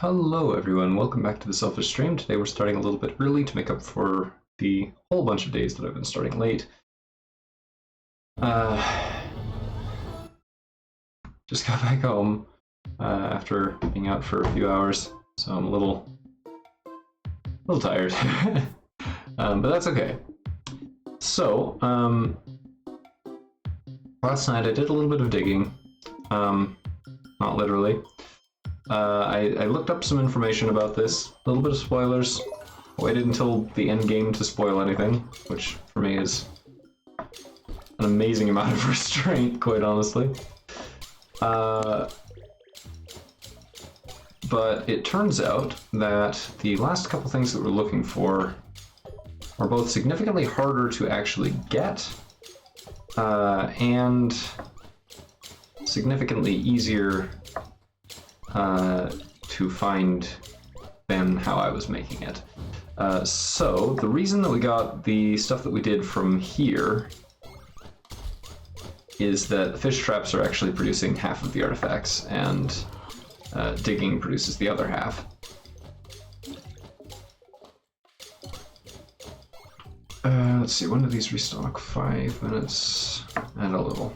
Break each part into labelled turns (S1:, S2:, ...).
S1: Hello everyone, welcome back to the Selfish Stream. Today we're starting a little bit early to make up for the whole bunch of days that I've been starting late. Just got back home after being out for a few hours, so I'm a little tired. But that's okay. So, last night I did a little bit of digging, not literally. I looked up some information about this, a little bit of spoilers. I waited until the end game to spoil anything, which for me is an amazing amount of restraint, quite honestly. But it turns out that the last couple things that we're looking for are both significantly harder to actually get, and significantly easier to find than how I was making it. So the reason that we got the stuff that we did from here is that the fish traps are actually producing half of the artifacts, and digging produces the other half. Let's see, when do these restock? 5 minutes and a little.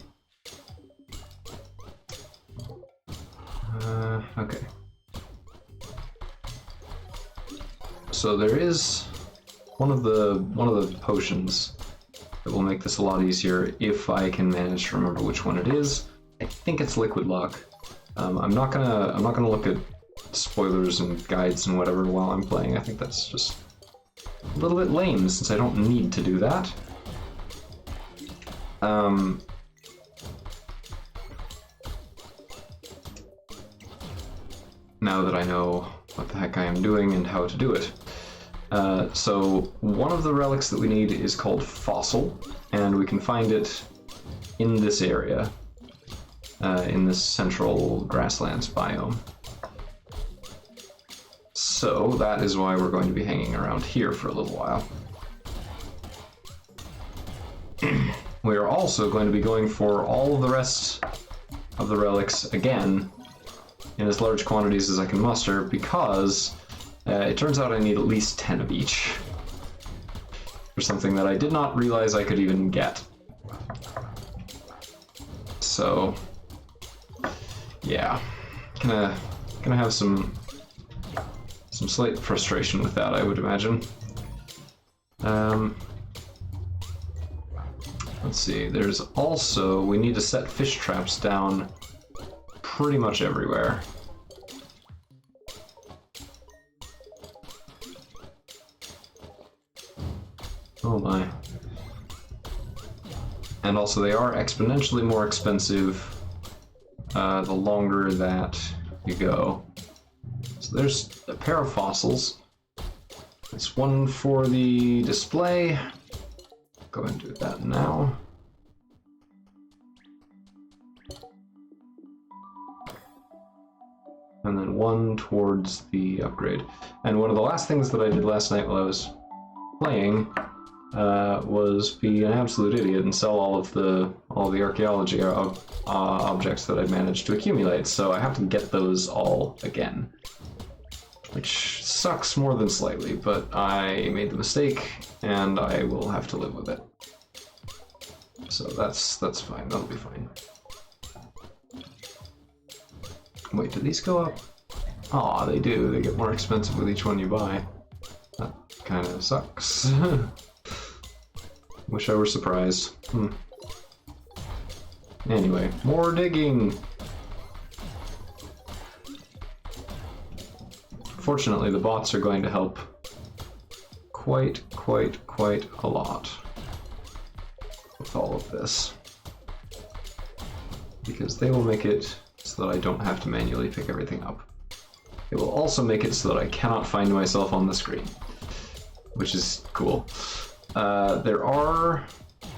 S1: Okay. So there is one of the potions that will make this a lot easier if I can manage to remember which one it is. I think it's liquid luck. I'm not gonna look at spoilers and guides and whatever while I'm playing. I think that's just a little bit lame since I don't need to do that. Now that I know what the heck I am doing and how to do it. So one of the relics that we need is called Fossil, and we can find it in this area, in this central grasslands biome. So that is why we're going to be hanging around here for a little while. We are also going to be going for all of the rest of the relics again in as large quantities as I can muster, because it turns out I need at least 10 of each for something that I did not realize I could even get. So yeah, gonna have some slight frustration with that, I would imagine. Let's see, there's also, we need to set fish traps down pretty much everywhere. Oh my. And also they are exponentially more expensive the longer that you go. So there's a pair of fossils. It's one for the display. Go ahead and do that now. And then one towards the upgrade. And one of the last things that I did last night while I was playing was be an absolute idiot and sell all the archaeology objects that I'd managed to accumulate. So I have to get those all again, which sucks more than slightly, but I made the mistake and I will have to live with it. So that's fine. That'll be fine. Wait, do these go up? Aw, they do. They get more expensive with each one you buy. That kind of sucks. Wish I were surprised. Anyway, more digging! Fortunately, the bots are going to help quite a lot with all of this, because they will make it so that I don't have to manually pick everything up. It will also make it so that I cannot find myself on the screen, which is cool. There are,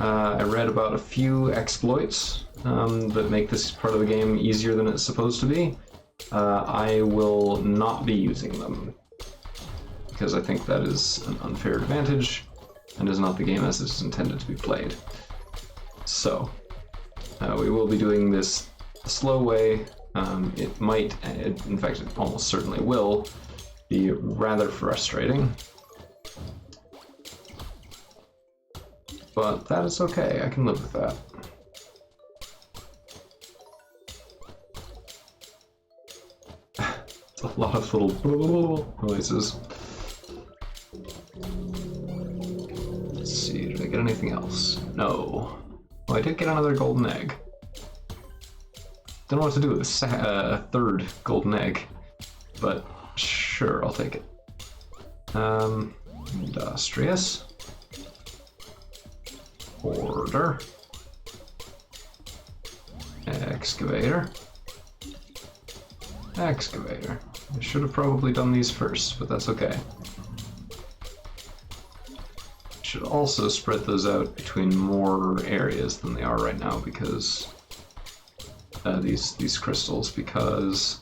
S1: I read about a few exploits that make this part of the game easier than it's supposed to be. I will not be using them, because I think that is an unfair advantage and is not the game as it is intended to be played. So, we will be doing this the slow way, It might, in fact it almost certainly will, be rather frustrating. But that is okay, I can live with that. It's a lot of little noises. Let's see, did I get anything else? No. Well, I did get another golden egg. Don't know what to do with this third golden egg, but sure, I'll take it. Industrious. Order. Excavator. Excavator. I should have probably done these first, but that's okay. Should also spread those out between more areas than they are right now because these crystals, because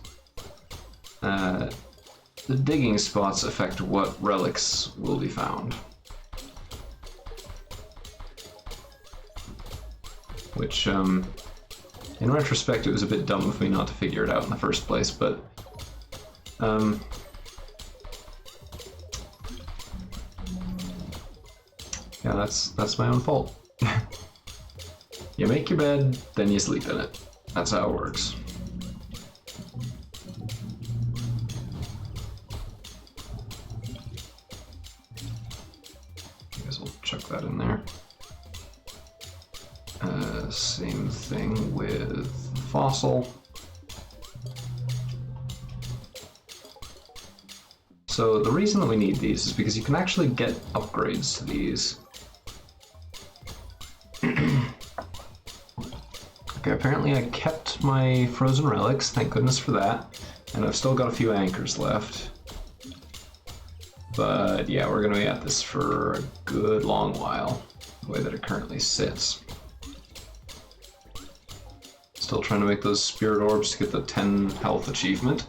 S1: the digging spots affect what relics will be found. Which, in retrospect, it was a bit dumb of me not to figure it out in the first place, but yeah, that's my own fault. You make your bed, then you sleep in it. That's how it works. I guess I'll chuck that in there. Same thing with fossil. So the reason that we need these is because you can actually get upgrades to these. Okay, apparently I kept my frozen relics, thank goodness for that, and I've still got a few anchors left. But yeah, we're gonna be at this for a good long while, the way that it currently sits. Still trying to make those spirit orbs to get the 10 health achievement.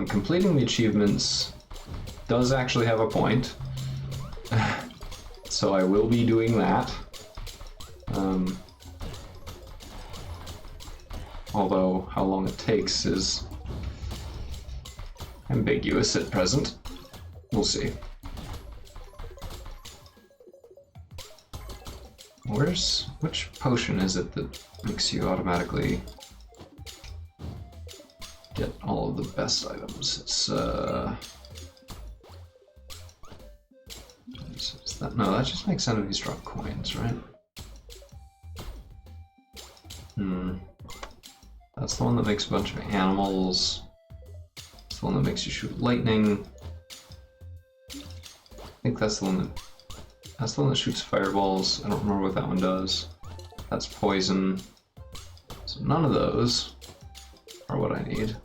S1: Completing the achievements does actually have a point, so I will be doing that. Although how long it takes is ambiguous at present. We'll see. Which potion is it that makes you automatically get all of the best items? It's that, no, that just makes enemies drop coins, right? That's the one that makes a bunch of animals. It's the one that makes you shoot lightning. I think that's the one that shoots fireballs. I don't remember what that one does. That's poison. So none of those are what I need.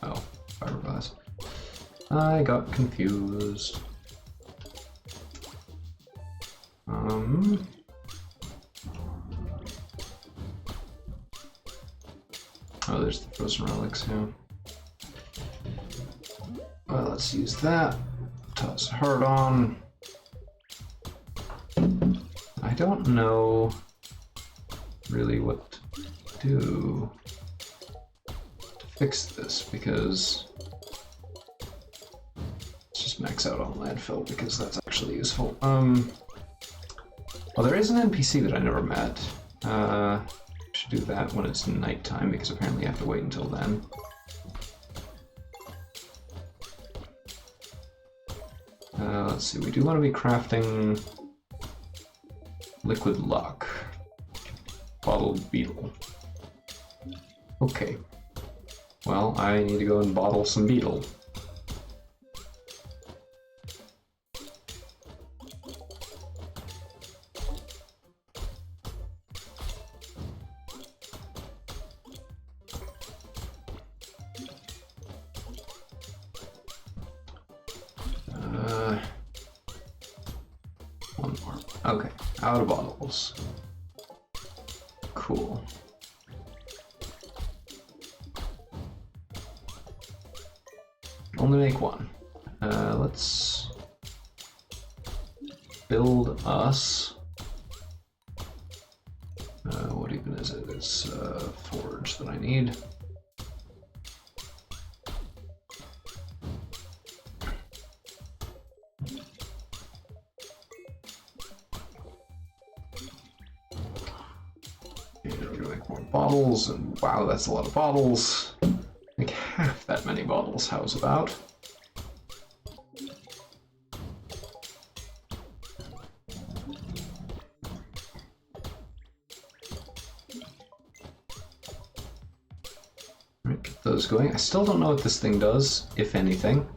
S1: Oh, fiberglass. I got confused. Oh, there's the frozen relics, yeah. Well, let's use that. Toss a heart on. I don't know really what to do to fix this, because let's just max out on landfill because that's actually useful. Well, there is an NPC that I never met. Should do that when it's nighttime because apparently you have to wait until then. Let's see, we do want to be crafting liquid luck. Bottled beetle. Okay. Well, I need to go and bottle some beetle. One more. Okay, out of bottles. Cool. only make one. Let's build us. What even is it? It's forge that I need. Bottles, and wow, that's a lot of bottles. Like half that many bottles. How's about? Right, get those going. I still don't know what this thing does, if anything.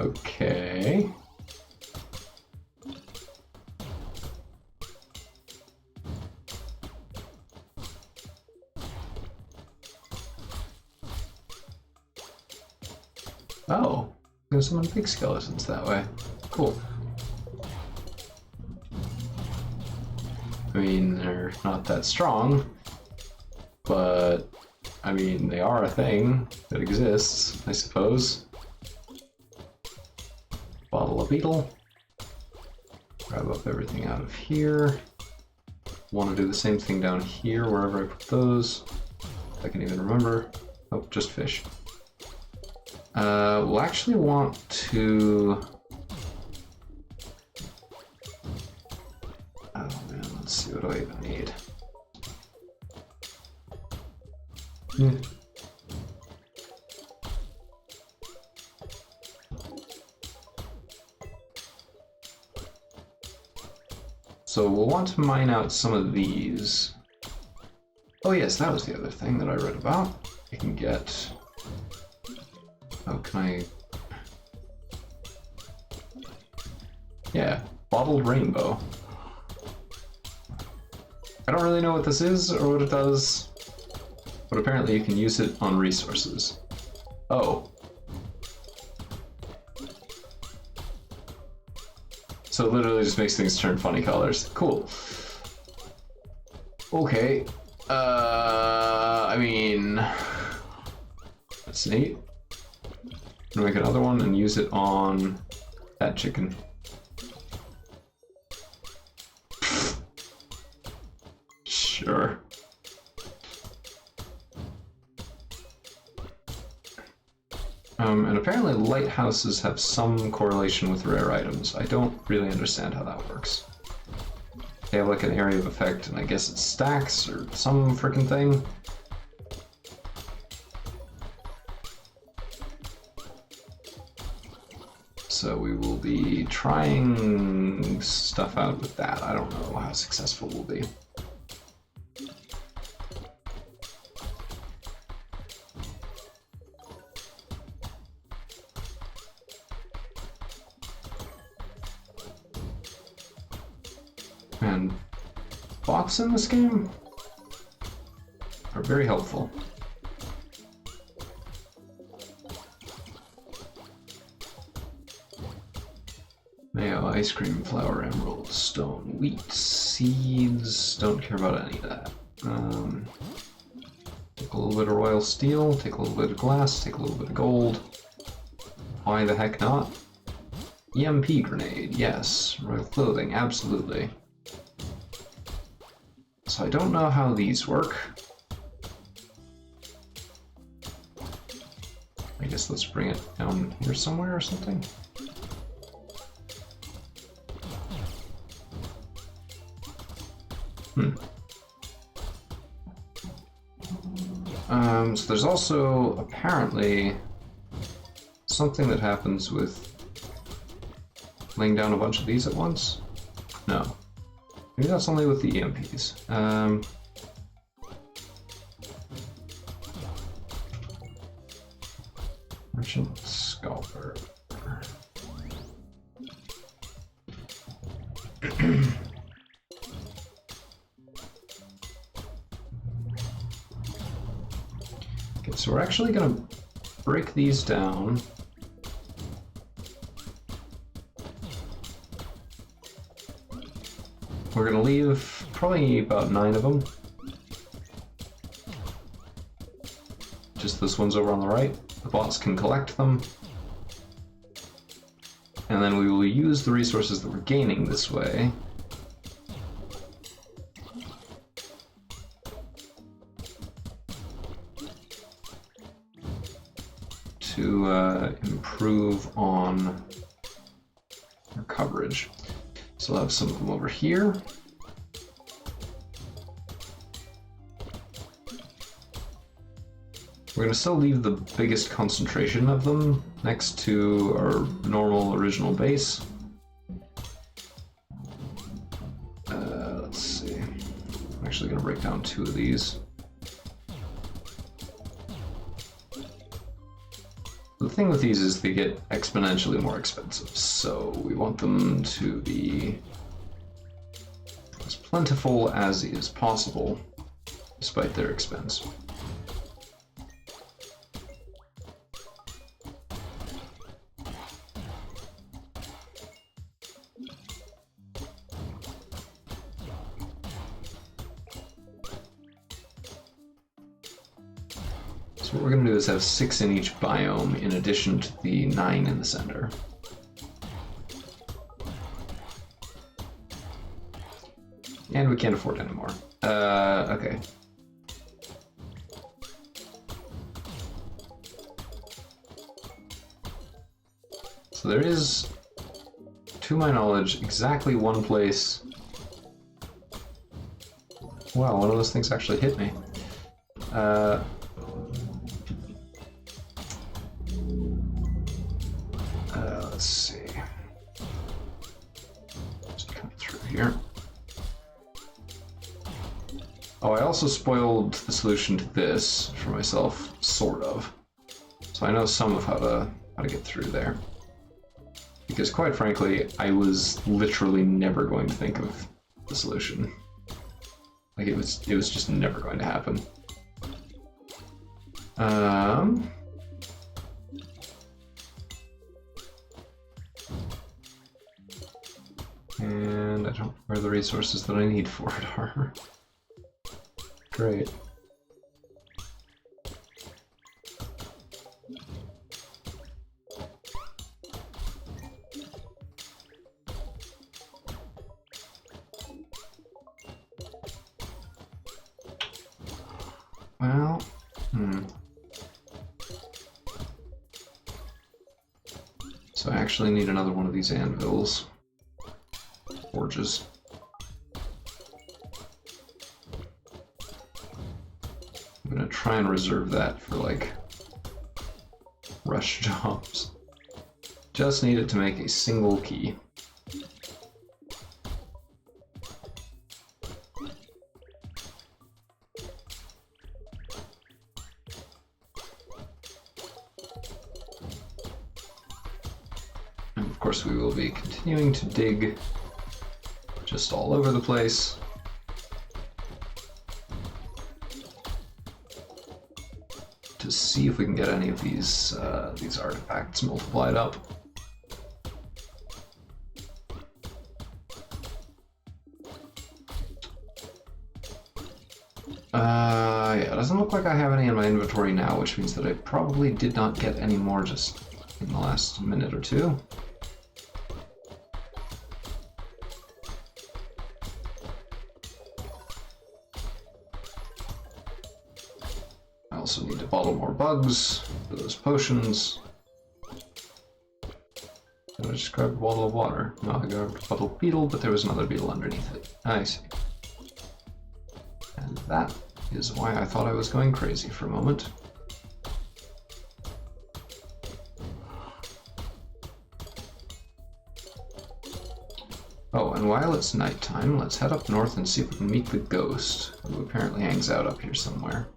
S1: Okay. Oh, there's some big skeletons that way. Cool. I mean, they're not that strong, but I mean, they are a thing that exists, I suppose. Bottle of beetle. Grab up everything out of here. Want to do the same thing down here, wherever I put those. If I can even remember. Oh, just fish. We'll actually want to... Oh man, let's see, what do I even need? So we'll want to mine out some of these. Oh yes, that was the other thing that I read about. You can get... Oh, can I... Yeah, bottled rainbow. I don't really know what this is or what it does, but apparently you can use it on resources. Oh. So it literally just makes things turn funny colors. Cool. Okay. I mean... That's neat. I'm gonna make another one and use it on that chicken. Sure. And apparently lighthouses have some correlation with rare items. I don't really understand how that works. They have like an area of effect, and I guess it stacks or some freaking thing. So we will be trying stuff out with that. I don't know how successful we'll be. And bots in this game are very helpful. Mayo, ice cream, flour, emerald, stone, wheat, seeds. Don't care about any of that. Take a little bit of royal steel, take a little bit of glass, take a little bit of gold. Why the heck not? EMP grenade, yes. Royal clothing, absolutely. So I don't know how these work. I guess let's bring it down here somewhere or something. So there's also apparently something that happens with laying down a bunch of these at once. No. Maybe that's only with the EMPs. Merchant Scalper. Okay, so we're actually gonna break these down. we're gonna leave probably about 9 of them. Just those ones over on the right. The bots can collect them. And then we will use the resources that we're gaining this way to improve on our coverage. So I'll have some of them over here. We're going to still leave the biggest concentration of them next to our normal original base. Let's see. I'm actually going to break down 2 of these. The thing with these is they get exponentially more expensive, so we want them to be as plentiful as is possible, despite their expense. So what we're going to do is have 6 in each biome in addition to the 9 in the center. And we can't afford any more. Okay. So there is, to my knowledge, exactly one place. Wow, one of those things actually hit me. Let's see. Just come through here. Oh, I also spoiled the solution to this for myself, sort of. So I know some of how to get through there. Because quite frankly, I was literally never going to think of the solution. Like it was just never going to happen. And I don't know where the resources that I need for it are. Great. Well, So I actually need another one of these anvils. Forges. I'm gonna try and reserve that for, like, rush jobs. Just need it to make a single key. And of course we will be continuing to dig just all over the place. To see if we can get any of these artifacts multiplied up. Yeah, it doesn't look like I have any in my inventory now, which means that I probably did not get any more just in the last minute or two. I also need to bottle more bugs for those potions. Did I just grab a bottle of water? No, I grabbed a bottle of beetle, but there was another beetle underneath it. I see. And that is why I thought I was going crazy for a moment. Oh, and while it's nighttime, let's head up north and see if we can meet the ghost, who apparently hangs out up here somewhere.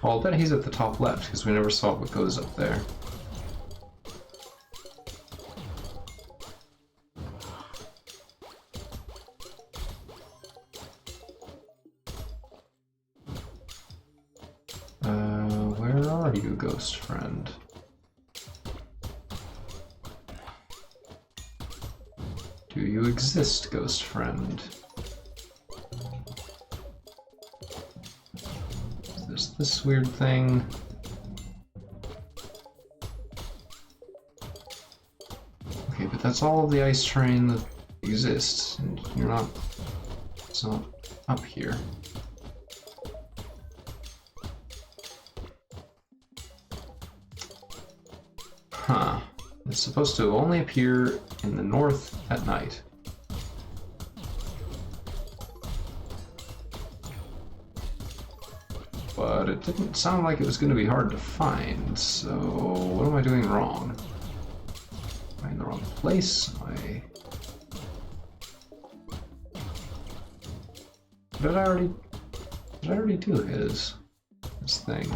S1: Well, I'll bet he's at the top left, because we never saw what goes up there. are you, ghost friend? Do you exist, ghost friend? There's this weird thing. Okay, but that's all of the ice terrain that exists, and you're not... it's not up here. Huh. It's supposed to only appear in the north at night. But it didn't sound like it was going to be hard to find, so what am I doing wrong? Am I in the wrong place? Did I already do this thing?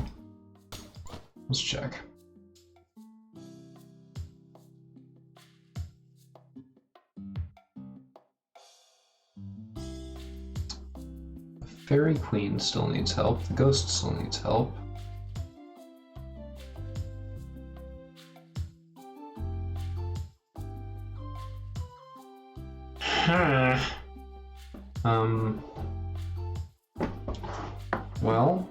S1: Let's check. The Fairy Queen still needs help. The Ghost still needs help. Well,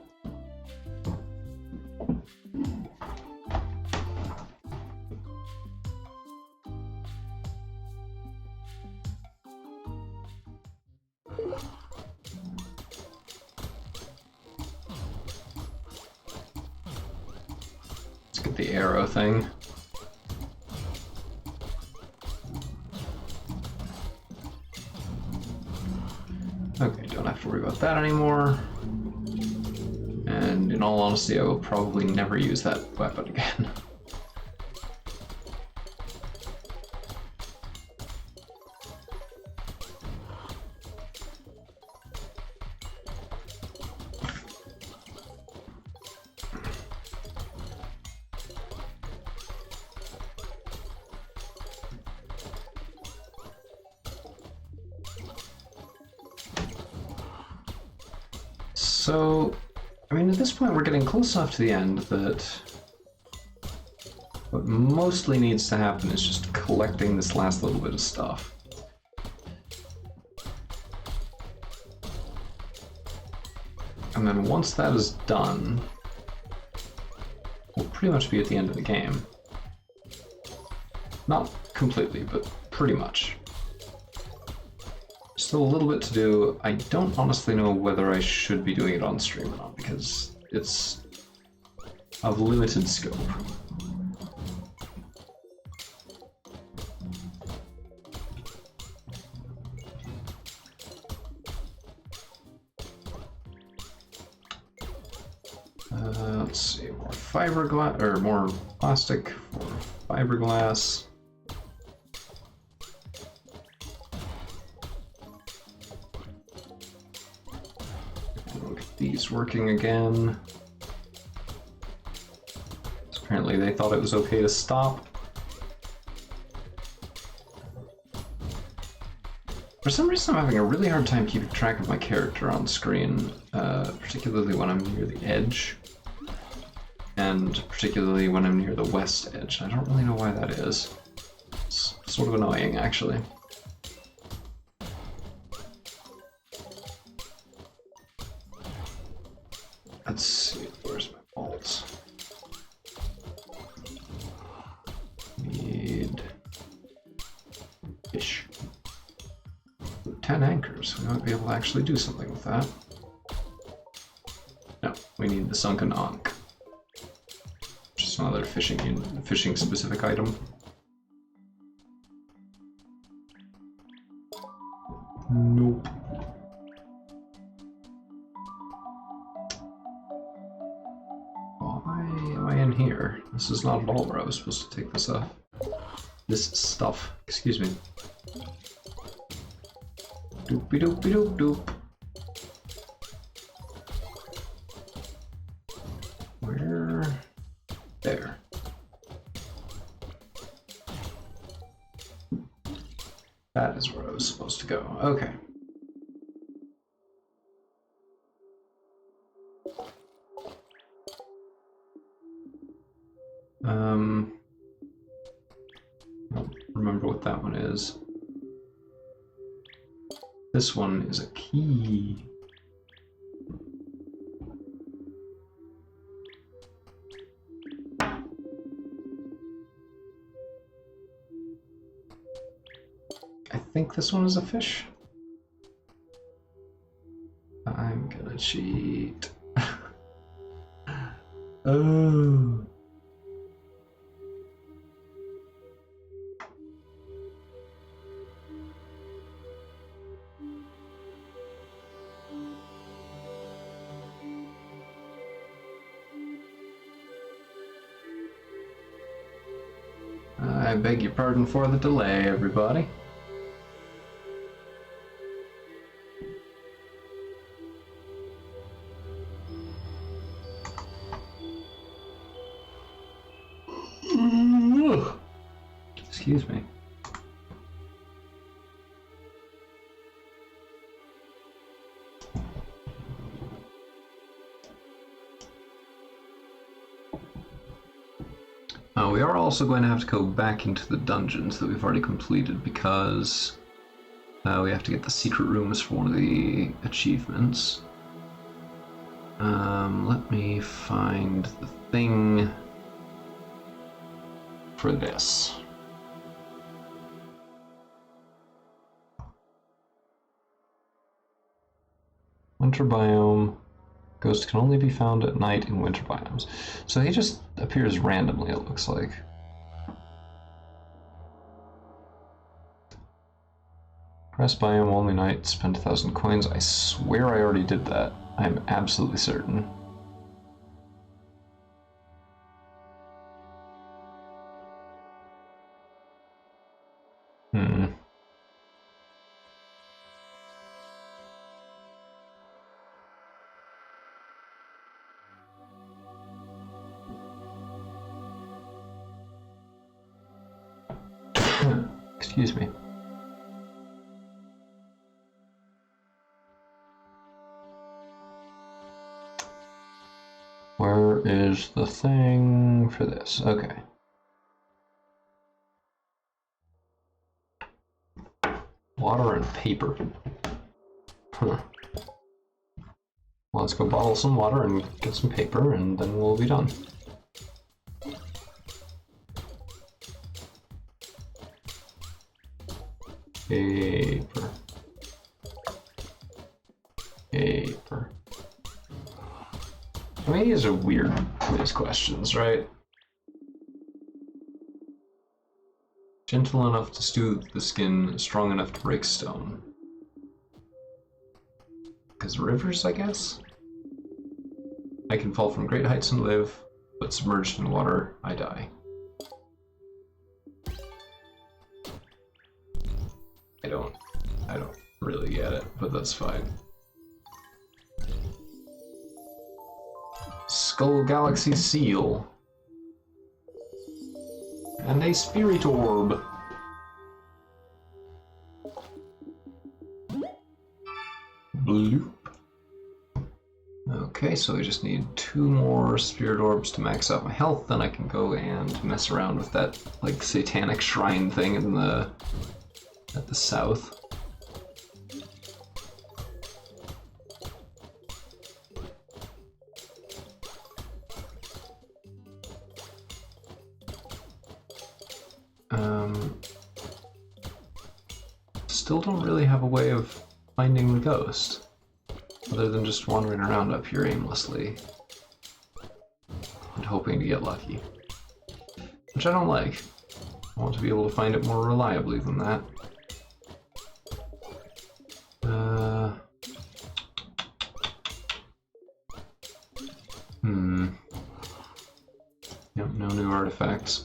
S1: let's get the arrow thing. Okay, don't have to worry about that anymore. And in all honesty, I will probably never use that weapon again. So, I mean, at this point we're getting close enough to the end that what mostly needs to happen is just collecting this last little bit of stuff. And then once that is done, we'll pretty much be at the end of the game. Not completely, but pretty much. Still a little bit to do. I don't honestly know whether I should be doing it on stream or not, because it's of limited scope. Let's see, more fiberglass, or more plastic for fiberglass. These working again. So apparently they thought it was okay to stop. For some reason I'm having a really hard time keeping track of my character on screen, particularly when I'm near the edge, and particularly when I'm near the west edge. I don't really know why that is. It's sort of annoying, actually. Let's see, where's my bolts? Need fish. 10 anchors. We might be able to actually do something with that. No, we need the sunken ankh. Just another fishing specific item. Nope. Why am I in here? This is not at all where I was supposed to take this off. This stuff. Excuse me. Doopy doopy doop doop. Where? There. That is where I was supposed to go. Okay. I don't remember what that one is. This one is a key. I think this one is a fish. I'm gonna cheat. Oh. I beg your pardon for the delay, everybody. Excuse me. We are also going to have to go back into the dungeons that we've already completed because we have to get the secret rooms for one of the achievements. Let me find the thing for this. Winter biome. Ghost can only be found at night in winter biomes. So he just appears randomly, it looks like. Grass biome, only night, spend 1,000 coins. I swear I already did that. I'm absolutely certain. Excuse me. Where is the thing for this? Okay. Water and paper. Huh. Well, let's go bottle some water and get some paper, and then we'll be done. Paper. Paper. I mean, these are weird, these questions, right? Gentle enough to soothe the skin, strong enough to break stone. Because rivers, I guess? I can fall from great heights and live, but submerged in water, I die. I don't really get it, but that's fine. Skull Galaxy Seal. And a Spirit Orb. Bloop. Okay, so we just need 2 more Spirit Orbs to max out my health, then I can go and mess around with that, like, satanic shrine thing in the... at the south. Still don't really have a way of finding the ghost, other than just wandering around up here aimlessly and hoping to get lucky. Which I don't like. I want to be able to find it more reliably than that. Yep, no new artifacts.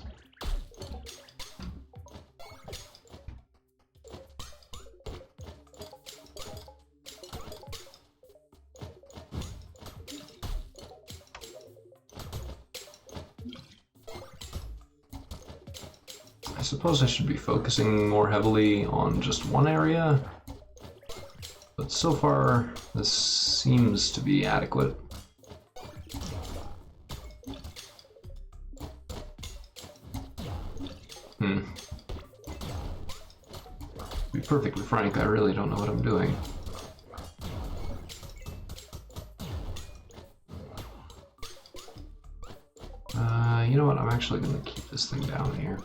S1: I suppose I should be focusing more heavily on just one area, but so far this seems to be adequate. To be perfectly frank, I really don't know what I'm doing. You know what? I'm actually going to keep this thing down here.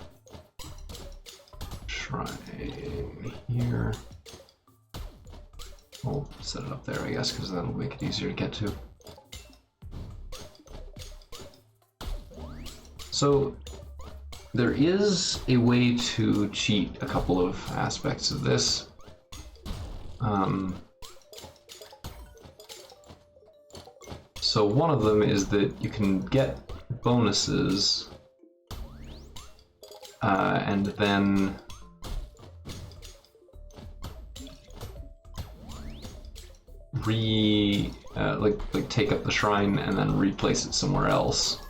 S1: Shrine here. We'll set it up there, I guess, because that'll make it easier to get to. So, there is a way to cheat a couple of aspects of this. So one of them is that you can get bonuses and then like take up the shrine and then replace it somewhere else.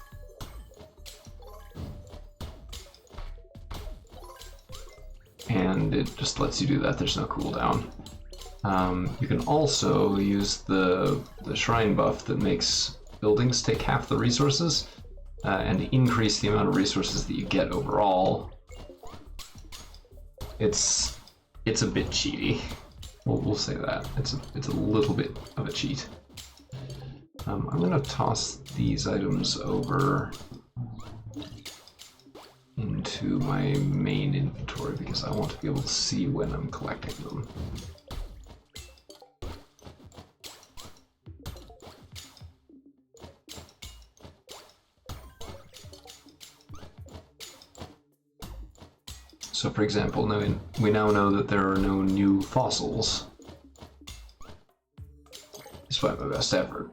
S1: And it just lets you do that. There's no cooldown. You can also use the shrine buff that makes buildings take half the resources and increase the amount of resources that you get overall. It's a bit cheaty. We'll say that. It's a little bit of a cheat. I'm gonna toss these items over into my main inventory because I want to be able to see when I'm collecting them. So for example, we now know that there are no new fossils, despite my best effort.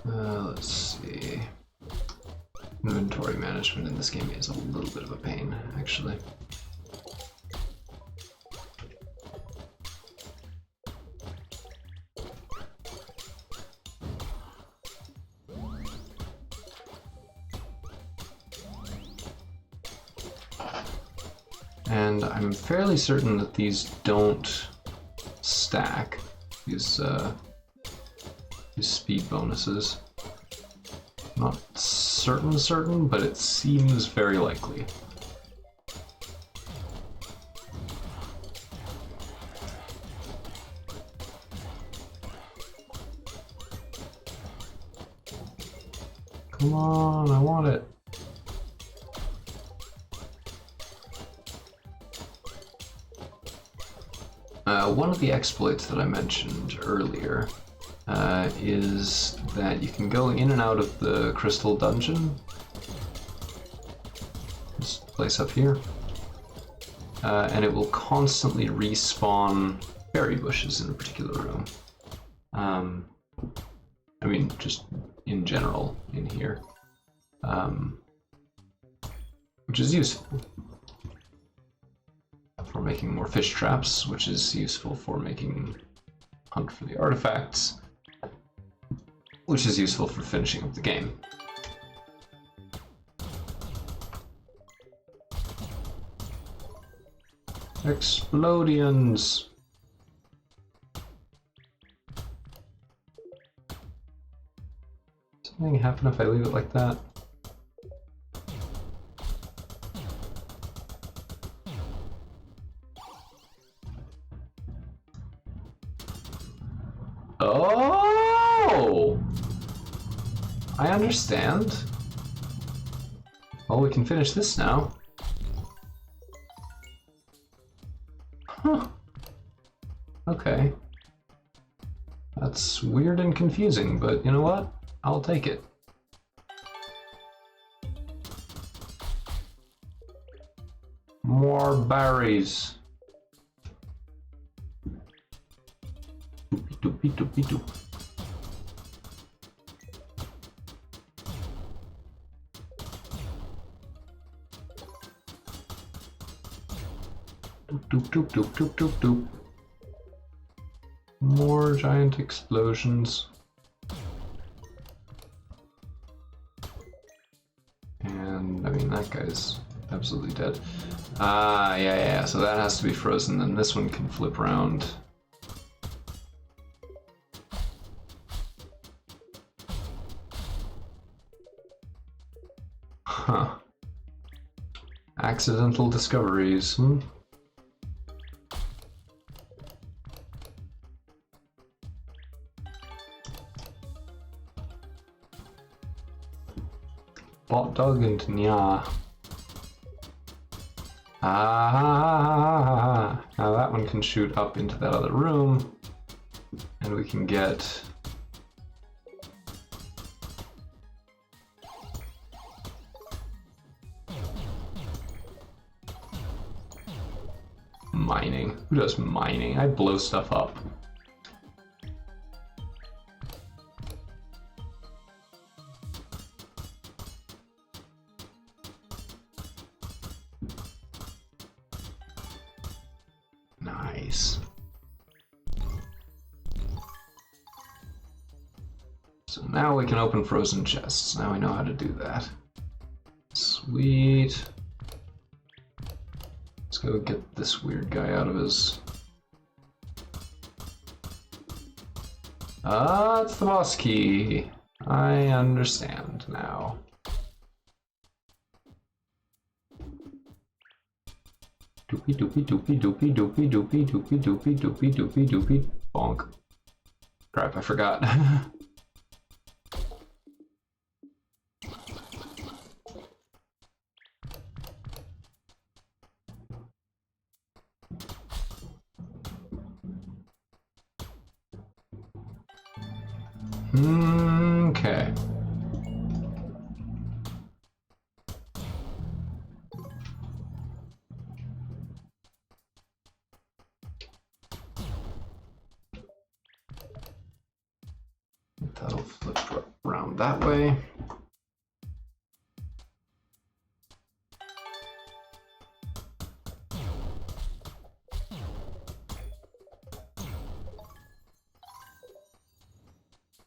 S1: Let's see. Inventory management in this game is a little bit of a pain, actually. And I'm fairly certain that these don't stack, these speed bonuses. Not certain, but it seems very likely. Come on, I want it. One of the exploits that I mentioned earlier is that you can go in and out of the crystal dungeon, this place up here, and it will constantly respawn berry bushes in a particular room. I mean, just in general in here, which is useful for making more fish traps, which is useful for making hunt for the artifacts, which is useful for finishing up the game. Explodions! Something happen if I leave it like that? Oh! I understand. Well, we can finish this now. Huh. Okay. That's weird and confusing, but you know what? I'll take it. More berries. Doopy doopy doop. Doop doop doop doop doop doop. More giant explosions. And I mean that guy's absolutely dead. Ah, yeah, so that has to be frozen. Then this one can flip around accidental discoveries. Hmm? Bot dog and nya. Ah, now that one can shoot up into that other room, and we can get mining. Who does mining? I blow stuff up. Nice. So now we can open frozen chests. Now we know how to do that. Sweet. Let's go get this weird guy out of his... Ah, it's the boss key. I understand now. Doopy doopy doopy doopy doopy doopy doopy doopy doopy doopy doopy bonk. Crap, I forgot. Okay. That'll flip around that way.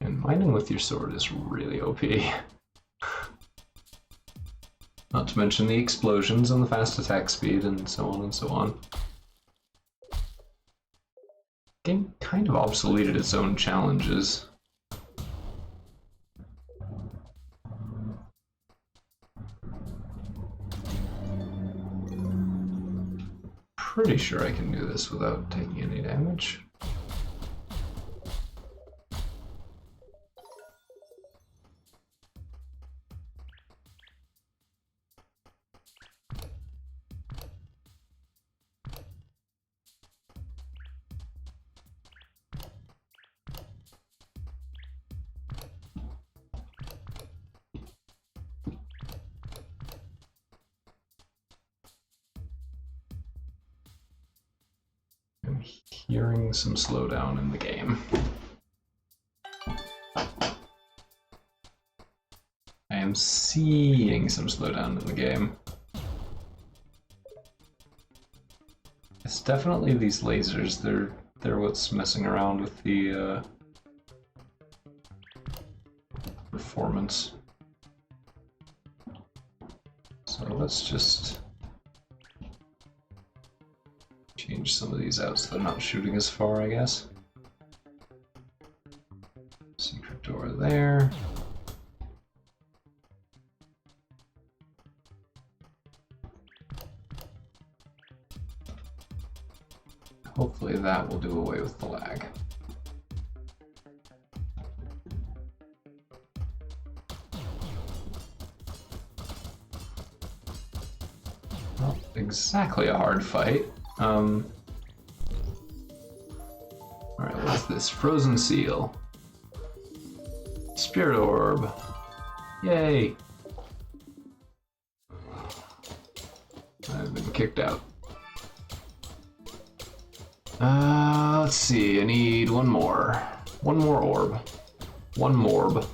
S1: And mining with your sword is really OP. Not to mention the explosions and the fast attack speed and so on and so on. Game kind of obsoleted its own challenges. Pretty sure I can do this without taking any damage. I'm hearing some slowdown in the game. I am seeing some slowdown in the game. It's definitely these lasers. They're what's messing around with the performance. So let's just change some of these out so they're not shooting as far, I guess. Secret door there. Hopefully that will do away with the lag. Not exactly a hard fight. Alright, what's this? Frozen seal. Spirit orb. Yay! I've been kicked out. Let's see, I need one more. One more orb. One morb.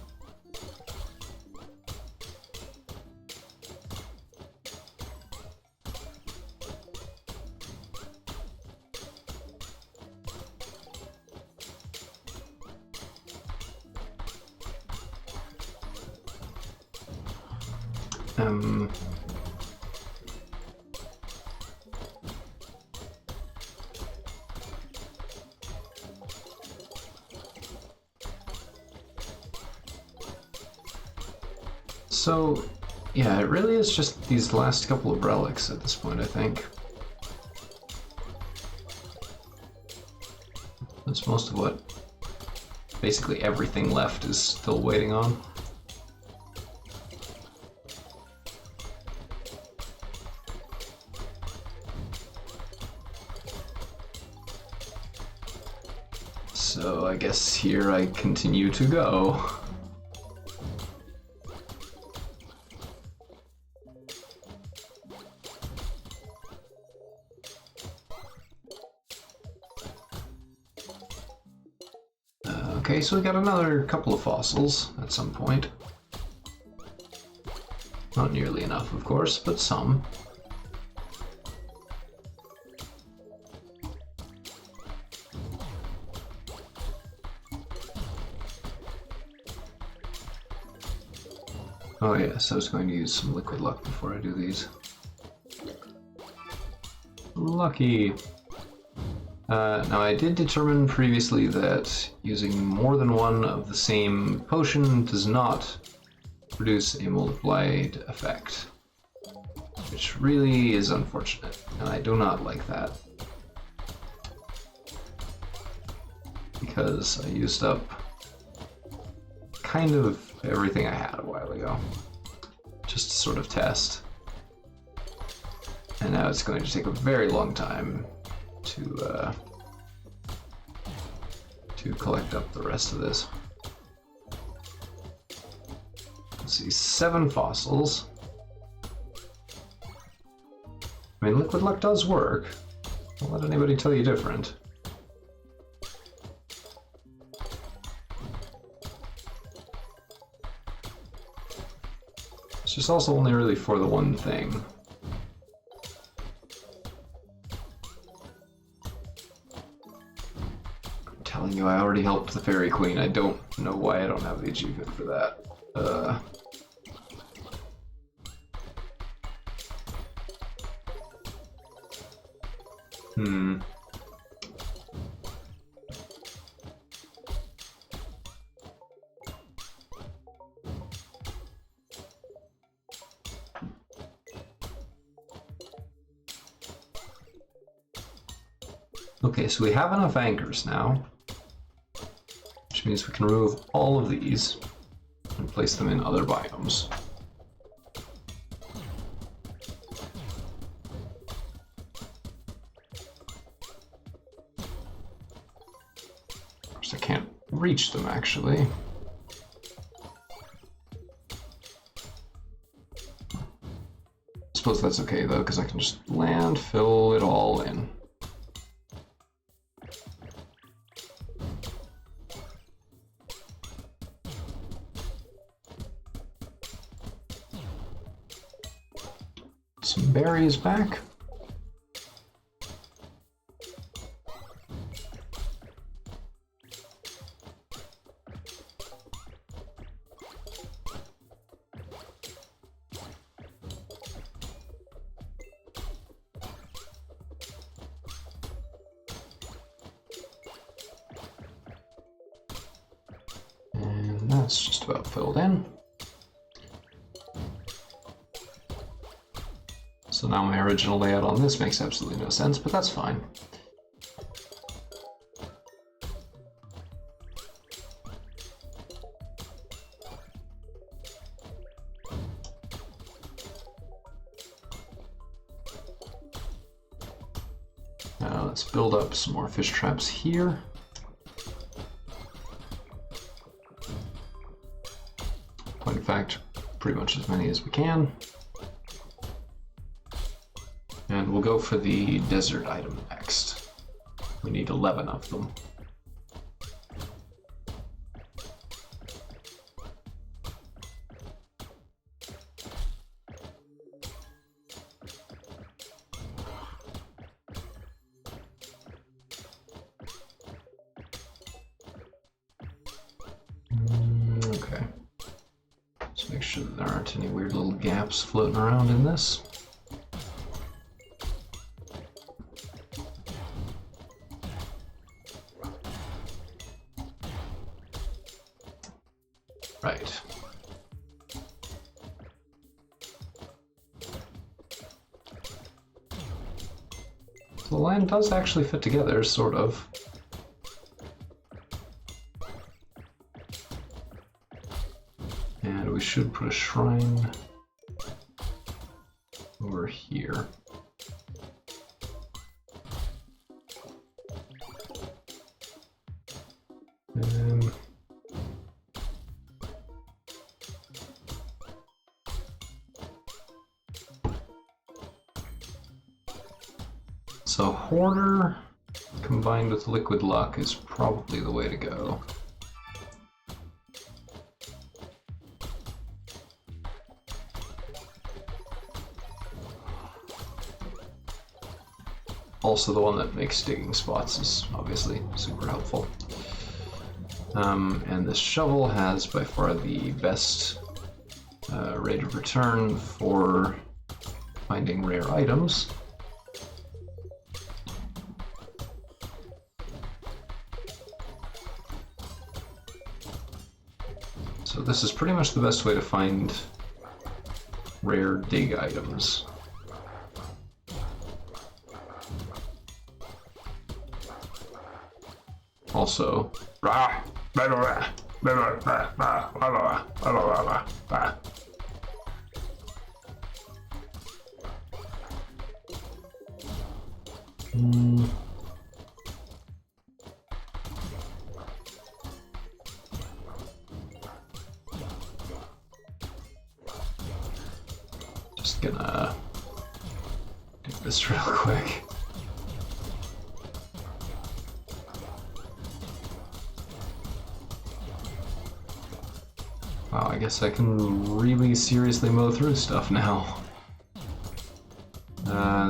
S1: So, Yeah, it really is just these last couple of relics at this point, I think. That's most of what basically everything left is still waiting on. So I guess here I continue to go. Okay, so we got another couple of fossils at some point. Not nearly enough, of course, but some. Oh yes, I was going to use some liquid luck before I do these. Lucky! Now I did determine previously that using more than one of the same potion does not produce a multiplied effect, which really is unfortunate, and I do not like that. Because I used up kind of everything I had a while ago, just to sort of test. And now it's going to take a very long time to collect up the rest of this. Let's see, 7 fossils. I mean, liquid luck does work. Don't let anybody tell you different. It's just also only really for the one thing. Telling you, I already helped the Fairy Queen. I don't know why I don't have the achievement for that. Okay, so we have enough anchors now, which means we can remove all of these and place them in other biomes. Of course, I can't reach them, actually. I suppose that's okay, though, because I can just land, fill it all in. Some berries back. And that's just about filled in. So now my original layout on this makes absolutely no sense, but that's fine. Now let's build up some more fish traps here. In fact, pretty much as many as we can. And we'll go for the desert item next. We need 11 of them. Okay. Let's make sure that there aren't any weird little gaps floating around in this. Right. The land does actually fit together, sort of. And we should put a shrine over here. So Hoarder combined with Liquid Luck is probably the way to go. Also the one that makes digging spots is obviously super helpful. And this shovel has by far the best rate of return for finding rare items. So this is pretty much the best way to find rare dig items. Also, just gonna do this real quick. Wow, I guess I can really seriously mow through stuff now.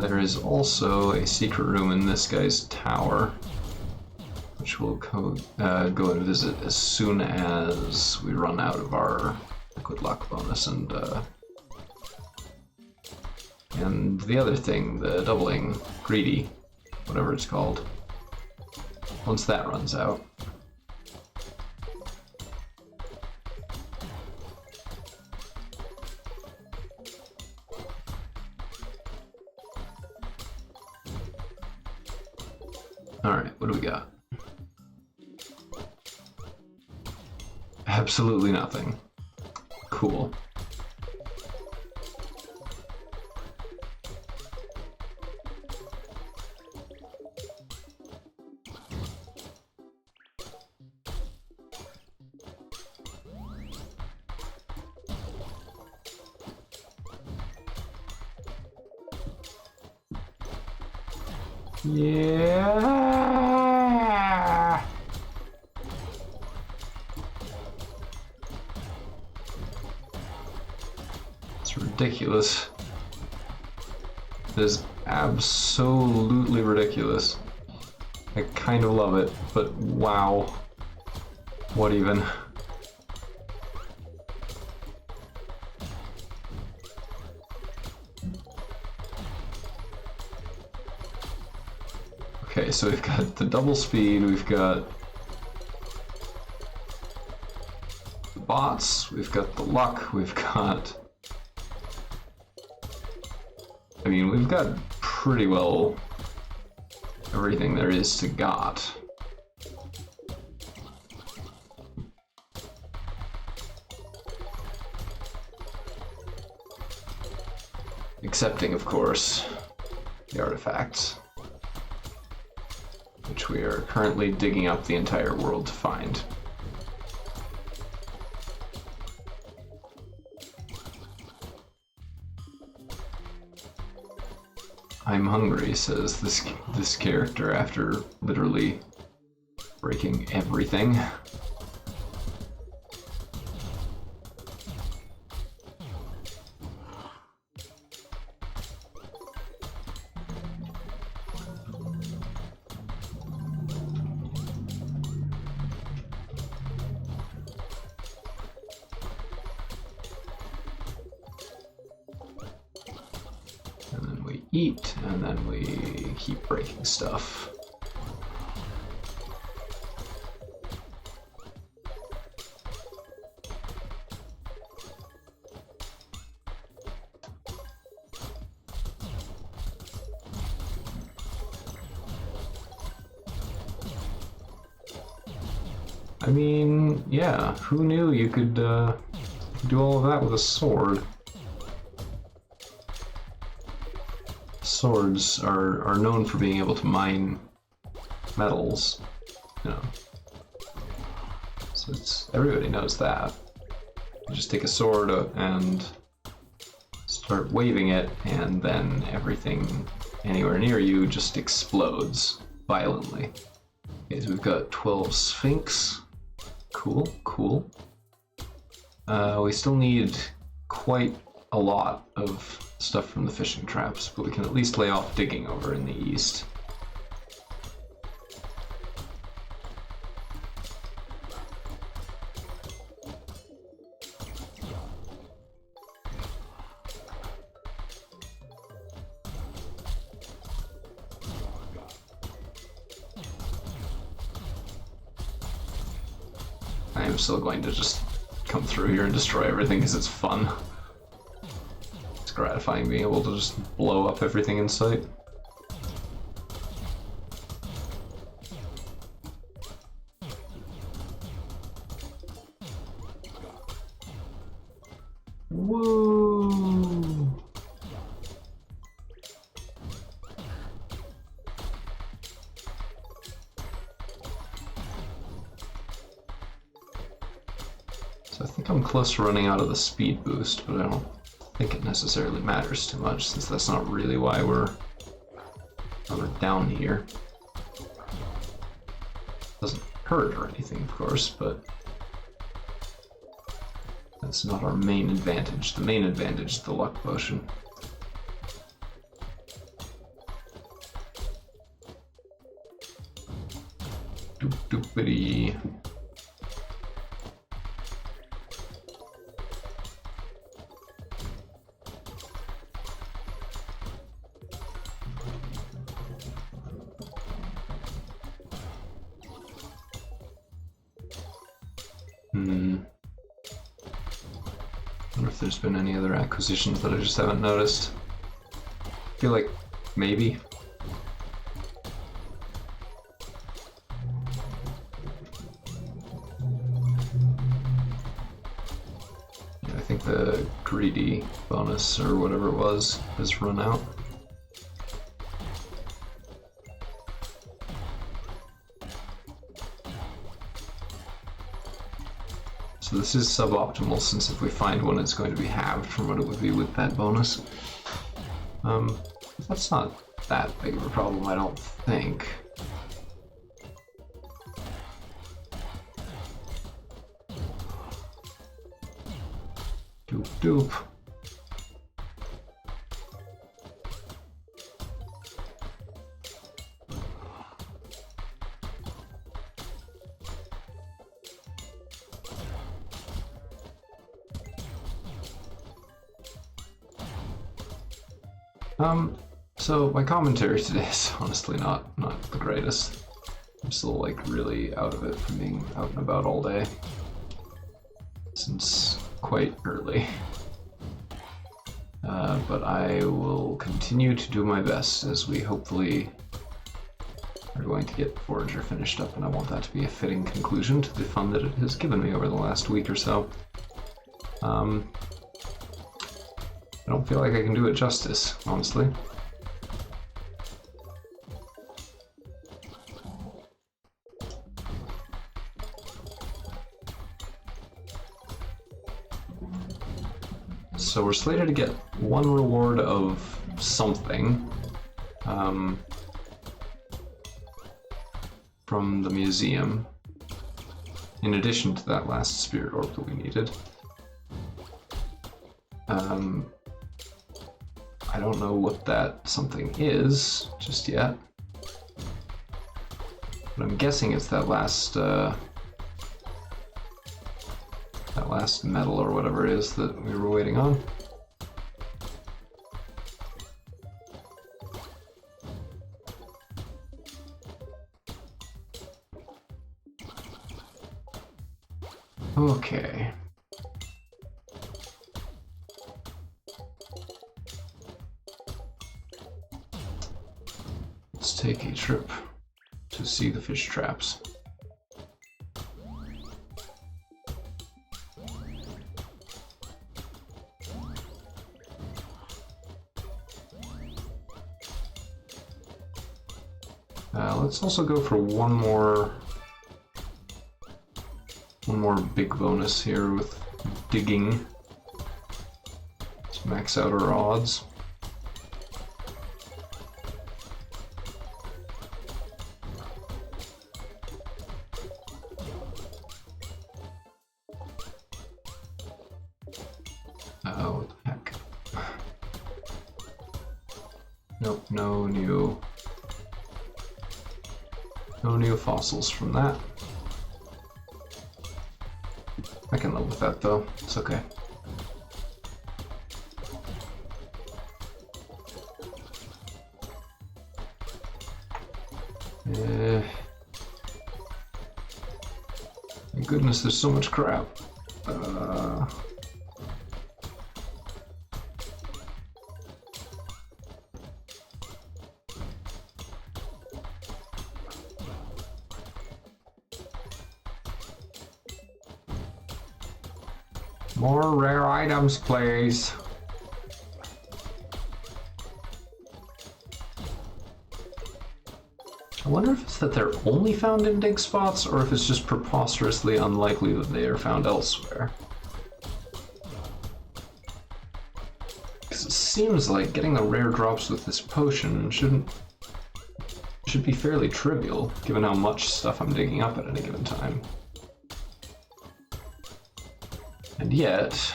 S1: There is also a secret room in this guy's tower, which we'll go and visit as soon as we run out of our Liquid Luck bonus and the other thing, the doubling greedy, whatever it's called. Once that runs out. Alright, what do we got? Absolutely nothing. Cool. Yeah. It's ridiculous. It is absolutely ridiculous. I kind of love it, but wow. What even? Okay, so we've got the double speed, we've got the bots, we've got the luck, we've got... I mean, we've got pretty well everything there is to got. Excepting, of course, the artifacts, which we are currently digging up the entire world to find. I'm hungry, says this character after literally breaking everything. Eat, and then we keep breaking stuff. I mean, yeah, who knew you could do all of that with a sword? Swords are known for being able to mine metals, you know. So everybody knows that. You just take a sword and start waving it, and then everything anywhere near you just explodes violently. Okay, so we've got 12 Sphinx. Cool, cool. We still need quite a lot of stuff from the fishing traps, but we can at least lay off digging over in the east. I am still going to just come through here and destroy everything because it's fun. It's gratifying being able to just blow up everything in sight. Whoa! So I think I'm close to running out of the speed boost, but I don't think it necessarily matters too much, since that's not really why we're down here. Doesn't hurt or anything, of course, but that's not our main advantage. The main advantage is the luck potion. Doop doopity. I wonder if there's been any other acquisitions that I just haven't noticed. I feel like maybe. Yeah, I think the greedy bonus or whatever it was has run out. So this is suboptimal, since if we find one, it's going to be halved from what it would be with that bonus. That's not that big of a problem, I don't think. Doop doop. So my commentary today is honestly not the greatest. I'm still like really out of it from being out and about all day since quite early. But I will continue to do my best as we hopefully are going to get Forager finished up, and I want that to be a fitting conclusion to the fun that it has given me over the last week or so. I don't feel like I can do it justice, honestly. So we're slated to get one reward of something from the museum, in addition to that last spirit orb that we needed. I don't know what that something is just yet, but I'm guessing it's that last metal or whatever it is that we were waiting on. Okay. Let's take a trip to see the fish traps. Let's also go for one more big bonus here with digging. Let's max out our odds. What the heck? Nope, no new fossils from that. I can live with that though, it's okay. Thank goodness there's so much crap. More rare items, please. I wonder if it's that they're only found in dig spots, or if it's just preposterously unlikely that they are found elsewhere. Because it seems like getting the rare drops with this potion should be fairly trivial, given how much stuff I'm digging up at any given time. And yet,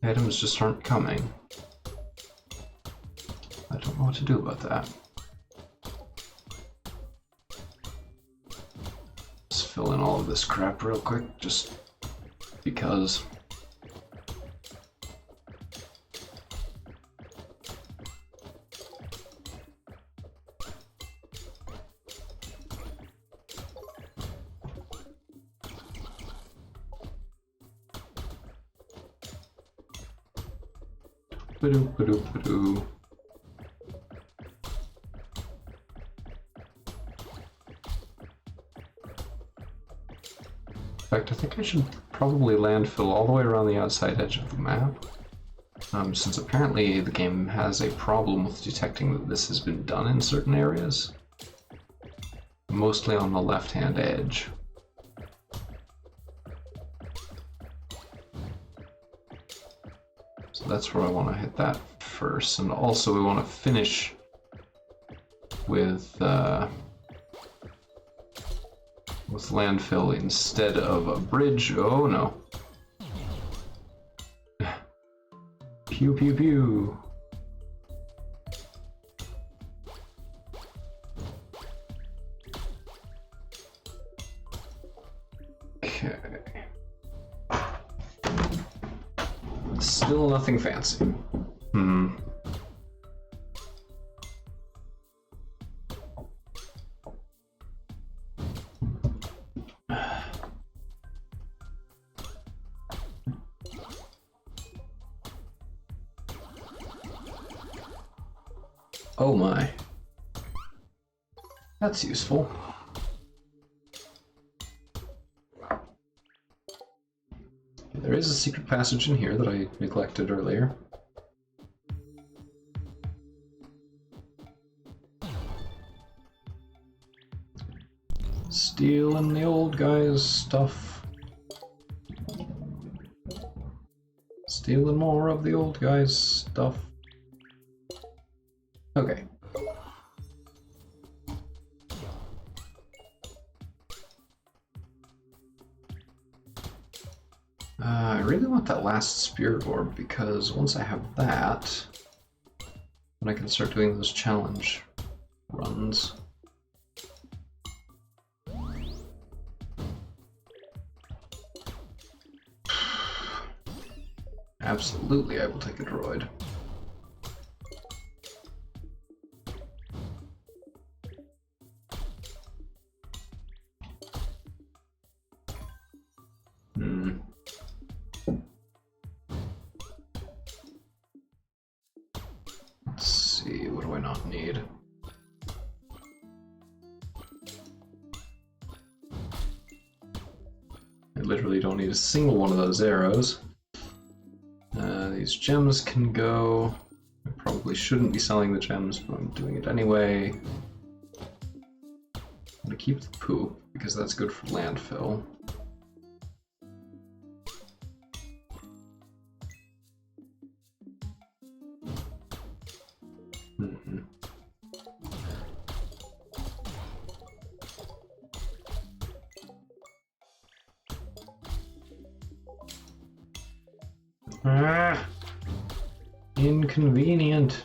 S1: items just aren't coming. I don't know what to do about that. Let's fill in all of this crap real quick, just because. Ba-doop-ba-doop-ba-doo. In fact, I think I should probably landfill all the way around the outside edge of the map, since apparently the game has a problem with detecting that this has been done in certain areas, mostly on the left-hand edge. So that's where I want to hit that first, and also we want to finish with landfill instead of a bridge. Oh no! Pew pew pew. Okay. Still nothing fancy. Oh my. That's useful. There is a secret passage in here that I neglected earlier. Stealing the old guy's stuff. Stealing more of the old guy's stuff. Okay. I really want that last spirit orb, because once I have that, then I can start doing those challenge runs. Absolutely, I will take a droid. Let's see, what do I not need? I literally don't need a single one of those arrows. These gems can go. I probably shouldn't be selling the gems, but I'm doing it anyway. I'm gonna keep the poop, because that's good for landfill. Ah, inconvenient.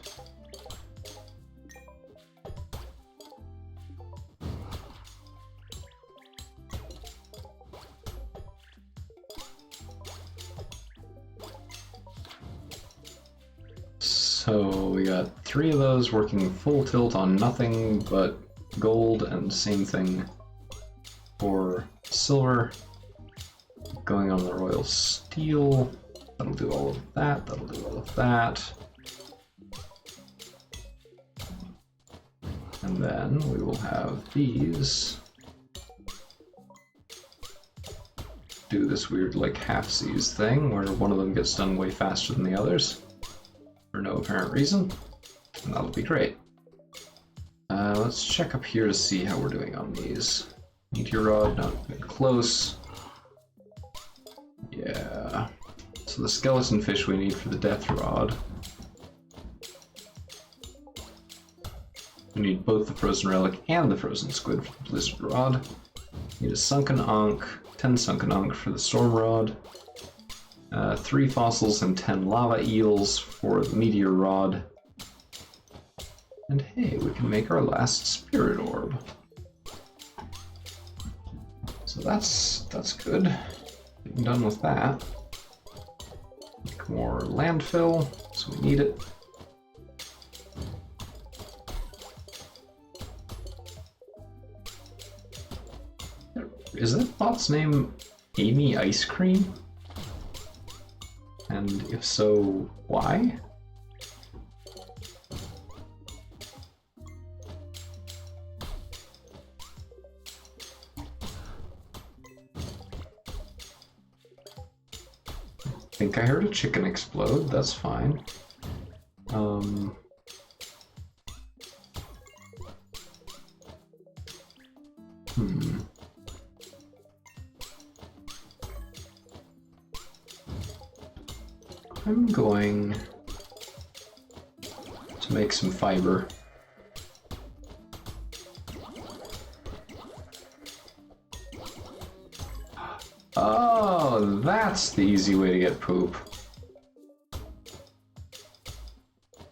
S1: So we got 3 of those working full tilt on nothing but gold, and same thing for silver. Going on the royal steel. That'll do all of that, that'll do all of that. And then we will have these do this weird like half-seas thing where one of them gets done way faster than the others for no apparent reason, and that'll be great. Let's check up here to see how we're doing on these. Meteor rod, not even close. Yeah. So the skeleton fish we need for the death rod. We need both the frozen relic and the frozen squid for the blizzard rod. Need a sunken ankh, 10 sunken ankh for the storm rod. 3 fossils and 10 lava eels for the meteor rod. And hey, we can make our last spirit orb. So that's good. Getting done with that. Make more landfill, so we need it. Is that bot's name Amy Ice Cream? And if so, why? I think I heard a chicken explode, that's fine. I'm going to make some fiber. Oh, that's the easy way to get poop.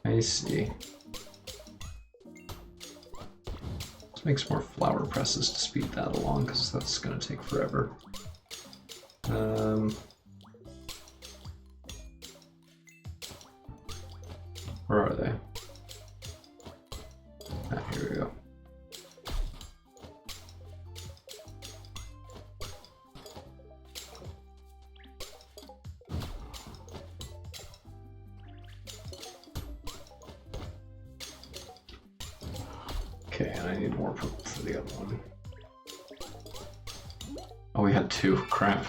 S1: I see. Let's make some more flower presses to speed that along, because that's going to take forever. Where are they? Ah, here we go. Okay, and I need more purple for the other one. Oh, we had 2. Crap.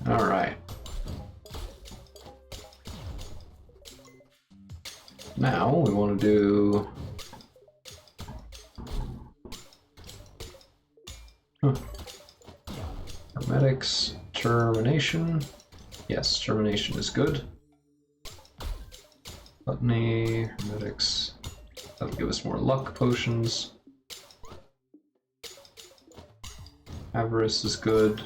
S1: Alright. Now we want to do hermetics, termination. Yes, termination is good. Gluttony, hermetics. That'll give us more luck potions. Avarice is good.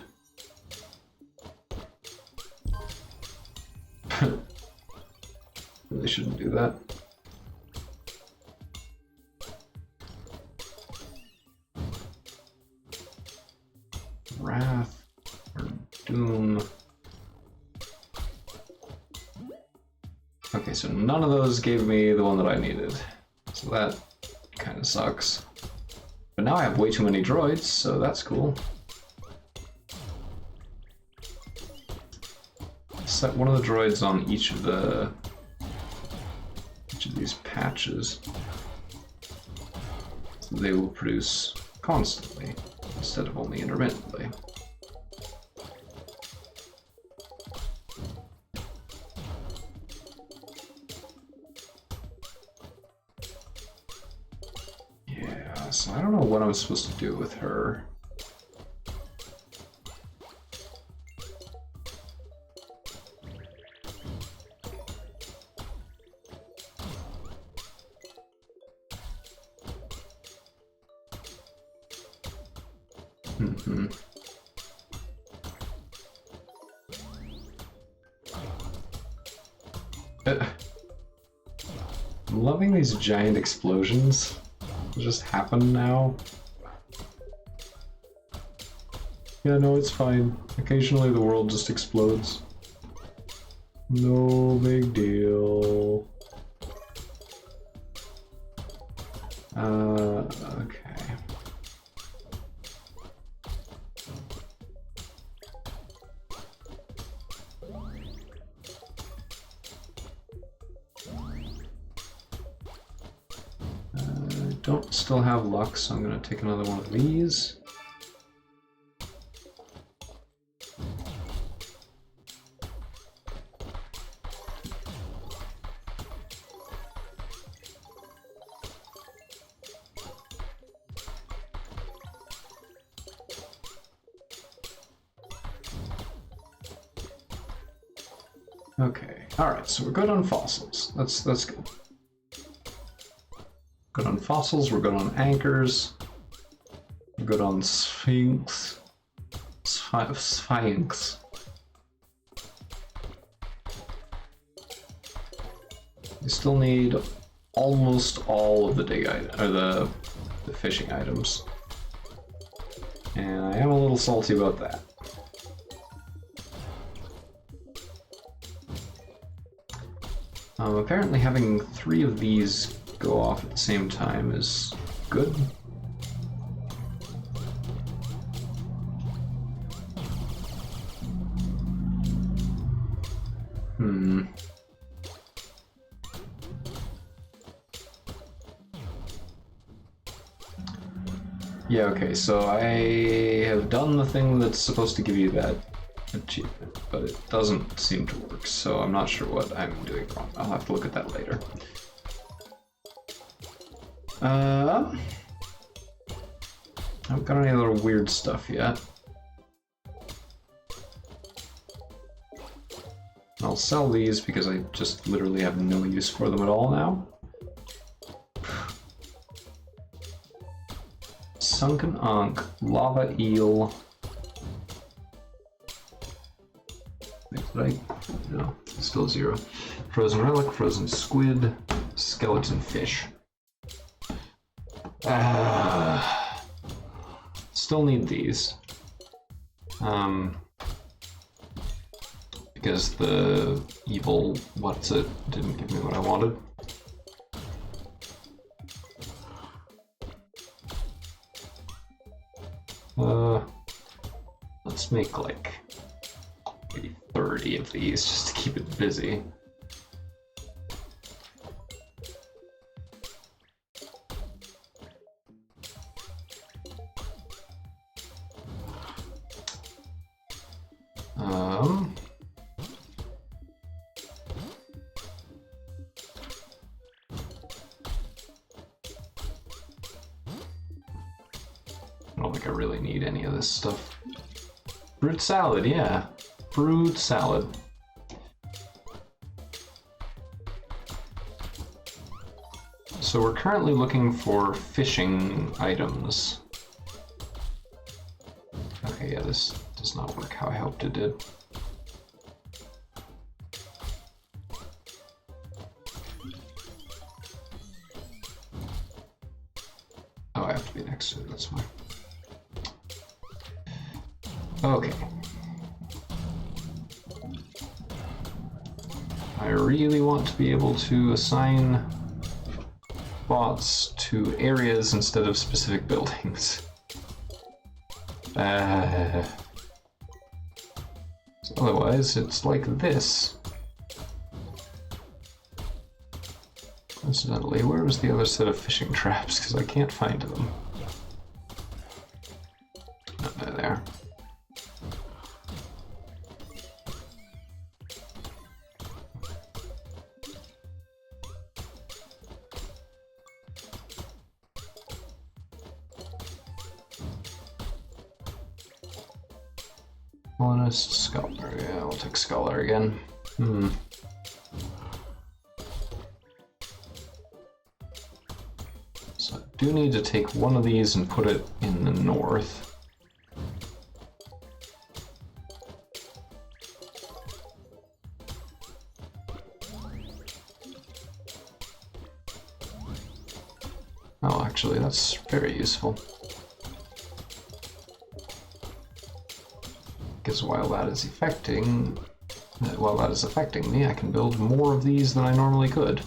S1: Really shouldn't do that. Wrath or Doom. Okay, so none of those gave me the one that I needed. So that kind of sucks. But now I have way too many droids, so that's cool. Set one of the droids on each of these patches. So they will produce constantly instead of only intermittently. so I don't know what I'm supposed to do with her. Mm-hmm. I'm loving these giant explosions that just happen now. Yeah, no, it's fine. Occasionally the world just explodes. No big deal. Okay. Don't still have luck, so I'm gonna take another one of these. Okay, alright, so we're good on fossils. That's good. Good on fossils, we're good on anchors. We're good on sphinx. Sphinx. We still need almost all of the dig or the fishing items. And I am a little salty about that. Apparently having 3 of these go off at the same time is good. Yeah, okay, so I have done the thing that's supposed to give you that achievement, but it doesn't seem to work, so I'm not sure what I'm doing wrong. I'll have to look at that later. I haven't got any other weird stuff yet. I'll sell these because I just literally have no use for them at all now. Sunken Ankh, Lava Eel. Wait, no, it's still 0. Frozen Relic, Frozen Squid, Skeleton Fish. Still need these. Because the evil what's it didn't give me what I wanted. Let's make like maybe 30 of these just to keep it busy. I don't think I really need any of this stuff. Fruit salad, yeah. Fruit salad. So we're currently looking for fishing items. Okay, yeah, this does not work how I hoped it did. Oh, I have to be next to it, that's fine. Okay. I really want to be able to assign bots to areas instead of specific buildings. So otherwise, it's like this. Incidentally, where was the other set of fishing traps? Because I can't find them. Oh, they're there. Colonist, Scholar. Yeah, we'll take Scholar again. So I do need to take one of these and put it in the north. Oh, actually, that's very useful. Because while that is affecting me, I can build more of these than I normally could.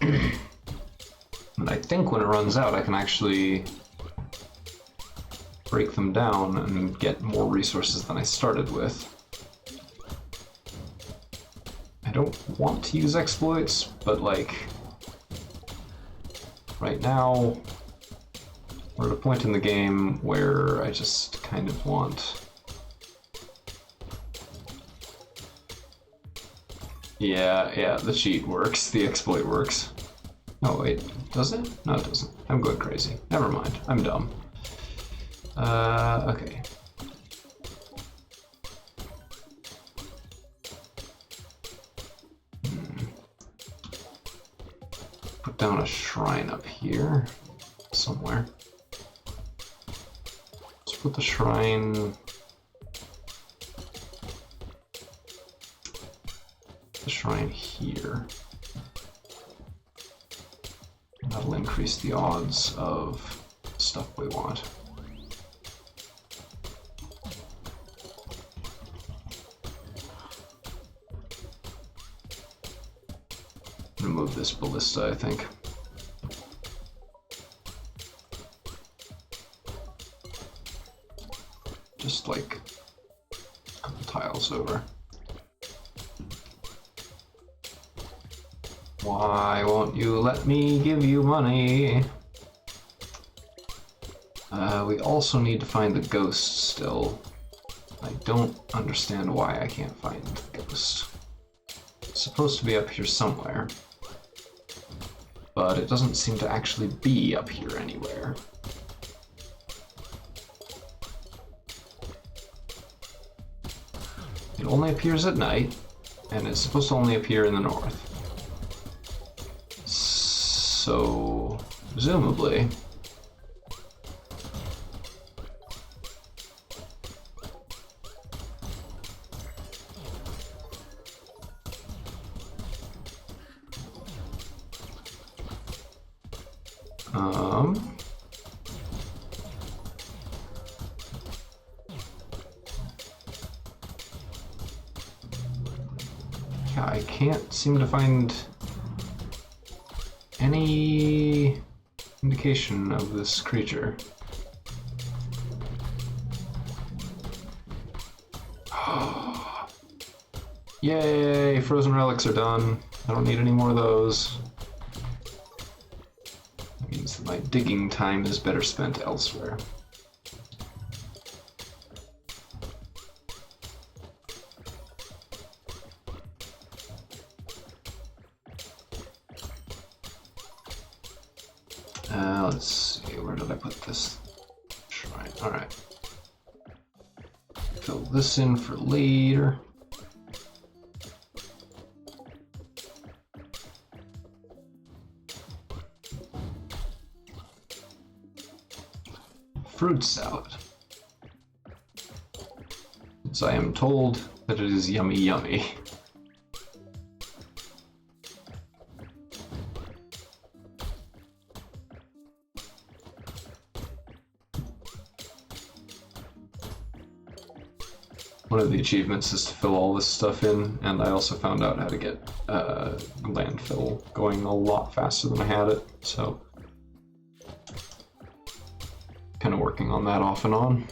S1: And I think when it runs out, I can actually break them down and get more resources than I started with. I don't want to use exploits, but like, right now, we're at a point in the game where I just kind of want... Yeah, the cheat works, the exploit works. Oh wait, does it? No, it doesn't. I'm going crazy. Never mind, I'm dumb. Okay. Put down a shrine up here, somewhere. Let's put the shrine... here. That'll increase the odds of stuff we want. I'm gonna move this ballista, I think. Just like a couple tiles over. Why won't you let me give you money? We also need to find the ghost still. I don't understand why I can't find the ghost. It's supposed to be up here somewhere, but it doesn't seem to actually be up here anywhere. It only appears at night, and it's supposed to only appear in the north. So, presumably, yeah, I can't seem to find any indication of this creature. Yay! Frozen relics are done. I don't need any more of those. That means that my digging time is better spent elsewhere. Let's see, where did I put this shrine? Alright. Fill this in for later. Fruit salad. Since I am told that it is yummy yummy. One of the achievements is to fill all this stuff in, and I also found out how to get landfill going a lot faster than I had it, so kind of working on that off and on.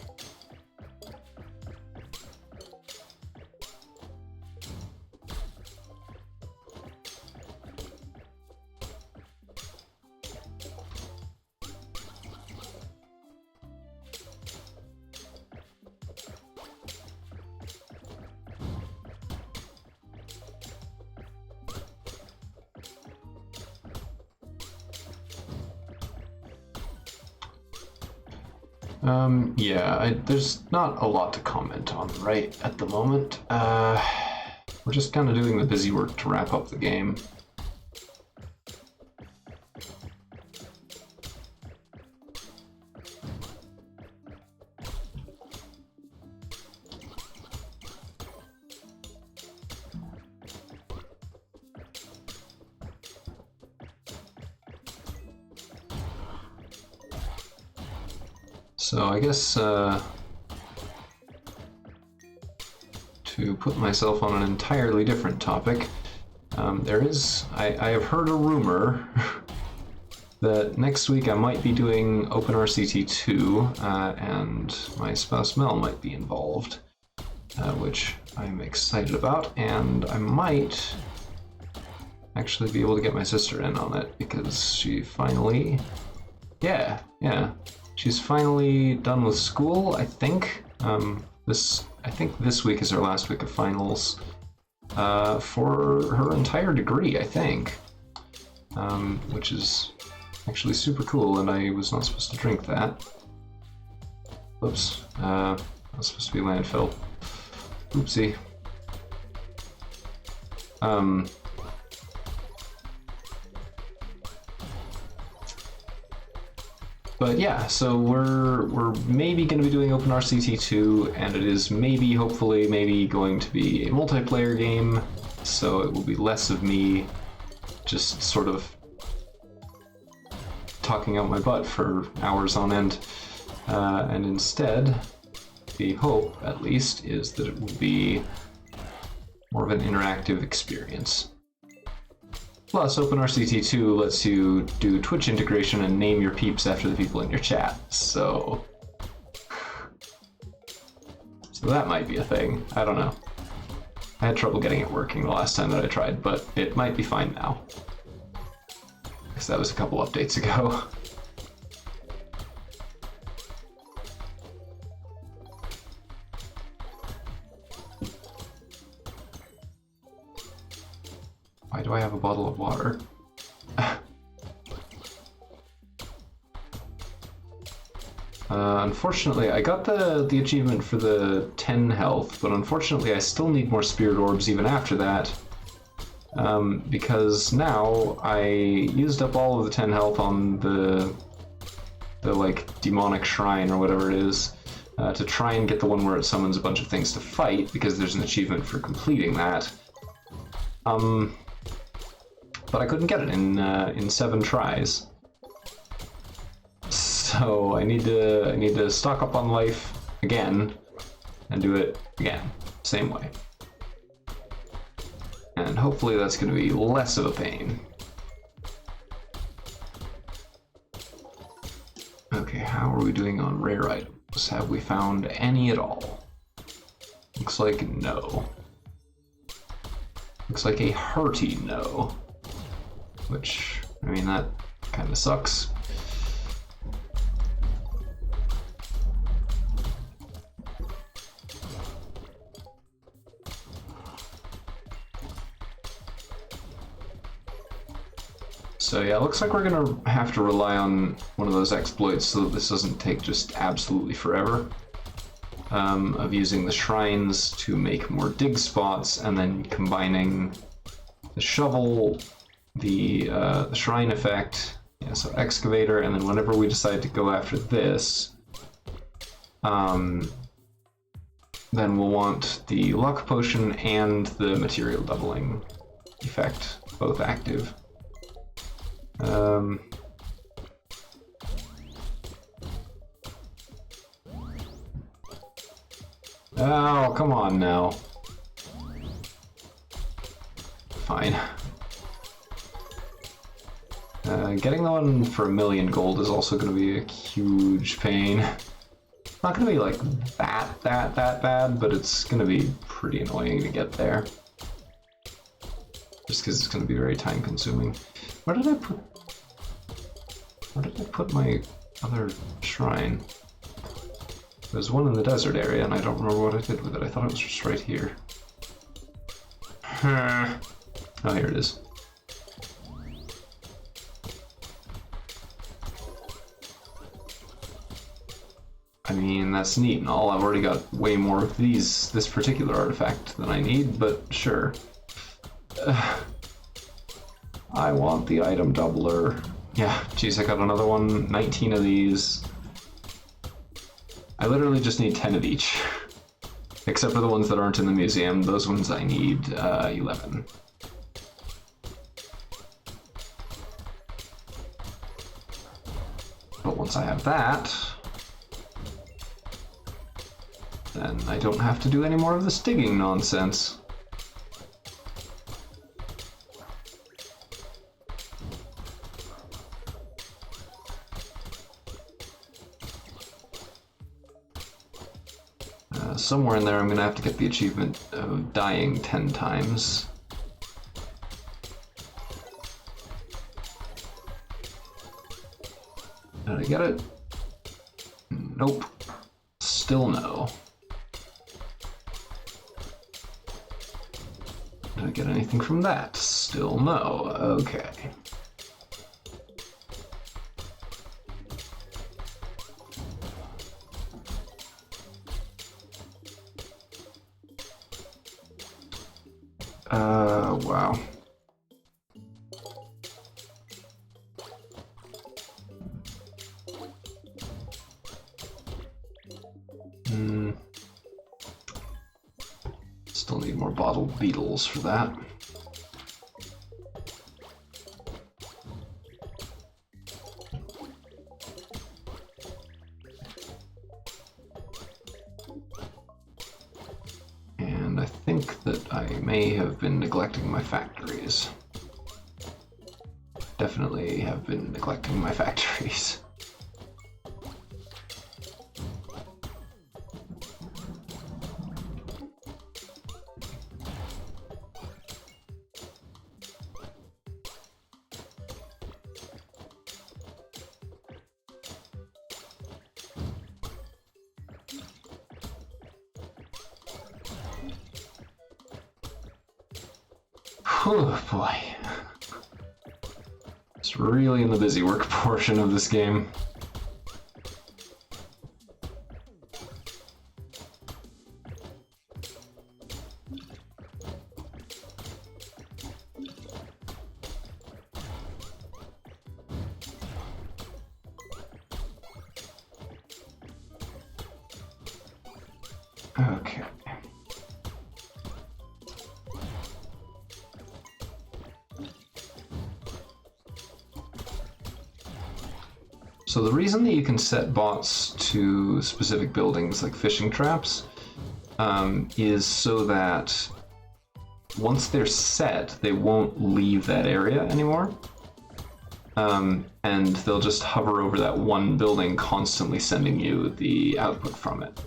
S1: Yeah, there's not a lot to comment on right at the moment. We're just kind of doing the busy work to wrap up the game. So I guess to put myself on an entirely different topic, I have heard a rumor that next week I might be doing OpenRCT 2 and my spouse Mel might be involved, which I'm excited about, and I might actually be able to get my sister in on it because she finally, yeah. She's finally done with school, I think. I think this week is her last week of finals for her entire degree, I think, which is actually super cool, and I was not supposed to drink that. Whoops, that was supposed to be landfill. Oopsie. But yeah, so we're maybe going to be doing OpenRCT 2, and it is maybe, hopefully, maybe going to be a multiplayer game, so it will be less of me just sort of talking out my butt for hours on end, and instead, the hope, at least, is that it will be more of an interactive experience. Plus, OpenRCT 2 lets you do Twitch integration and name your peeps after the people in your chat, so that might be a thing. I don't know. I had trouble getting it working the last time that I tried, but it might be fine now. Because that was a couple updates ago. Why do I have a bottle of water? Unfortunately, I got the achievement for the 10 health, but unfortunately I still need more spirit orbs even after that. Because now I used up all of the 10 health on the like demonic shrine or whatever it is, to try and get the one where it summons a bunch of things to fight, because there's an achievement for completing that. But I couldn't get it in 7 tries. So I need to stock up on life again and do it again, same way. And hopefully that's going to be less of a pain. Okay, how are we doing on rare items? Have we found any at all? Looks like no. Looks like a hearty no. Which, I mean, that kind of sucks. So yeah, it looks like we're gonna have to rely on one of those exploits so that this doesn't take just absolutely forever. Of using the shrines to make more dig spots, and then combining the shovel, the shrine effect, yeah, so excavator, and then whenever we decide to go after this, then we'll want the luck potion and the material doubling effect both active. Oh, come on now. Fine. Getting the one for 1,000,000 gold is also going to be a huge pain. Not going to be like that bad, but it's going to be pretty annoying to get there. Just because it's going to be very time consuming. Where did I put my other shrine? There's one in the desert area, and I don't remember what I did with it. I thought it was just right here. Oh, here it is. I mean, that's neat and all. I've already got way more of this particular artifact than I need, but sure. I want the item doubler. Yeah, geez, I got another one. 19 of these. I literally just need 10 of each. Except for the ones that aren't in the museum. Those ones I need 11. But once I have that, then I don't have to do any more of this digging nonsense. Somewhere in there I'm going to have to get the achievement of dying 10 times. Did I get it? Nope. Still no. Did I get anything from that? Still no. Okay. Wow. Still need more bottled beetles for that. And I think that I may have been neglecting my factories. Definitely have been neglecting my factories. Oh boy. It's really in the busy work portion of this game. Okay. So the reason that you can set bots to specific buildings like fishing traps is so that once they're set, they won't leave that area anymore. And they'll just hover over that one building, constantly sending you the output from it.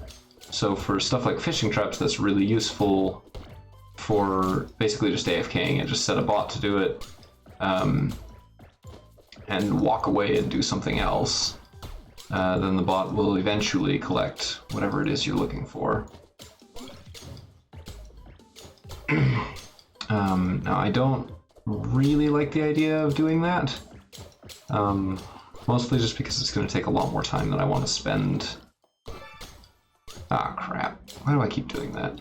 S1: So for stuff like fishing traps, that's really useful for basically just AFKing and just set a bot to do it. And walk away and do something else, then the bot will eventually collect whatever it is you're looking for. Now, I don't really like the idea of doing that, mostly just because it's going to take a lot more time than I want to spend. Ah, crap. Why do I keep doing that?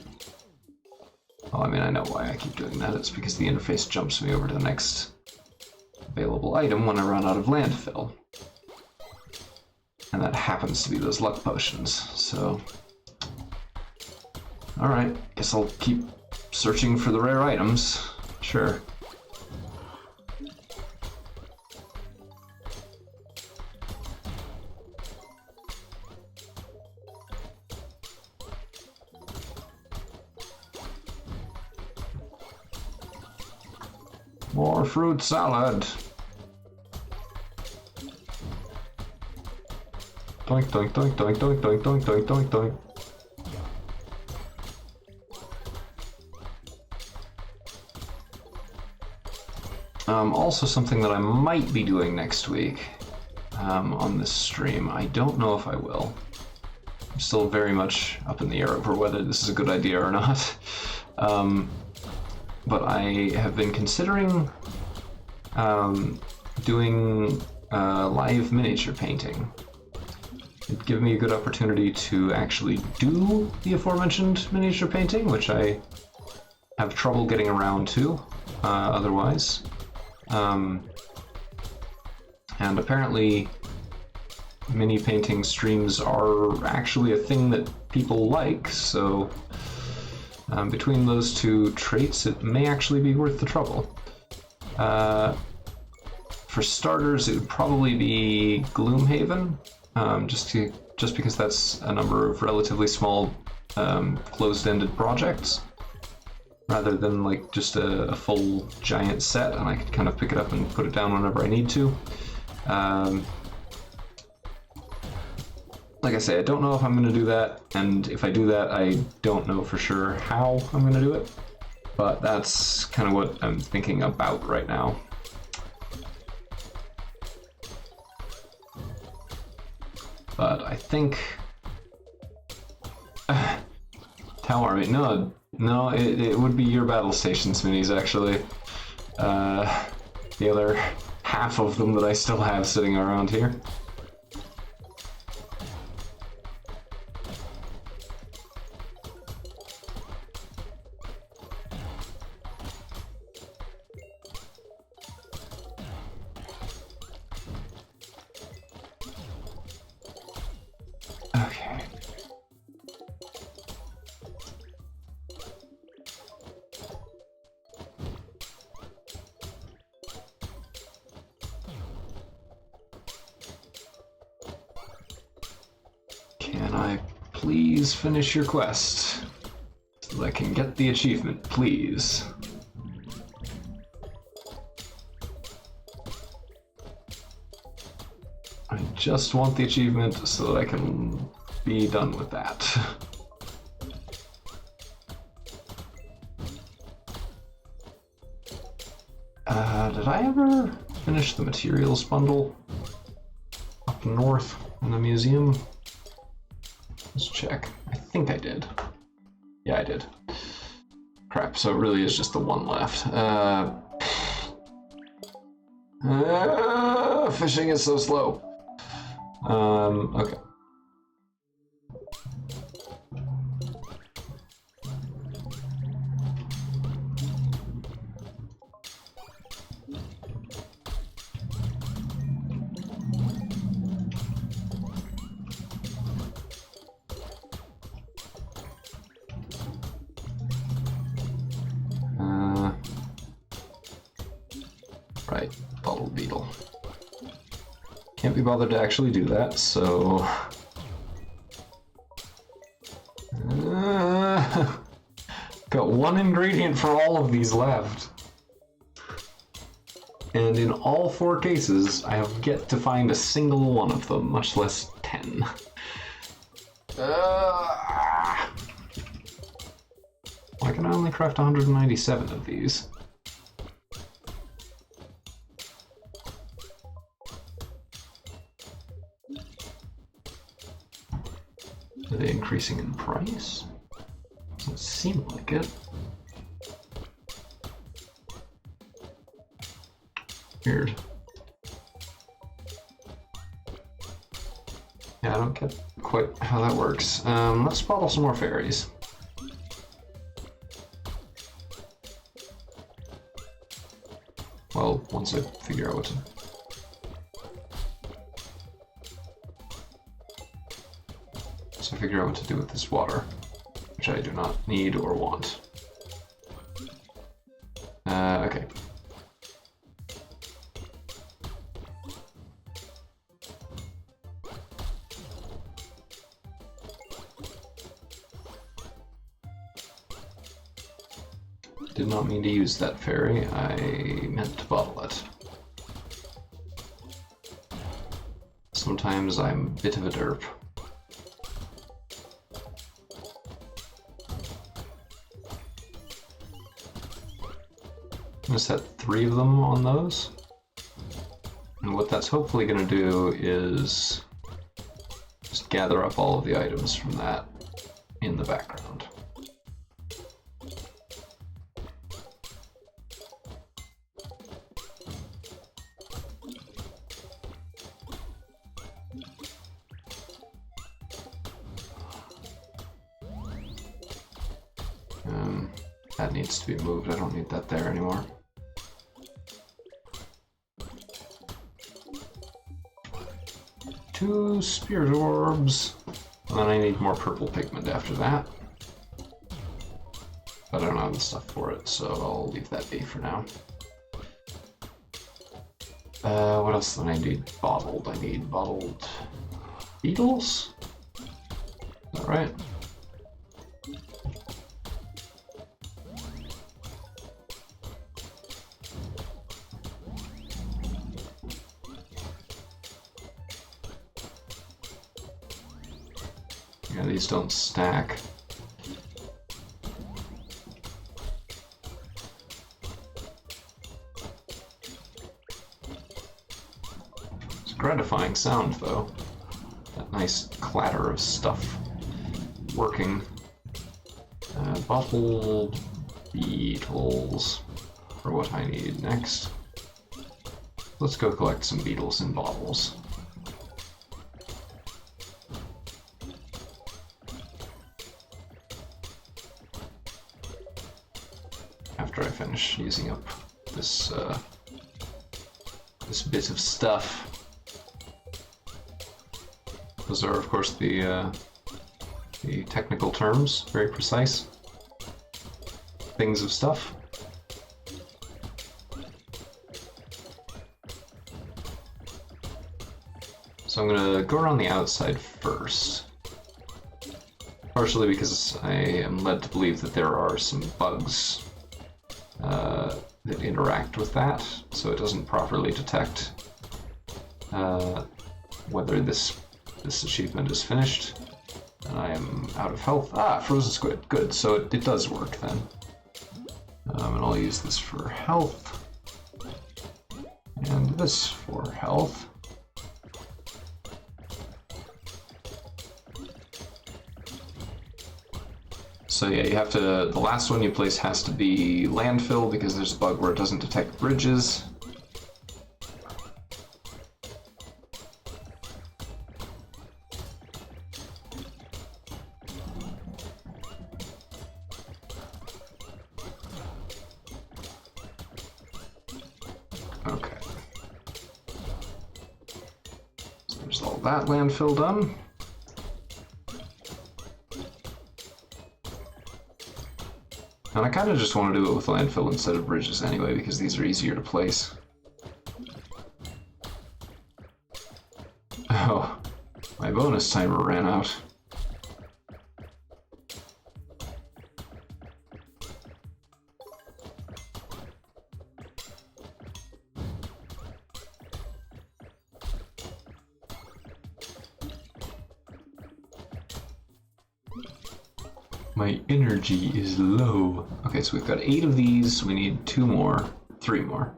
S1: Well, I mean, I know why I keep doing that. It's because the interface jumps me over to the next available item when I run out of landfill. And that happens to be those luck potions, so... Alright, guess I'll keep searching for the rare items. Sure. More fruit salad. Doink, doink, doink, doink, doink, doink, doink, doink, doink, doink. Also something that I might be doing next week on this stream. I don't know if I will. I'm still very much up in the air over whether this is a good idea or not. But I have been considering doing live miniature painting. it'd give me a good opportunity to actually do the aforementioned miniature painting, which I have trouble getting around to otherwise. And apparently mini painting streams are actually a thing that people like, so between those two traits, it may actually be worth the trouble. For starters, it would probably be Gloomhaven, just because that's a number of relatively small closed-ended projects, rather than like just a full giant set, and I could kind of pick it up and put it down whenever I need to. Like I say, I don't know if I'm going to do that, and if I do that, I don't know for sure how I'm going to do it, but that's kind of what I'm thinking about right now. But I think... Tau Army, no, it would be your battle stations minis, actually. The other half of them that I still have sitting around here. Can I please finish your quest so that I can get the achievement, please? I just want the achievement so that I can be done with that. Did I ever finish the materials bundle up north in the museum? Let's check. I think I did. Yeah, I did. Crap, so it really is just the one left. Fishing is so slow. Okay. Right, bottle beetle. Can't be bothered to actually do that, so... Got one ingredient for all of these left. And in all 4 cases, I have yet to find a single one of them, much less 10. Why can I only craft 197 of these? Are they increasing in price? Doesn't seem like it. Weird. Yeah, I don't get quite how that works. Let's bottle some more fairies. Well, once I figure out what to... So figure out what to do with this water, which I do not need or want. Okay. Did not mean to use that fairy, I meant to bottle it. Sometimes I'm a bit of a derp. I'm gonna set 3 of them on those. And what that's hopefully gonna do is just gather up all of the items from that in the background. that needs to be moved. I don't need that there anymore. Two spirit orbs. And then I need more purple pigment after that. But I don't have the stuff for it, so I'll leave that be for now. What else do I need? Bottled. I need bottled beetles? Is that right? Yeah, these don't stack. It's a gratifying sound, though. That nice clatter of stuff working. Bottled beetles for what I need next. Let's go collect some beetles in bottles. After I finish using up this this bit of stuff. Those are, of course, the technical terms, very precise. Things of stuff. So I'm gonna go around the outside first. Partially because I am led to believe that there are some bugs that interact with that, so it doesn't properly detect whether this achievement is finished. And I am out of health. Ah, frozen squid. Good, so it does work then. And I'll use this for health. And this for health. So yeah, you have to, the last one you place has to be landfill because there's a bug where it doesn't detect bridges. Okay. So there's all that landfill done. And I kind of just want to do it with landfill instead of bridges anyway, because these are easier to place. Oh, my bonus timer ran out. My energy is low. Okay, so we've got 8 of these. We need 2 more. 3 more.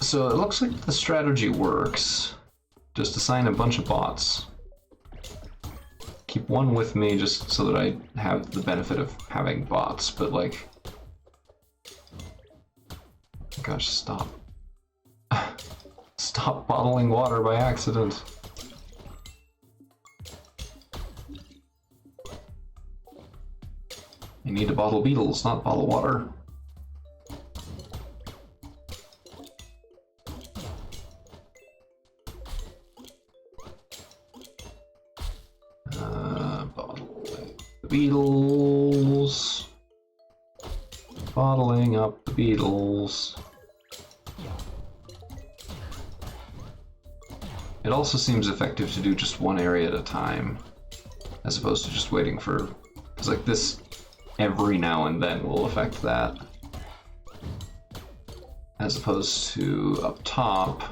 S1: So it looks like the strategy works. Just assign a bunch of bots. Keep one with me just so that I have the benefit of having bots, but like... Gosh, stop. Stop bottling water by accident. You need to bottle beetles, not bottle water. Bottling the beetles. Bottling up the beetles. It also seems effective to do just one area at a time, as opposed to just waiting for... Because like this, every now and then will affect that. As opposed to up top,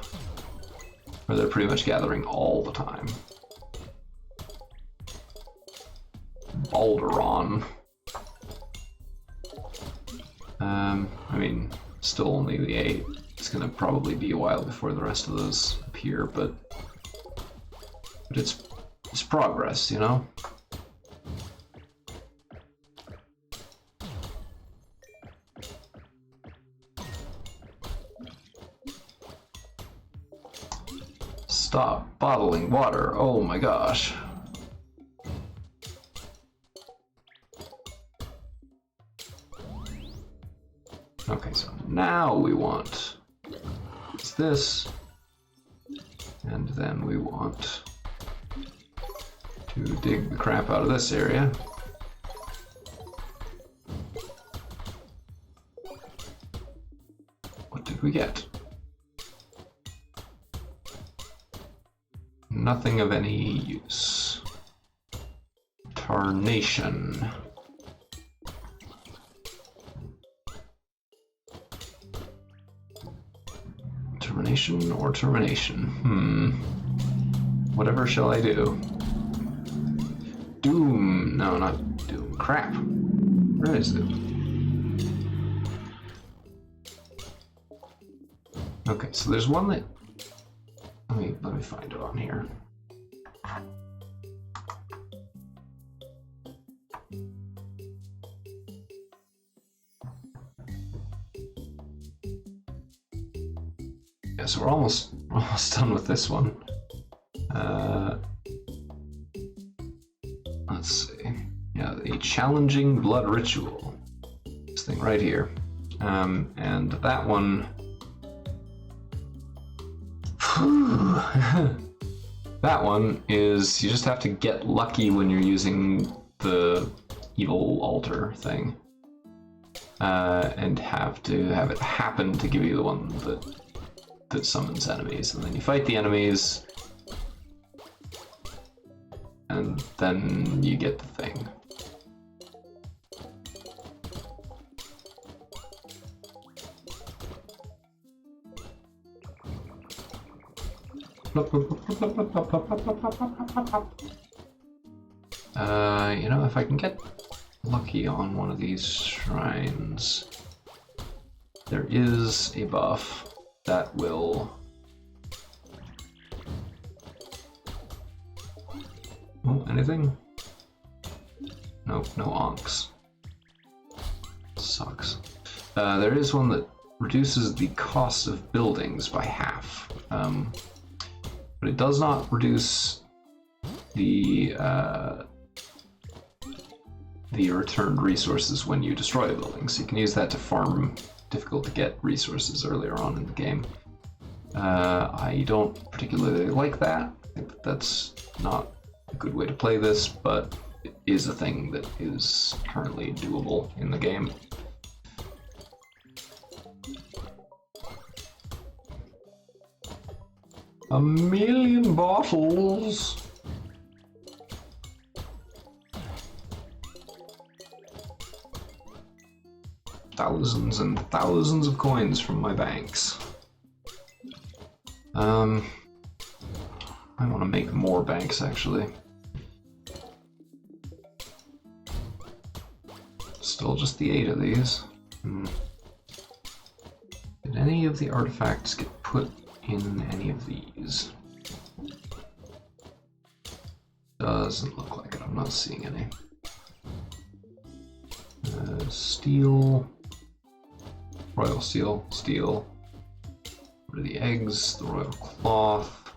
S1: where they're pretty much gathering all the time. Balderon. I mean, still only the 8. It's gonna probably be a while before the rest of those appear, but it's progress, you know? Stop bottling water. Oh my gosh. Okay, so now we want this, and then we want to dig the crap out of this area. What did we get? Nothing of any use. Tarnation. Termination or termination? Whatever shall I do? Doom. No, not Doom. Crap. Where is it? Okay, so there's one that... Let me find it on here. Yeah, so we're almost done with this one. Let's see. Yeah, a challenging blood ritual. This thing right here. And that one... that one is you just have to get lucky when you're using the evil altar thing. And have to have it happen to give you the one that summons enemies. And then you fight the enemies, and then you get the thing. You know, if I can get lucky on one of these shrines, there is a buff that will... Oh, anything? Nope, no onks. Sucks. There is one that reduces the cost of buildings by half. But it does not reduce the returned resources when you destroy a building. So you can use that to farm difficult to get resources earlier on in the game. I don't particularly like that. I think that that's not a good way to play this, but it is a thing that is currently doable in the game. A million bottles! Thousands and thousands of coins from my banks. I want to make more banks, actually. Still just the 8 of these. Did any of the artifacts get put in any of these? Doesn't look like it. I'm not seeing any. Steel. Royal steel. Steel. What are the eggs? The royal cloth.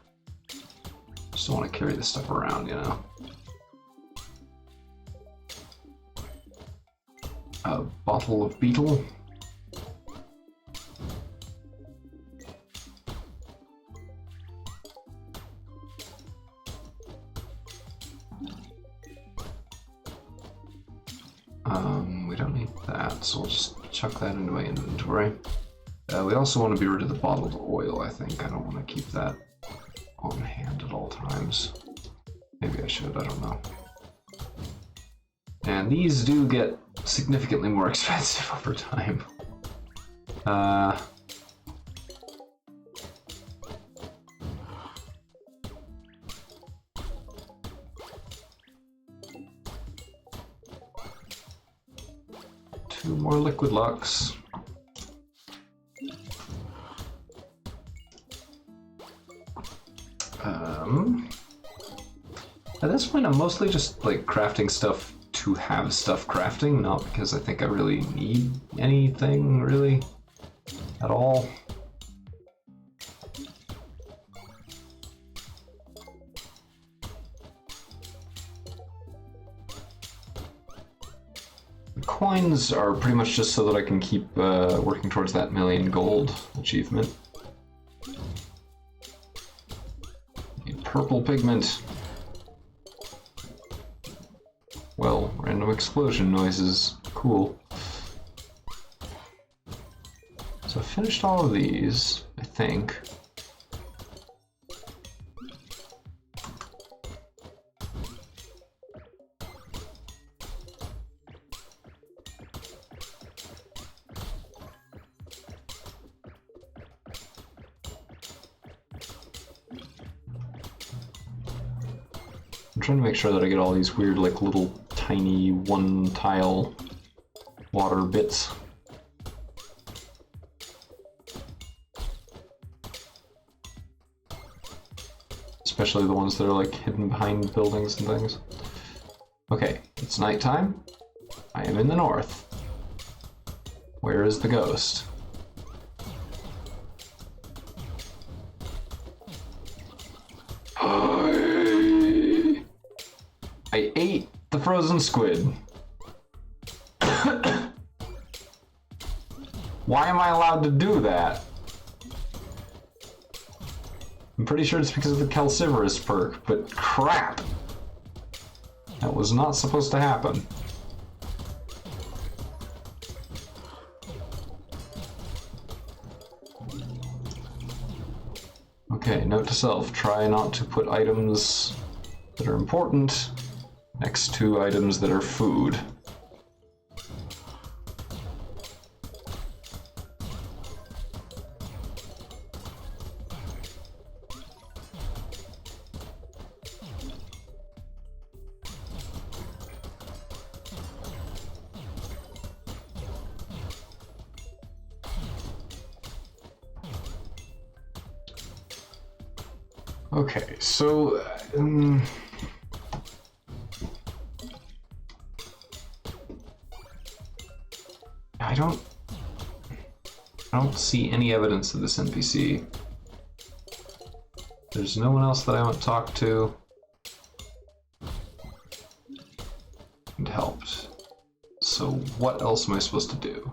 S1: Just don't want to carry this stuff around, you know. A bottle of beetle. We don't need that, so we'll just chuck that into my inventory. We also want to be rid of the bottled oil, I think. I don't want to keep that on hand at all times. Maybe I should, I don't know. And these do get significantly more expensive over time. Two more liquid lux. At this point, I'm mostly just like crafting stuff to have stuff crafting, not because I think I really need anything really at all. coins are pretty much just so that I can keep working towards that 1,000,000 gold achievement. Need purple pigment. Well, random explosion noises. Cool. So I finished all of these, I think. I'm trying to make sure that I get all these weird, like, little tiny one-tile water bits. Especially the ones that are, like, hidden behind buildings and things. Okay, it's nighttime. I am in the north. Where is the ghost? I ate the frozen squid. Why am I allowed to do that? I'm pretty sure it's because of the calciferous perk, but crap! That was not supposed to happen. Okay, note to self, try not to put items that are important next to items that are food. Okay, so I don't see any evidence of this NPC. There's no one else that I haven't talked to and helped. So what else am I supposed to do?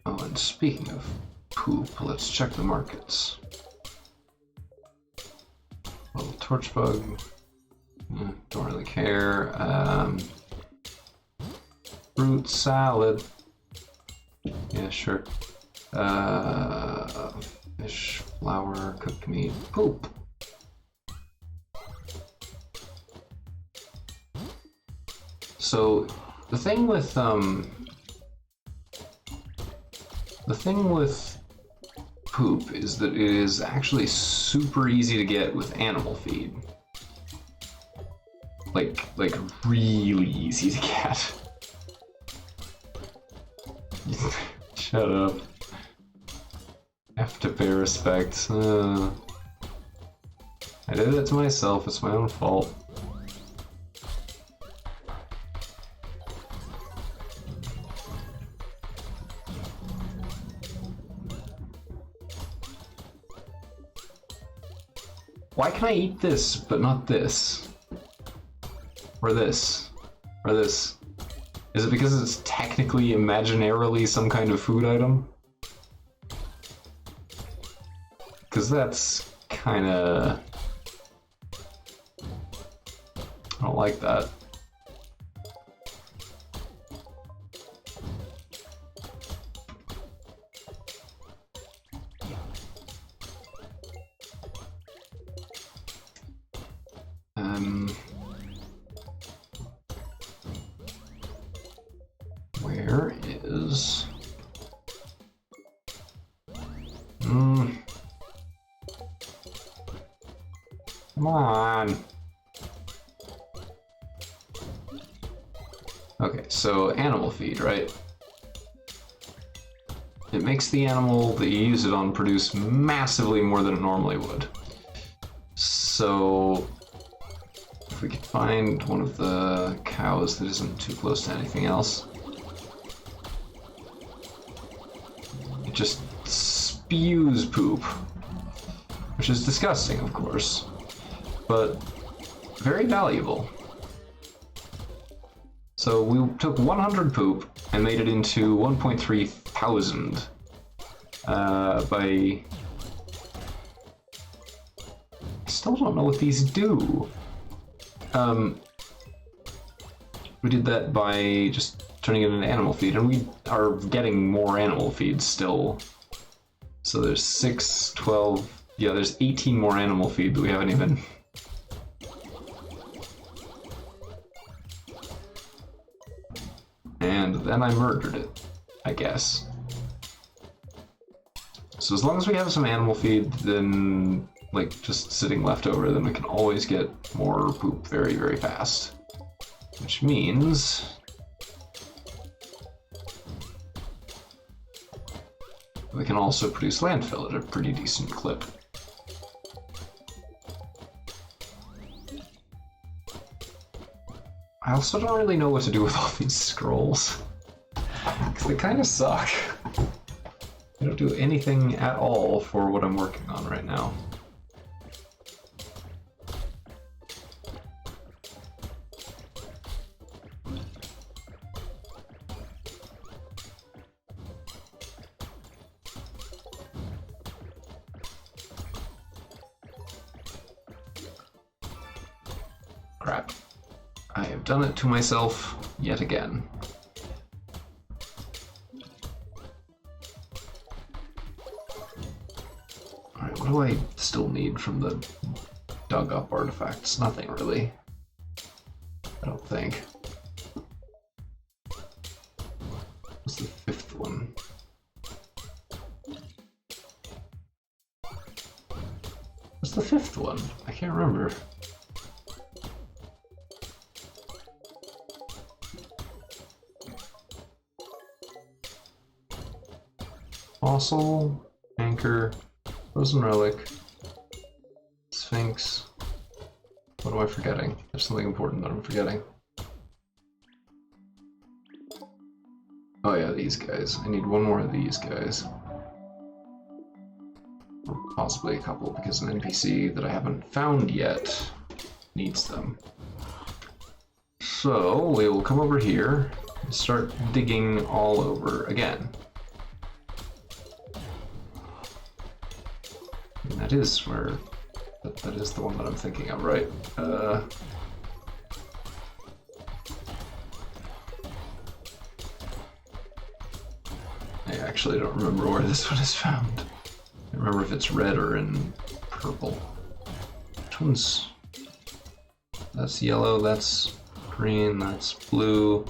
S1: Oh, and speaking of poop, let's check the markets. Little torch bug. Don't really care. Fruit salad. Yeah, sure. Fish, flour, cooked meat, poop. So the thing with poop is that it is actually super easy to get with animal feed. Like really easy to get. Shut up. I have to pay respect. I did it to myself, it's my own fault. Why can I eat this, but not this? Or this? Or this? Is it because it's technically, imaginarily some kind of food item? Because that's kinda... I don't like that. Where is... Come on. Okay, so animal feed, right? It makes the animal that you use it on produce massively more than it normally would. So if we could find one of the cows that isn't too close to anything else. It just spews poop, which is disgusting, of course, but very valuable. So we took 100 poop and made it into 1.3 thousand by... I still don't know what these do. We did that by just turning it into animal feed, and we are getting more animal feed still. So there's 6, 12, yeah, there's 18 more animal feed that we haven't even... And then I murdered it, I guess. So as long as we have some animal feed, then, like, just sitting left over, then we can always get more poop very, very fast. Which means... we can also produce landfill at a pretty decent clip. I also don't really know what to do with all these scrolls, because they kind of suck. They don't do anything at all for what I'm working on right now. Crap. I have done it to myself yet again. Alright, what do I still need from the dug up artifacts? Nothing really. I don't think. What's the fifth one? What's the fifth one? I can't remember. Fossil, anchor, frozen relic, sphinx. What am I forgetting? There's something important that I'm forgetting. Oh yeah, these guys. I need one more of these guys. Or possibly a couple, because an NPC that I haven't found yet needs them. So we will come over here and start digging all over again. That is where... that is the one that I'm thinking of, right? I actually don't remember where this one is found. I remember if it's red or in purple. Which one's... that's yellow, that's green, that's blue.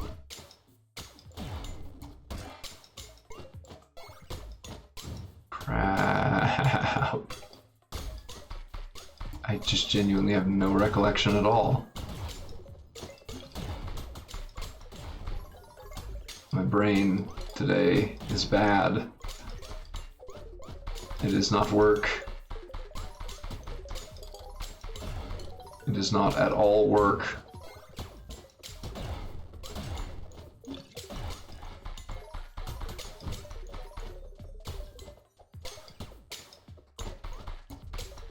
S1: Crap. I just genuinely have no recollection at all. My brain today is bad. It does not work. It does not at all work.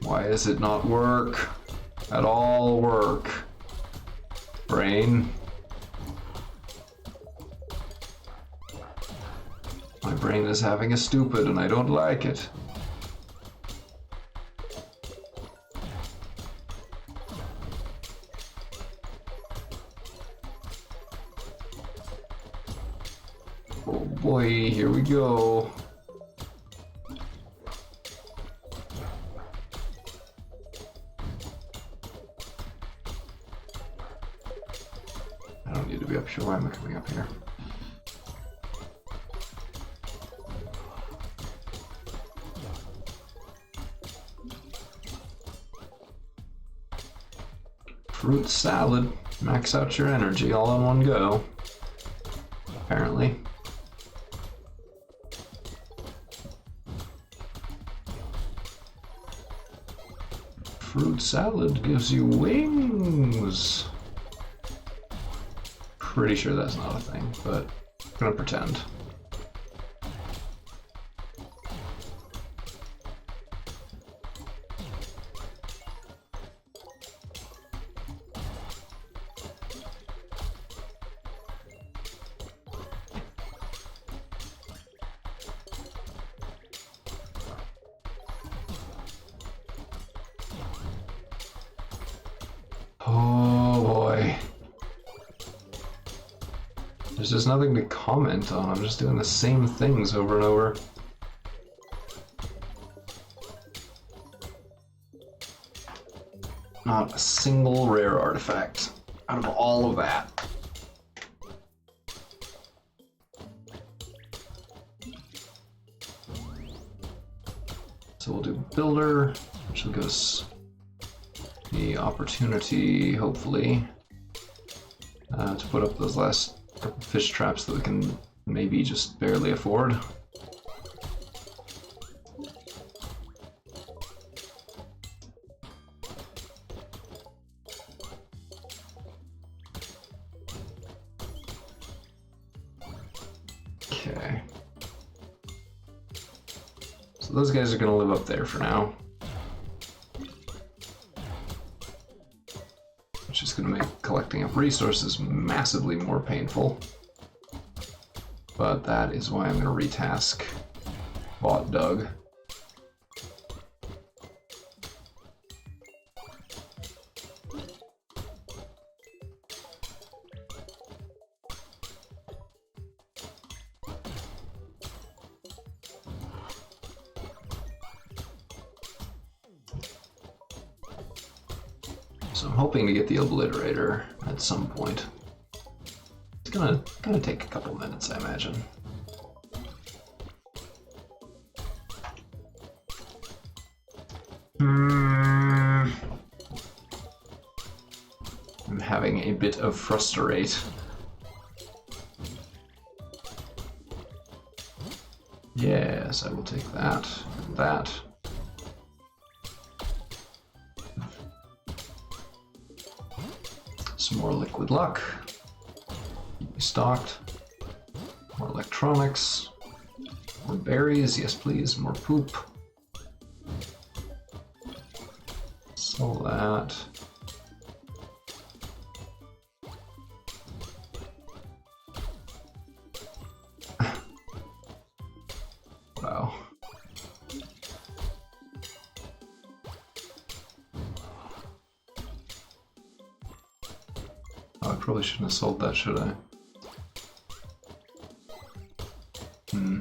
S1: Why does it not work? At all work? Brain? My brain is having a stupid and I don't like it. Oh boy, here we go. I don't need to be up here. Why am I coming up here? Fruit salad. Max out your energy all in one go. Apparently. Fruit salad gives you wings. pretty sure that's not a thing, but I'm gonna pretend. Oh boy. There's just nothing to comment on. I'm just doing the same things over and over. Not a single rare artifact out of all of that. So we'll do Builder, which will give us the opportunity, hopefully, to put up those last couple fish traps that we can maybe just barely afford. Okay. So those guys are going to live up there for now. Which is going to make collecting up resources massively more painful. But that is why I'm going to retask Bot Doug. So I'm hoping to get the Obliterator at some point. It's gonna take a couple minutes, I imagine. I'm having a bit of frustrate. Yes, I will take that and that. Some more liquid luck. Keep me stocked. More electronics. More berries, yes please. More poop. Sell that. Wow. Oh, I probably shouldn't have sold that, should I? Hmm.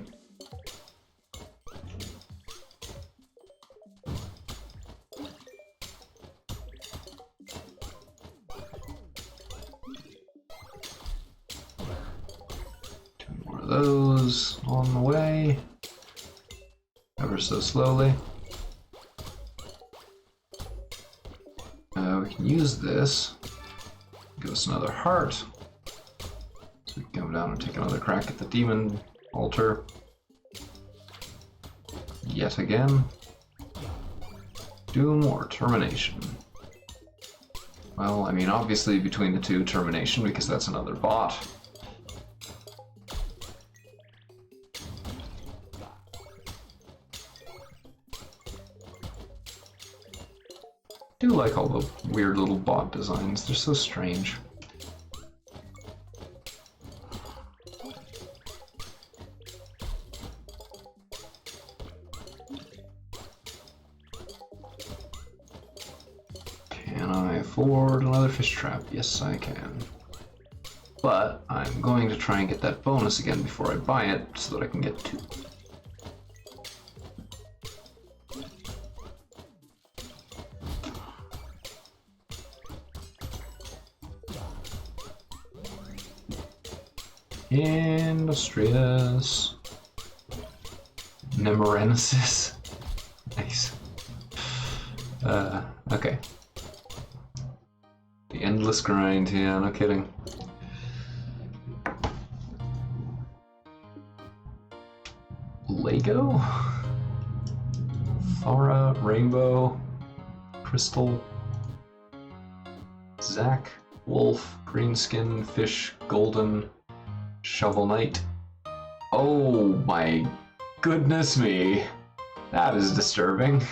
S1: Two more of those on the way. Ever so slowly. We can use this. Give us another heart. So we can come down and take another crack at the demon altar. Yet again. Doom or termination? Well, I mean, obviously between the two, termination, because that's another bot. I do like all the weird little bot designs, they're so strange. Can I afford another fish trap? Yes, I can. But I'm going to try and get that bonus again before I buy it so that I can get two. Industrious. Nemerenesis. Nice. Okay. The endless grind, yeah, no kidding. Lego? Thora, Rainbow, Crystal, Zack. wolf, greenskin, fish, golden, shovel knight. Oh my goodness me. That is disturbing.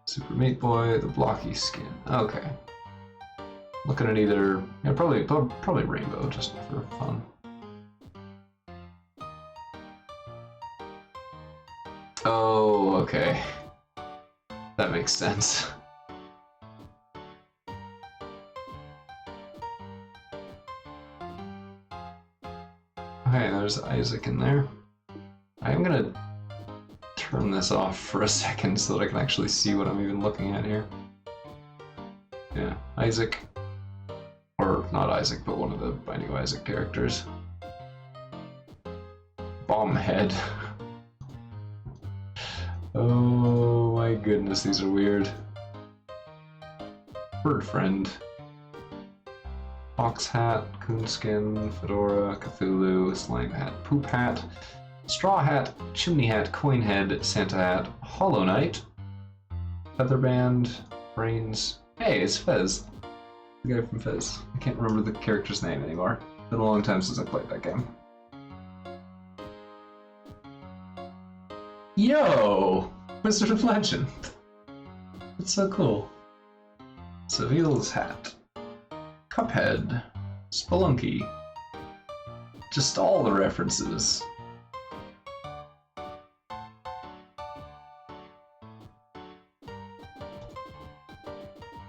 S1: Super Meat Boy, the blocky skin. Okay. Looking at either, yeah, probably rainbow just for fun. Oh, okay. That makes sense. Okay, there's Isaac in there. I am gonna turn this off for a second so that I can actually see what I'm even looking at here. Yeah, Isaac. Or not Isaac, but one of the Binding of Isaac characters. Bombhead. Oh my goodness, these are weird. Bird friend. Fox hat, coonskin, fedora, Cthulhu, slime hat, poop hat, straw hat, chimney hat, coin head, Santa hat, Hollow Knight, featherband, brains. Hey, it's Fez. The guy from Fez. I can't remember the character's name anymore. It's been a long time since I played that game. Yo! Wizard of Legend! That's so cool. Seville's hat. Cuphead. Spelunky. Just all the references.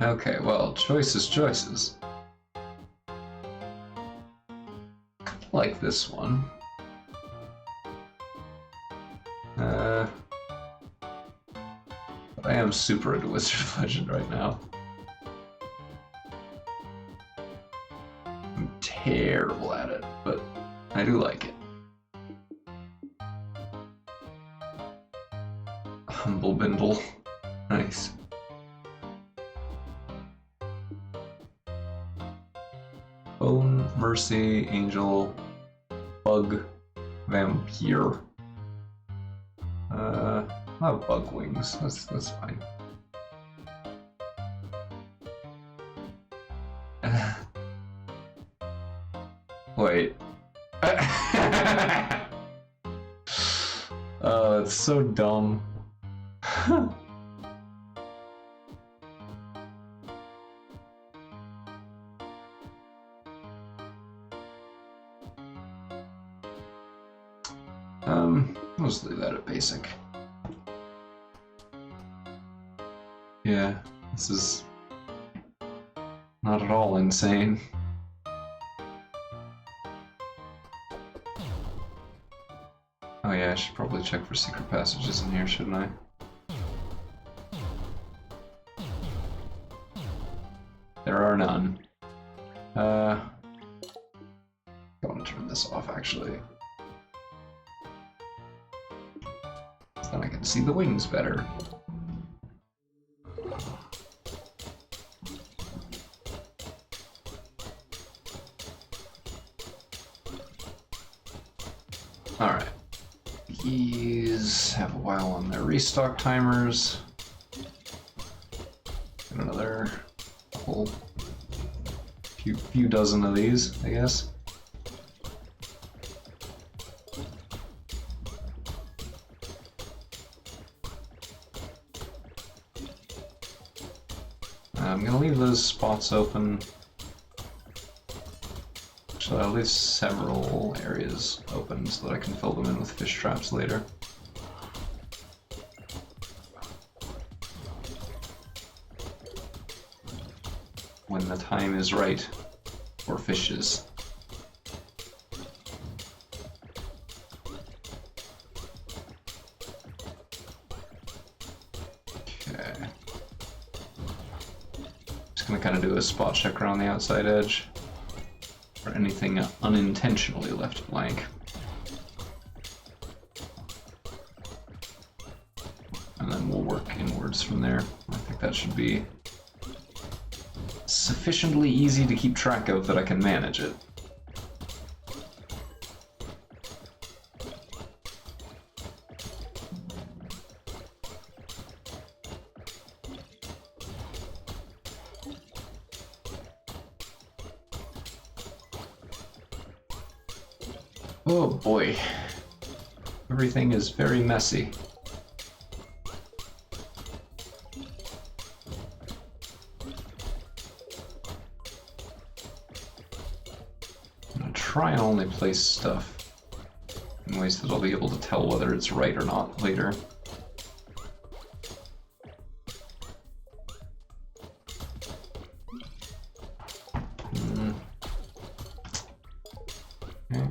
S1: Okay, well, choices. Like this one. But I am super into Wizard of Legend right now. I'm terrible at it, but I do like it. Humble Bindle. Nice. Bone, Mercy, Angel, Bug, Vampire. I have bug wings. That's fine. Wait. It's so dumb. Let's leave that at basic. Yeah, this is not at all insane. Oh yeah, I should probably check for secret passages in here, shouldn't I? There are none. I want to turn this off, actually. So then I can see the wings better. Alright. These have a while on their restock timers. And another whole few dozen of these, I guess. I'm gonna leave those spots open. Actually, I'll leave several areas open so that I can fill them in with fish traps later. When the time is right for fishes. Okay. Just gonna kind of do a spot check around the outside edge. For anything unintentionally left blank. And then we'll work inwards from there. I think that should be sufficiently easy to keep track of that I can manage it. Oh boy. Everything is very messy. I'm gonna try and only place stuff in ways that I'll be able to tell whether it's right or not later. Okay.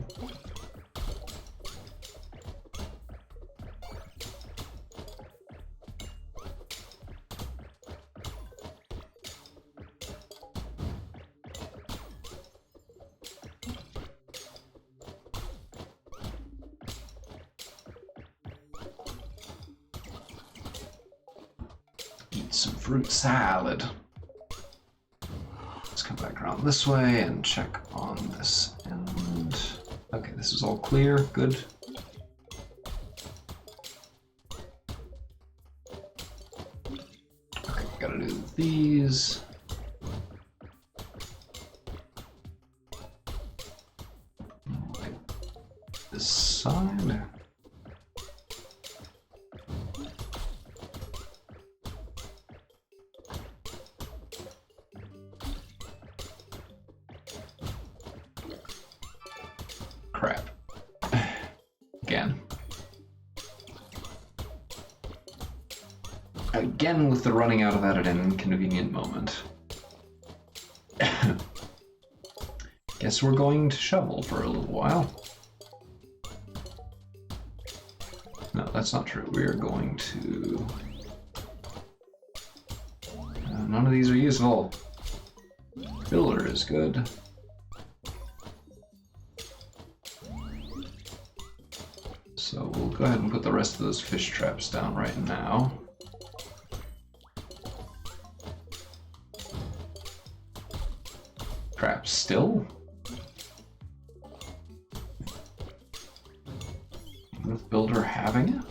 S1: Eat some fruit salad. Let's come back around this way and check on this end. Okay, this is all clear. Good. Okay, gotta do these. Like this side. Crap. Again. Again with the running out of that at an inconvenient moment. Guess we're going to shovel for a little while. No, that's not true. We are going to... none of these are useful. Builder is good. So we'll go ahead and put the rest of those fish traps down right now. Traps still? With Builder having it?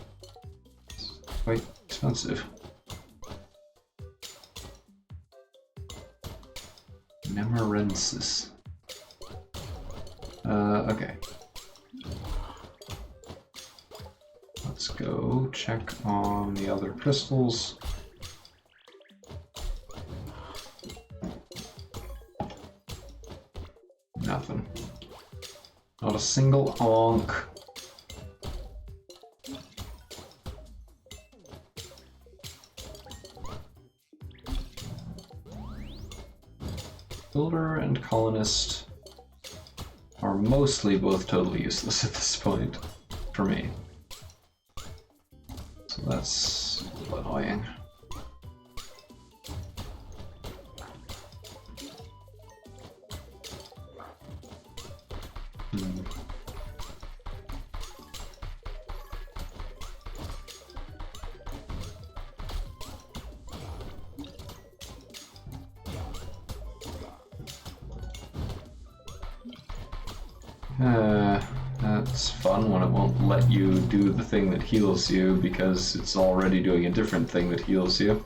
S1: It's quite expensive. Nemerensis. Okay. Let's go check on the other crystals. Nothing. Not a single onk. Builder and colonist are mostly both totally useless at this point, for me. So that's a little annoying. That's fun when it won't let you do the thing that heals you because it's already doing a different thing that heals you.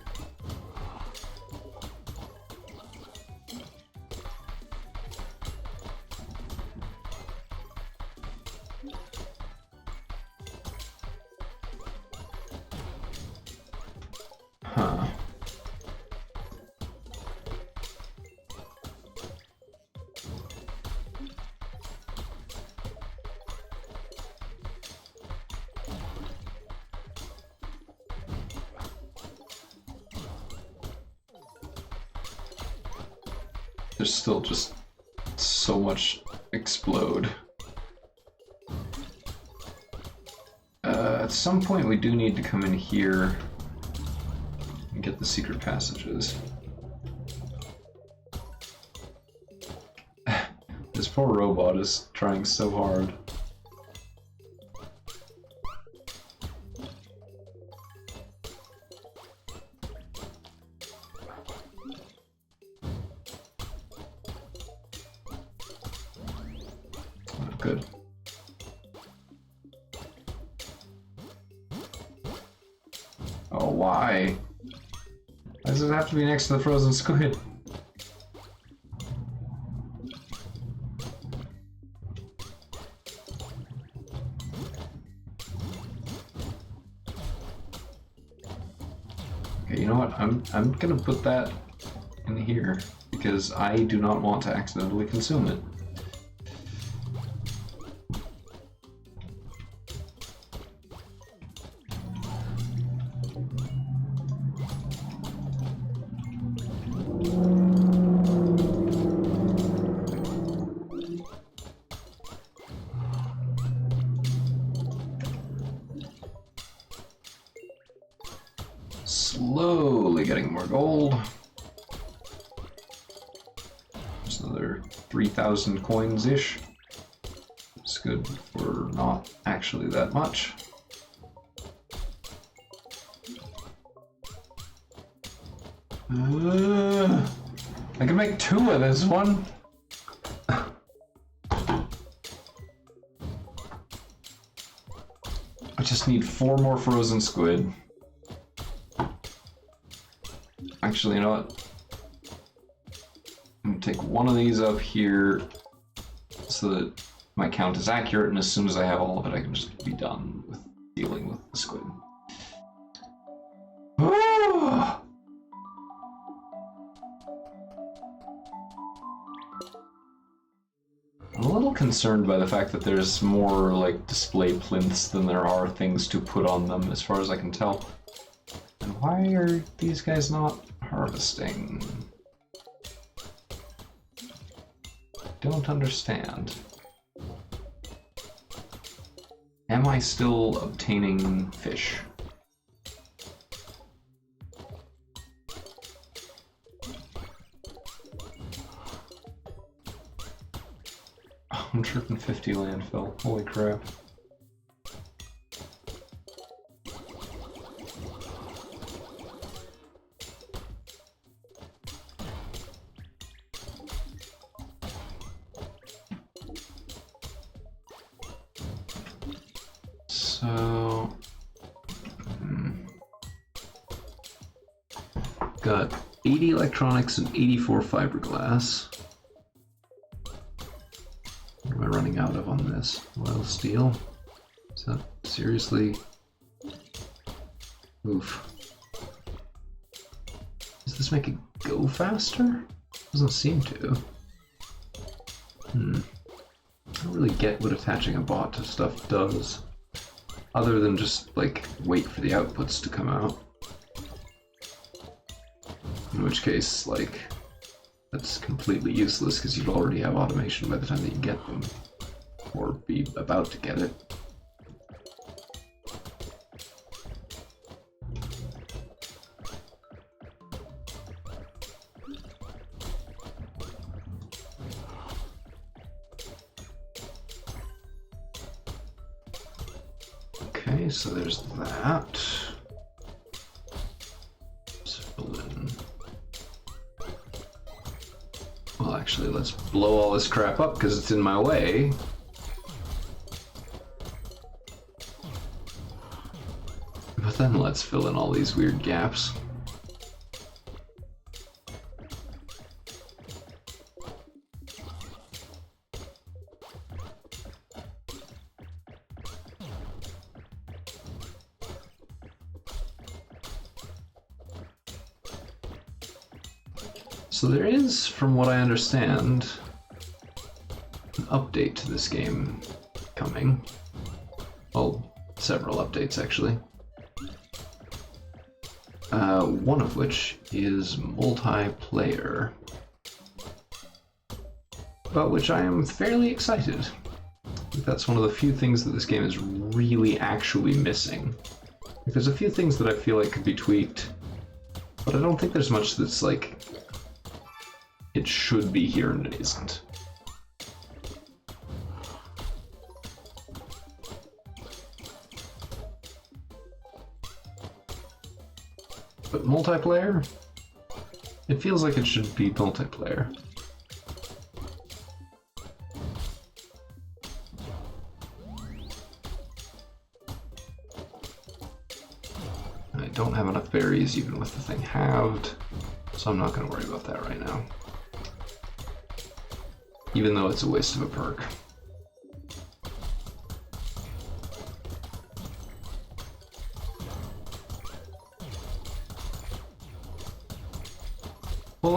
S1: Huh. There's still just so much explode. At some point we do need to come in here and get the secret passages. This poor robot is trying so hard. Good. Oh, why? Why does it have to be next to the frozen squid? Okay, you know what? I'm gonna put that in here because I do not want to accidentally consume it. Slowly getting more gold. Just another 3,000 coins-ish. It's good for not actually that much. I can make 2 of this one. I just need 4 more frozen squid. Actually, you know what? I'm gonna take one of these up here so that my count is accurate, and as soon as I have all of it, I can just be done with dealing with the squid. I'm a little concerned by the fact that there's more, like, display plinths than there are things to put on them, as far as I can tell. And why are these guys not harvesting? Don't understand. Am I still obtaining fish? $150 landfill. Holy crap. So, got 80 electronics and 84 fiberglass. What am I running out of on this? Oil steel? Is that seriously? Oof. Does this make it go faster? Doesn't seem to. I don't really get what attaching a bot to stuff does. Other than just, like, wait for the outputs to come out. In which case, like, that's completely useless because you'd already have automation by the time that you get them. Or be about to get it. Okay, so there's that. Let's fill in. Well, actually, let's blow all this crap up because it's in my way. But then let's fill in all these weird gaps. So there is, from what I understand, an update to this game coming. Well, several updates actually. One of which is multiplayer, about which I am fairly excited. I think that's one of the few things that this game is really actually missing. There's a few things that I feel like could be tweaked, but I don't think there's much that's like it should be here and it isn't. But multiplayer? It feels like it should be multiplayer. I don't have enough berries even with the thing halved, so I'm not going to worry about that right now. Even though it's a waste of a perk.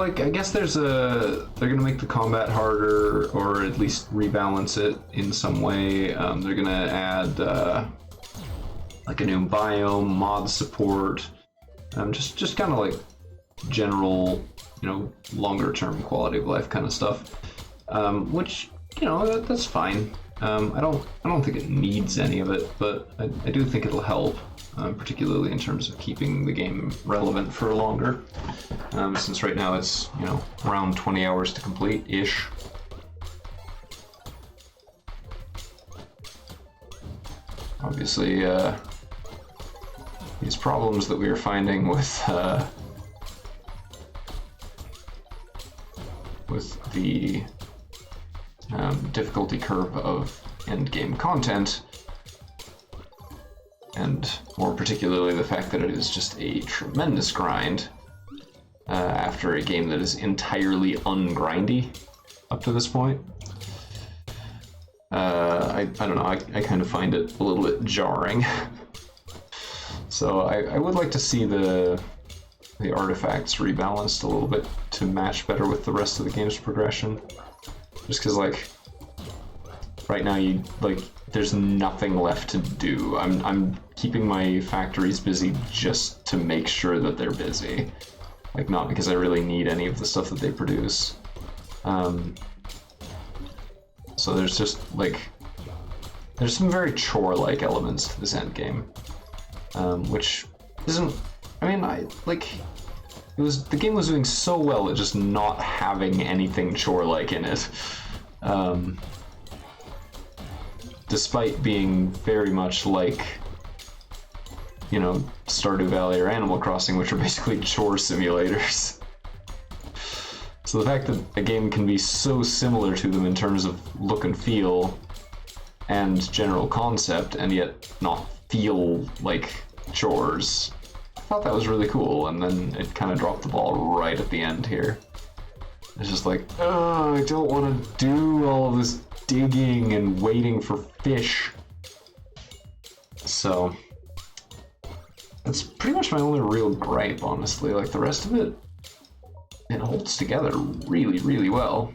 S1: like, I guess they're gonna make the combat harder, or at least rebalance it in some way. They're gonna add like a new biome, mod support, just kind of like general, longer term quality of life kind of stuff. Which, that's fine. I don't think it needs any of it, but I do think it'll help. Particularly in terms of keeping the game relevant for longer, since right now it's around 20 hours to complete-ish. Obviously, these problems that we are finding with the difficulty curve of endgame content, and more particularly the fact that it is just a tremendous grind after a game that is entirely ungrindy up to this point. I don't know, I kind of find it a little bit jarring. So I would like to see the artifacts rebalanced a little bit to match better with the rest of the game's progression. Just because, like, right now there's nothing left to do. I'm keeping my factories busy just to make sure that they're busy. Like, not because I really need any of the stuff that they produce. So there's just, there's some very chore-like elements to this endgame. Which isn't, the game was doing so well at just not having anything chore-like in it. Despite being very much like, Stardew Valley or Animal Crossing, which are basically chore simulators. So the fact that a game can be so similar to them in terms of look and feel and general concept, and yet not feel like chores, I thought that was really cool, and then it kind of dropped the ball right at the end here. It's just like, oh, I don't want to do all of this digging and waiting for fish. So that's pretty much my only real gripe, honestly. Like, the rest of it, it holds together really, really well.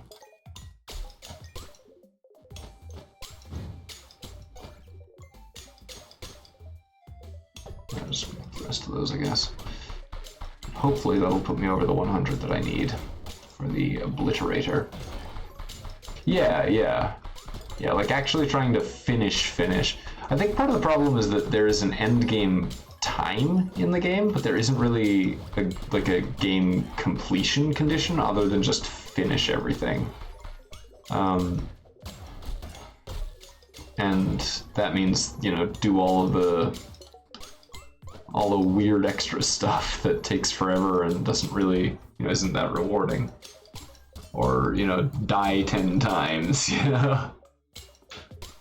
S1: I'll just make the rest of those, I guess. Hopefully that'll put me over the 100 that I need for the obliterator. Yeah, like actually trying to finish. I think part of the problem is that there is an end game time in the game, but there isn't really a game completion condition other than just finish everything. And that means, do all the weird extra stuff that takes forever and doesn't really, isn't that rewarding. Or, die 10 times,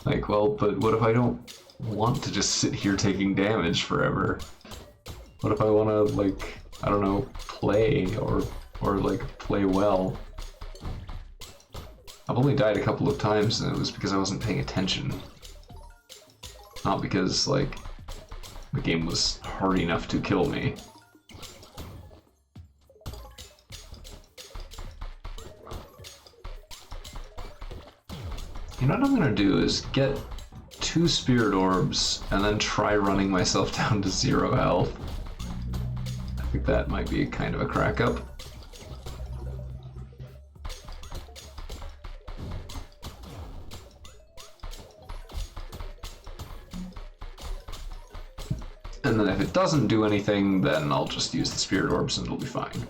S1: Like, well, but what if I don't want to just sit here taking damage forever? What if I want to, I don't know, play or play well? I've only died a couple of times, and it was because I wasn't paying attention. Not because, the game was hard enough to kill me. What I'm gonna do is get 2 spirit orbs and then try running myself down to 0 health. I think that might be kind of a crack up. And then if it doesn't do anything, then I'll just use the spirit orbs and it'll be fine.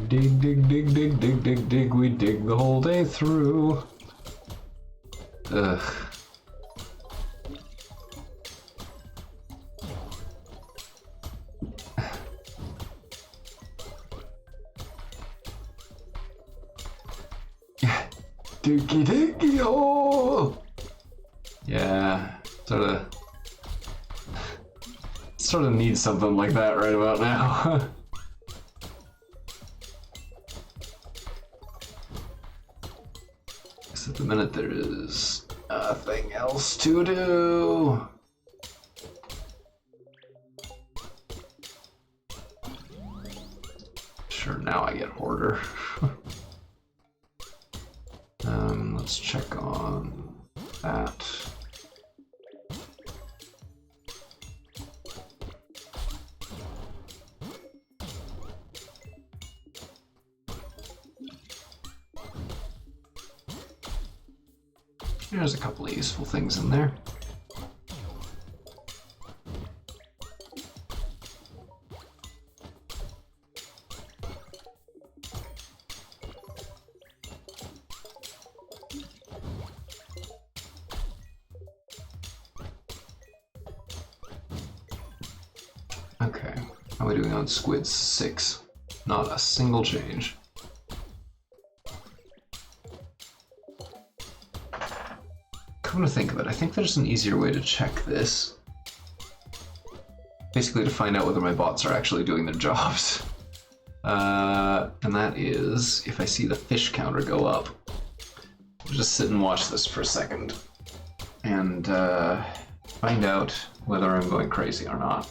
S1: Dig, dig, dig, dig, dig, dig, dig, we dig the whole day through. Ugh. Diggy diggy oh! Yeah, sort of need something like that right about now. At the minute there is Nothing else to do. Sure, now I get Hoarder. Let's check on that. There's a couple of useful things in there. Okay, how are we doing on squids? 6. Not a single change. Come to think of it, I think there's an easier way to check this. Basically to find out whether my bots are actually doing their jobs. And that is if I see the fish counter go up. I'll just sit and watch this for a second and find out whether I'm going crazy or not.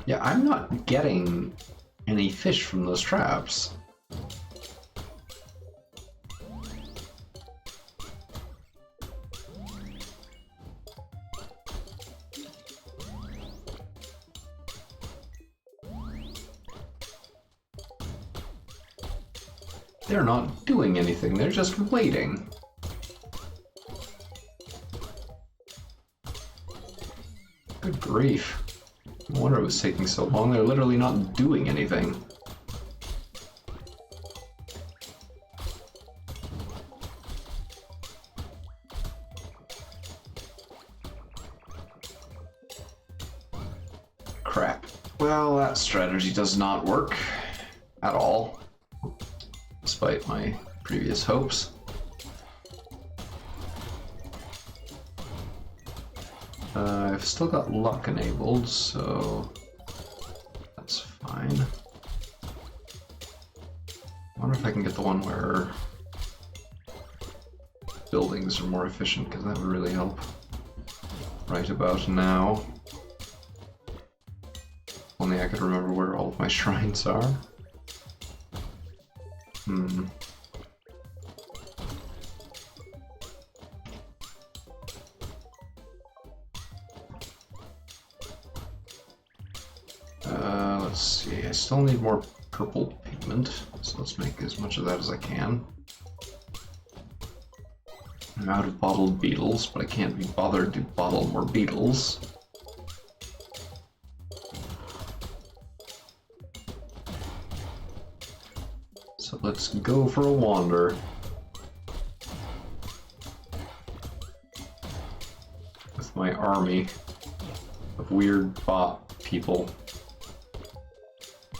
S1: Yeah, I'm not getting any fish from those traps. They're not doing anything, they're just waiting. Good grief. No wonder it was taking so long. They're literally not doing anything. Crap. Well, that strategy does not work at all, despite my previous hopes. I've still got luck enabled, so that's fine. I wonder if I can get the one where buildings are more efficient, because that would really help right about now. Only I could remember where all of my shrines are. Let's see, I still need more purple pigment, so let's make as much of that as I can. I'm out of bottled beetles, but I can't be bothered to bottle more beetles. So let's go for a wander. With my army of weird bot people,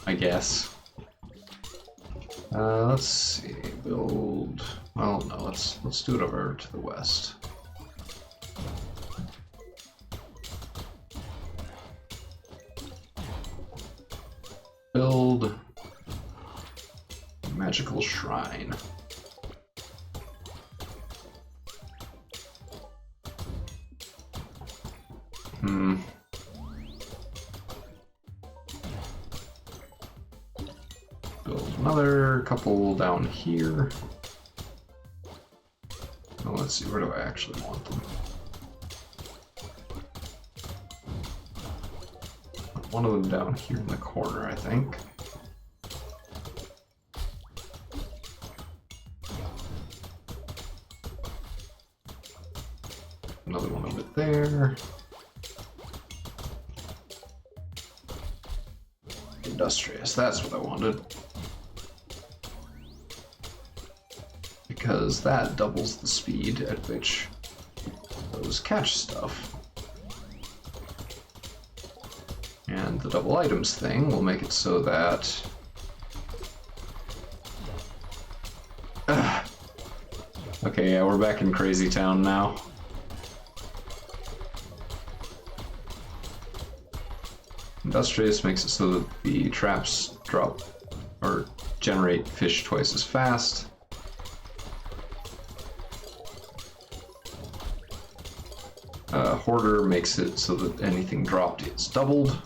S1: I guess. Let's see, build. Well, no, let's do it over to the west. Build magical shrine. Build another couple down here. Well, let's see, where do I actually want them? One of them down here in the corner, I think. Another one over there. Industrious, that's what I wanted. Because that doubles the speed at which those catch stuff. And the double items thing will make it so that Okay, yeah, we're back in Crazy Town now. Industrious makes it so that the traps drop or generate fish twice as fast. Hoarder makes it so that anything dropped is doubled.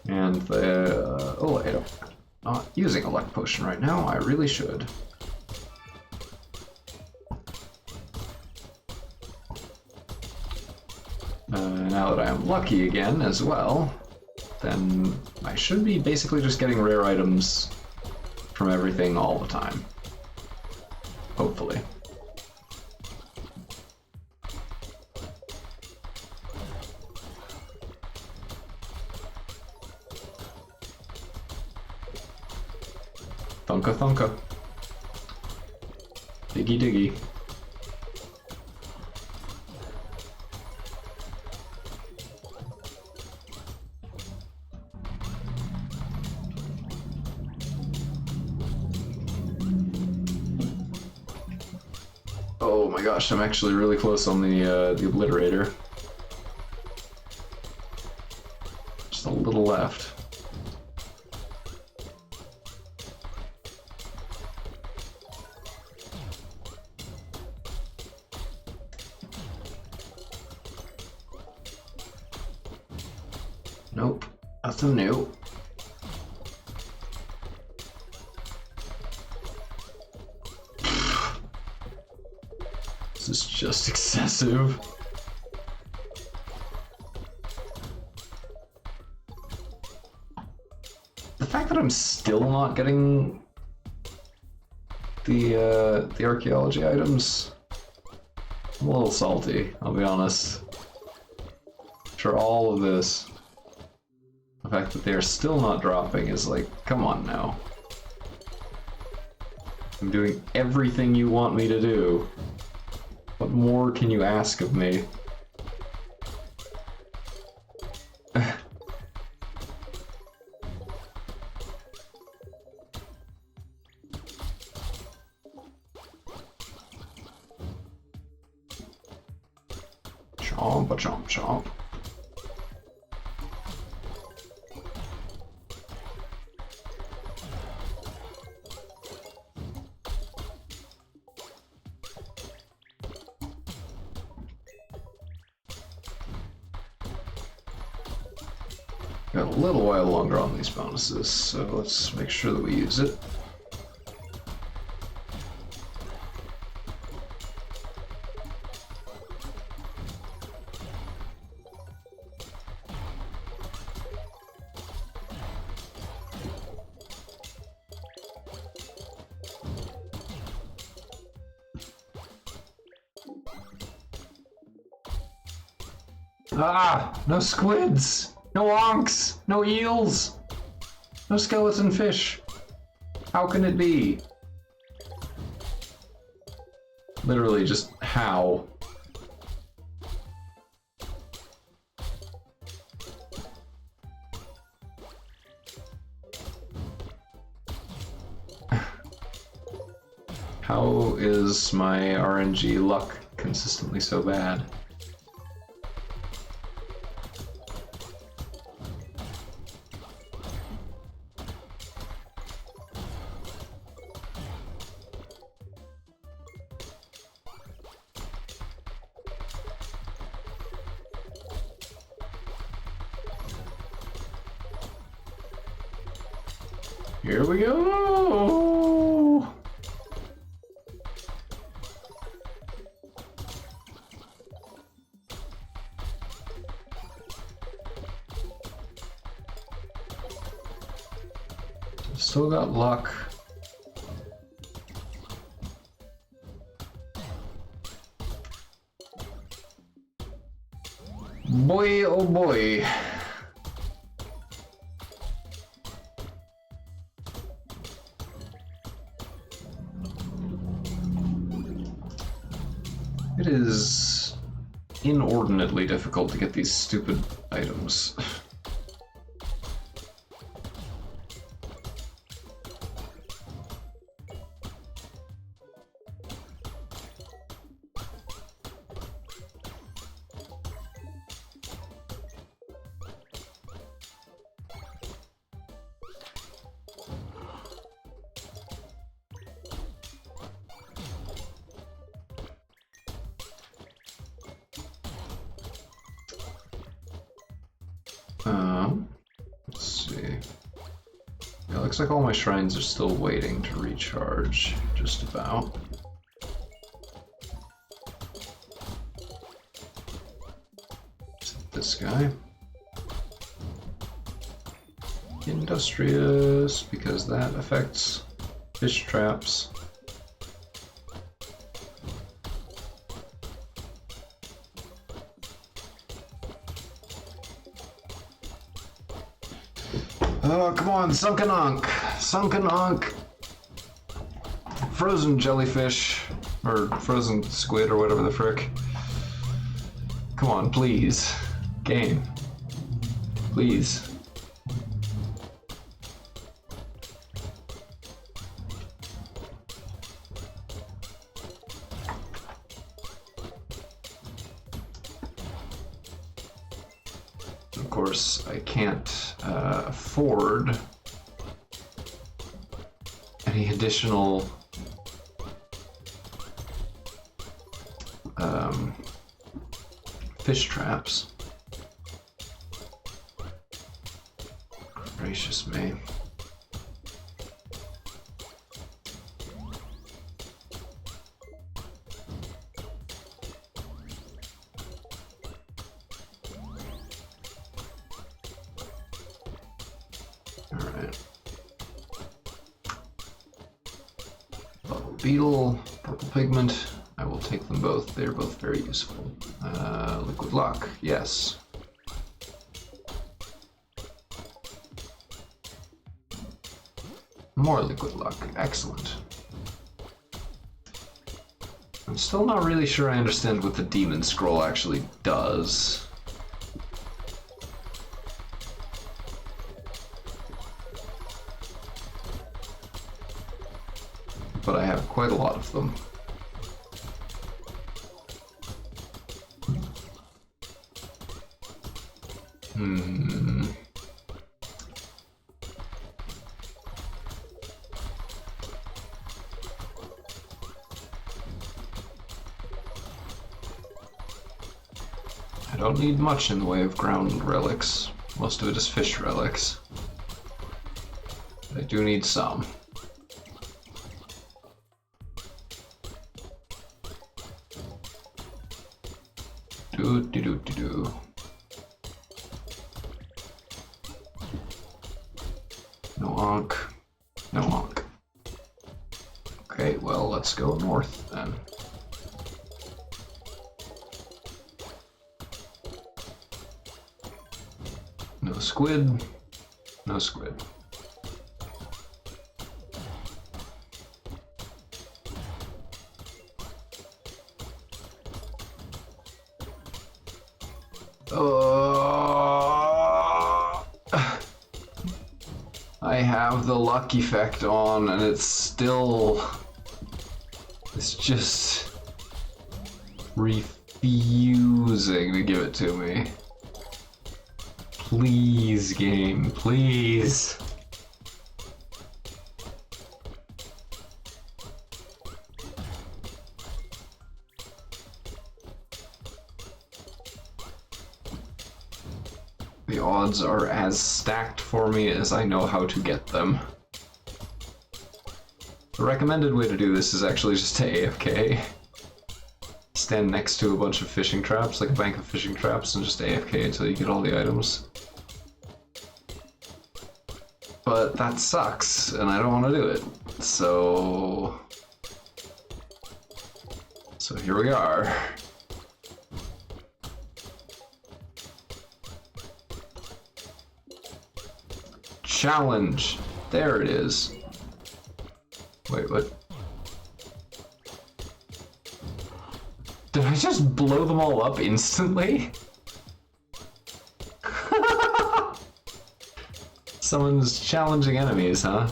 S1: And the... oh, I'm not using a luck potion right now. I really should. Now that I am lucky again as well, then I should be basically just getting rare items from everything all the time. Hopefully. Thunka thunka. Diggy diggy. Oh my gosh, I'm actually really close on the obliterator. Just a little left. Nope, nothing new. This is just excessive. The fact that I'm still not getting the archaeology items, I'm a little salty, I'll be honest. After all of this, the fact that they are still not dropping is like, come on now. I'm doing everything you want me to do. What more can you ask of me? Chomp a chomp chomp. Got a little while longer on these bonuses, so let's make sure that we use it. Ah! No squids! No onks! No eels! No skeleton fish! How can it be? Literally, just how? How is my RNG luck consistently so bad? Here we go! Still got luck. Boy, oh boy. It is inordinately difficult to get these stupid items. Let's see. Yeah, looks like all my shrines are still waiting to recharge, just about. This guy. Industrious, because that affects fish traps. Oh, come on, Sunken Ankh! Sunken Ankh! Frozen jellyfish, or frozen squid, or whatever the frick. Come on, please. Game. Please. Of course, I can't afford any additional fish traps. Gracious me. Alright. Bubble beetle, purple pigment. I will take them both. They're both very useful. Liquid luck, yes. More liquid luck, excellent. I'm still not really sure I understand what the demon scroll actually does. But I have quite a lot of them. I don't need much in the way of ground relics. Most of it is fish relics. But I do need some. Do. No Ankh. No Ankh. Okay, well, let's go north then. No squid. No squid. I have the luck effect on, and it's just refusing to give it to me. Please, game, please. The odds are as stacked for me as I know how to get them. The recommended way to do this is actually just to AFK. Stand next to a bunch of fishing traps, like a bank of fishing traps, and just AFK until you get all the items. But that sucks, and I don't want to do it. So here we are. Challenge. There it is. Wait, what? Did I just blow them all up instantly? Someone's challenging enemies, huh?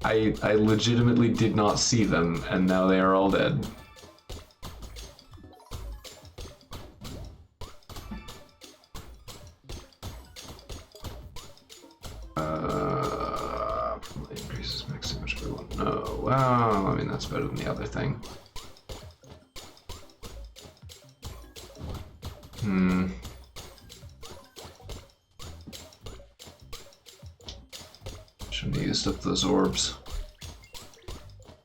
S1: I legitimately did not see them, and now they are all dead. Increases max damage for one. No, well, I mean, that's better than the other thing. Shouldn't have used up those orbs. I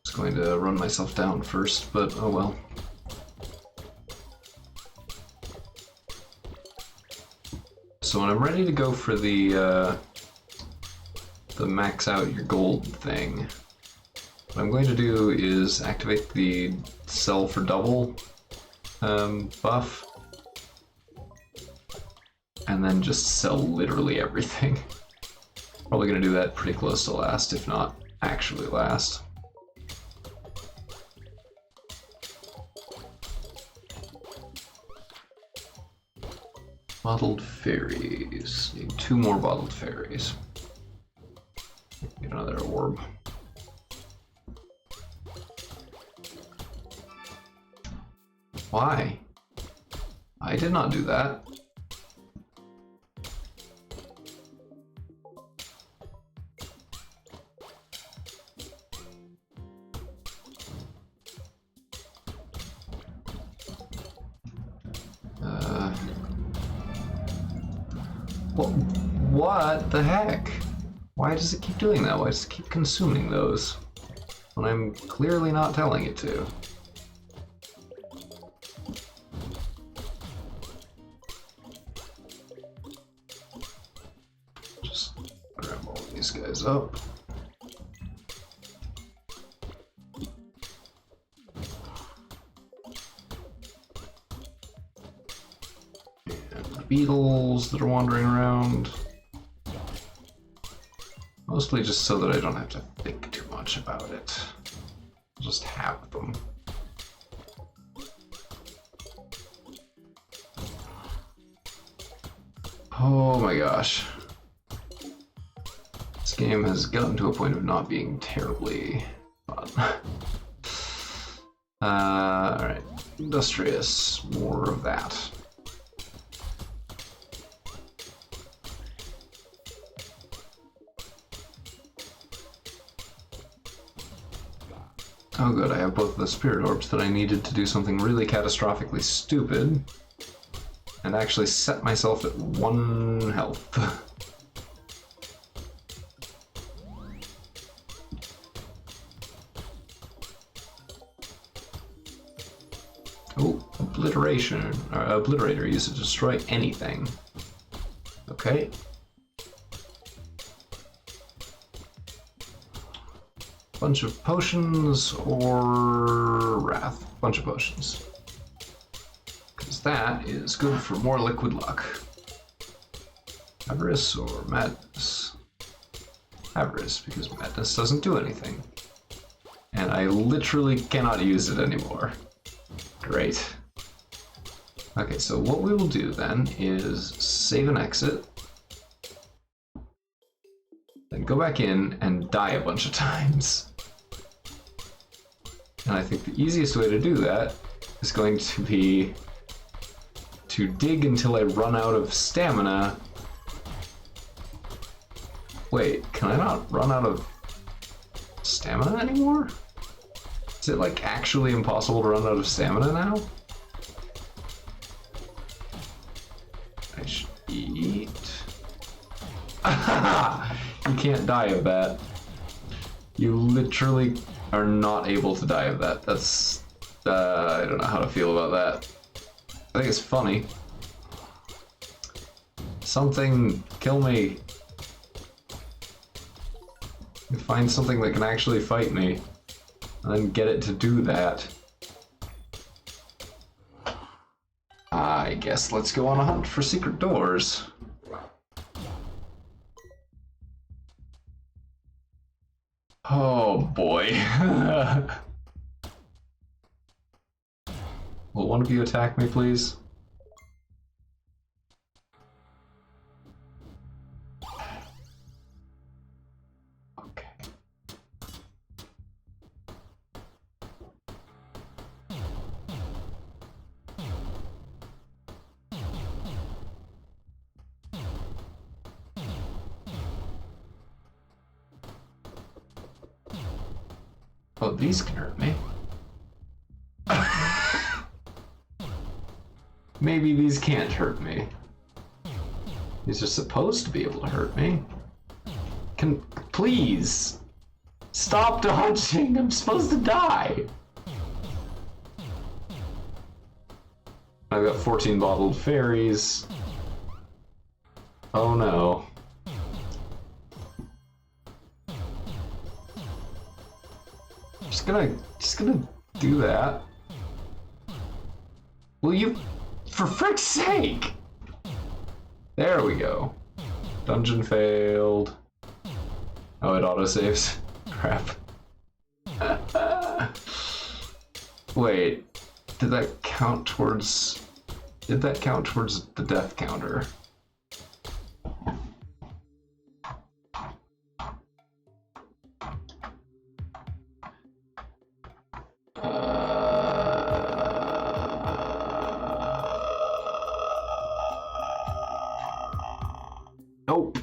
S1: was going to run myself down first, but oh well. So when I'm ready to go for the max out your gold thing, what I'm going to do is activate the sell for double buff, and then just sell literally everything. Probably going to do that pretty close to last, if not actually last. Bottled fairies. Need 2 more bottled fairies. Get another orb. Why? I did not do that. What the heck? Why does it keep doing that? Why does it keep consuming those when I'm clearly not telling it to? Just grab all these guys up. And beetles that are wandering around. Mostly just so that I don't have to think too much about it. I'll just have them. Oh my gosh. This game has gotten to a point of not being terribly fun. Alright. Industrious. More of that. Oh good, I have both of the spirit orbs that I needed to do something really catastrophically stupid and actually set myself at 1 health. Oh, obliteration, or obliterator used to destroy anything. Okay. Bunch of potions or wrath? Bunch of potions. Because that is good for more liquid luck. Avarice or madness? Avarice, because madness doesn't do anything. And I literally cannot use it anymore. Great. Okay, so what we will do then is save and exit. Then go back in and die a bunch of times. And I think the easiest way to do that is going to be to dig until I run out of stamina. Wait, can I not run out of stamina anymore? Is it like actually impossible to run out of stamina now? I should eat. You can't die of that. You literally are not able to die of that. That's, I don't know how to feel about that. I think it's funny. Something, kill me. Find something that can actually fight me, and then get it to do that. I guess let's go on a hunt for secret doors. Oh boy. Will one of you attack me, please? Okay. Oh, these can hurt me. Maybe these can't hurt me. These are supposed to be able to hurt me. Can Please! Stop dodging! I'm supposed to die! I've got 14 bottled fairies. Oh no. Just gonna do that. Will you, for frick's sake? There we go. Dungeon failed. Oh, it autosaves. Crap. Wait, did that count towards the death counter? Nope.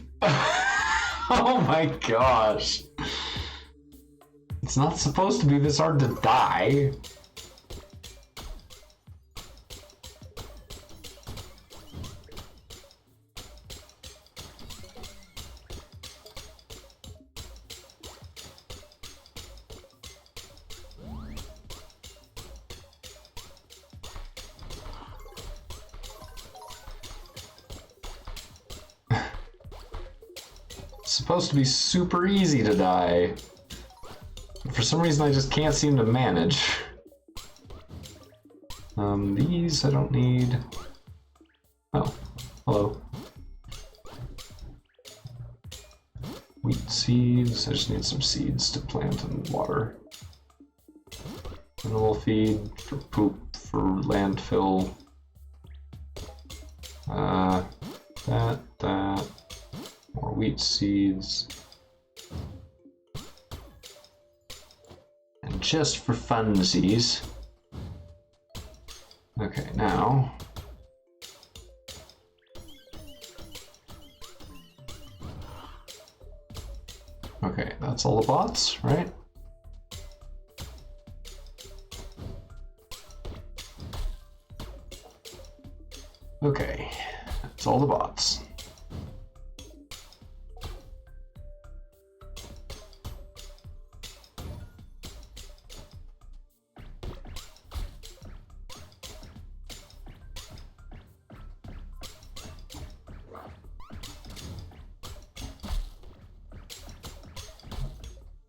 S1: Oh my gosh. It's not supposed to be this hard to die. It's supposed to be super easy to die. For some reason I just can't seem to manage. These I don't need. Oh, hello. Wheat seeds, I just need some seeds to plant and water. Animal feed for poop, for landfill. That. More wheat seeds. And just for funsies. Okay, now. Okay, that's all the bots, right? Okay, that's all the bots.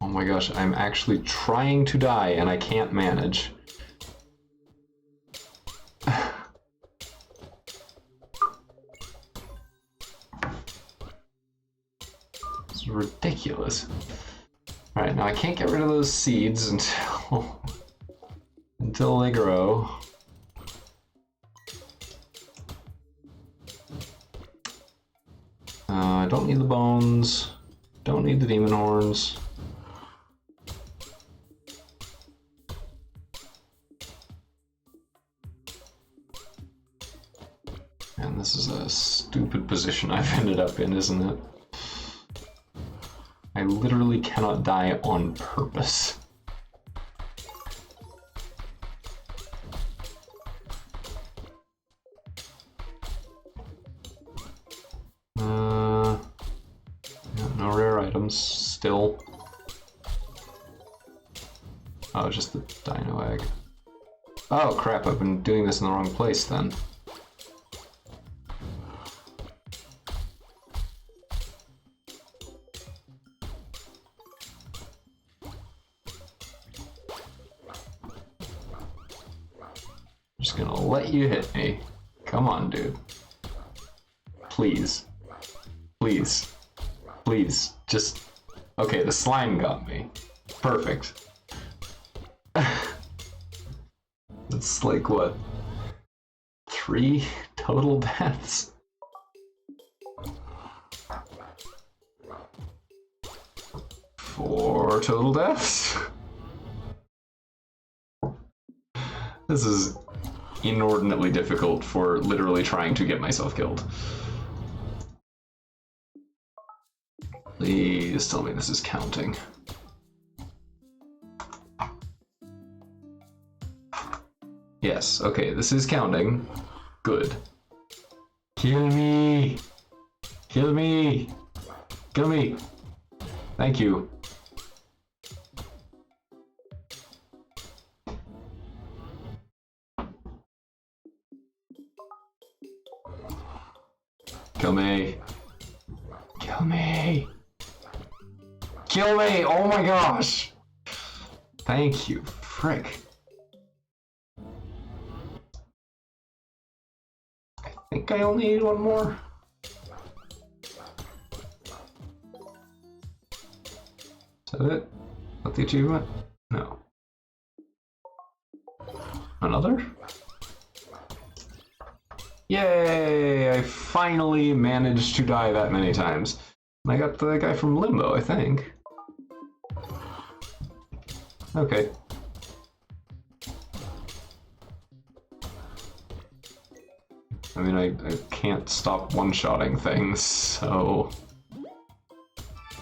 S1: Oh my gosh, I'm actually trying to die and I can't manage. It's ridiculous. Alright, now I can't get rid of those seeds until they grow. I don't need the bones. Don't need the demon horns. And this is a stupid position I've ended up in, isn't it? I literally cannot die on purpose. No rare items still. Oh, just the dino egg. Oh crap, I've been doing this in the wrong place then. Just gonna let you hit me. Come on, dude. Please. Please. Please. Just... Okay, the slime got me. Perfect. It's like, what? 3 total deaths? Four total deaths? This is inordinately difficult for literally trying to get myself killed. Please tell me this is counting. Yes, okay, this is counting. Good. Kill me! Kill me! Kill me! Thank you. Kill me. Kill me. Kill me! Oh my gosh! Thank you. Frick. I think I only need one more. Is that it? Is that the achievement? No. Another? Yay! I finally managed to die that many times. And I got the guy from Limbo, I think. Okay. I mean, I can't stop one-shotting things, so...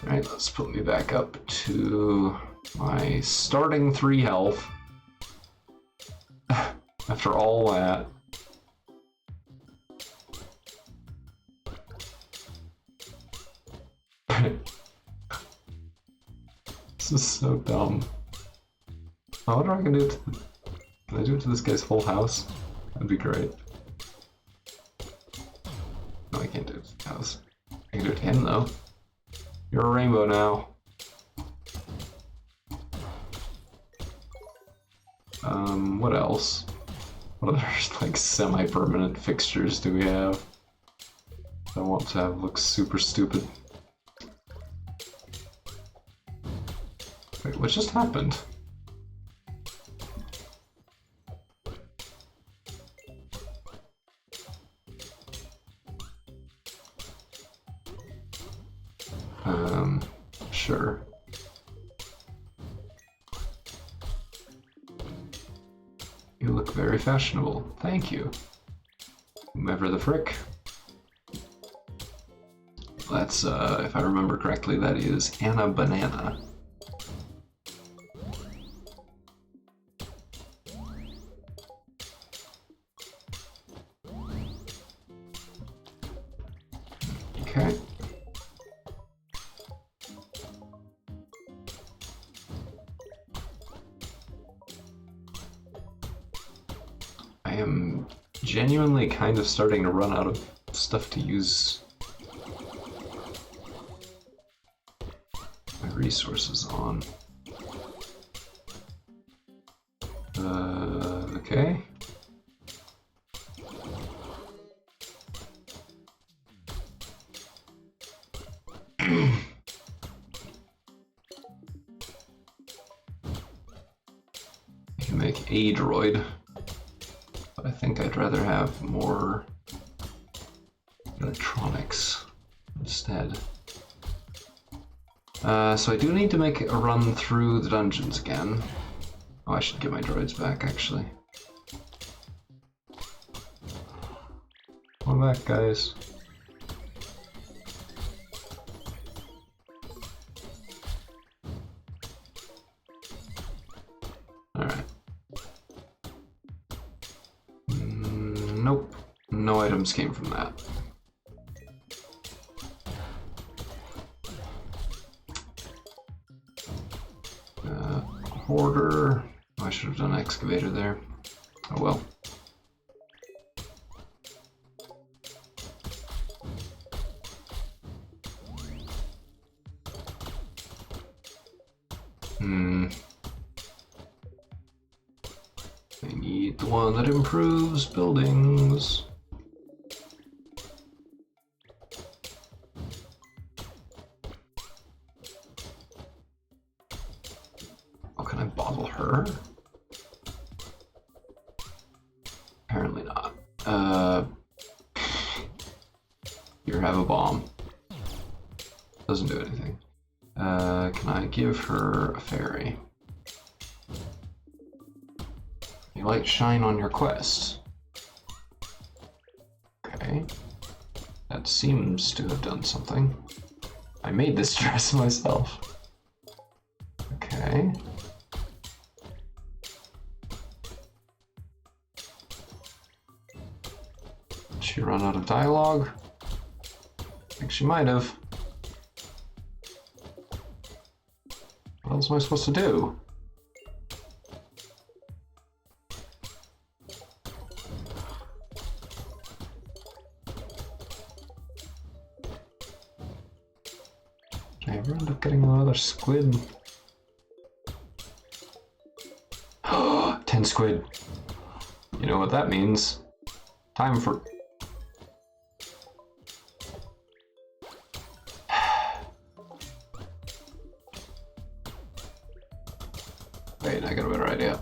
S1: Alright, let's put me back up to my starting 3 health. After all that. This is so dumb. I wonder if I can do it to... Can I do it to this guy's whole house? That'd be great. No, I can't do it to the house. I can do it to him, though. You're a rainbow now. What else? What other, like, semi-permanent fixtures do we have? I want to have look super stupid. Wait, what just happened? Sure. You look very fashionable. Thank you. Whomever the frick. That's, if I remember correctly, that is Anna Banana. Okay. I am genuinely kind of starting to run out of stuff to use my resources on. Okay. I can make a droid. I think I'd rather have more electronics instead. So I do need to make a run through the dungeons again. Oh, I should get my droids back, actually. Come back, guys. Alright. Nope. No items came from that. Hoarder. Oh, I should have done excavator there. Oh well. I need the one that improves buildings. Oh, can I bottle her? Apparently not. Here, have a bomb. Doesn't do anything. Can I give her a fairy? You light shine on your quest. Okay. That seems to have done something. I made this dress myself. Okay. Did she run out of dialogue? I think she might have. else am I supposed to do? Did I ever end up getting another squid? 10 squid. You know what that means. Time for... Wait, I got a better idea.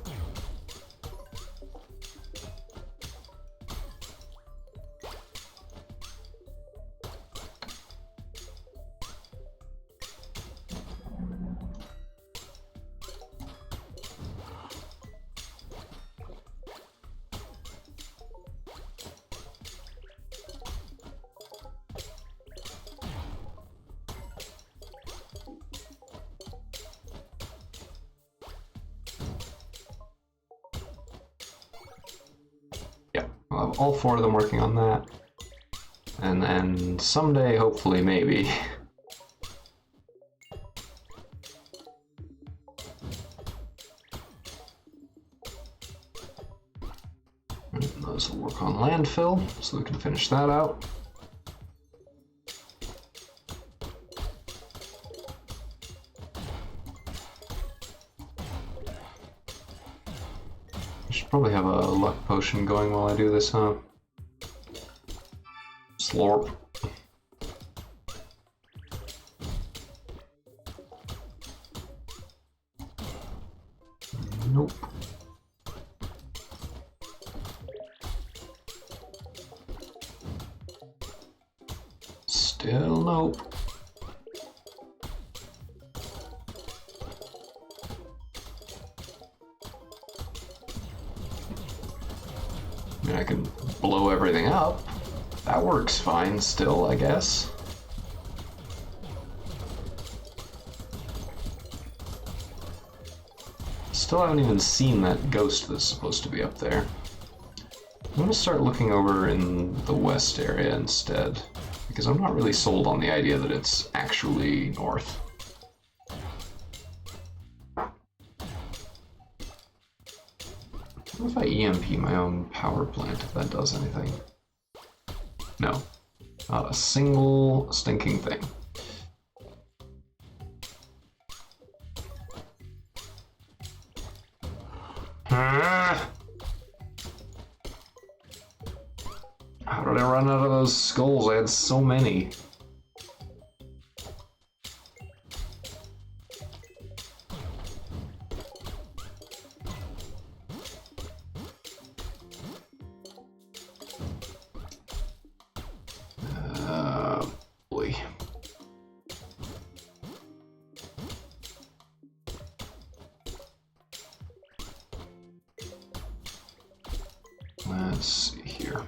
S1: I'll have all 4 of them working on that. And then someday, hopefully, maybe. And those will work on landfill, so we can finish that out. Probably have a luck potion going while I do this, huh? Slorp. Nope. Still nope. I mean, I can blow everything up. That works fine still, I guess. Still haven't even seen that ghost that's supposed to be up there. I'm gonna start looking over in the west area instead, because I'm not really sold on the idea that it's actually north. What if I EMP my own power plant, if that does anything? No. Not a single stinking thing. How did I run out of those skulls? I had so many. Boy. Let's see here.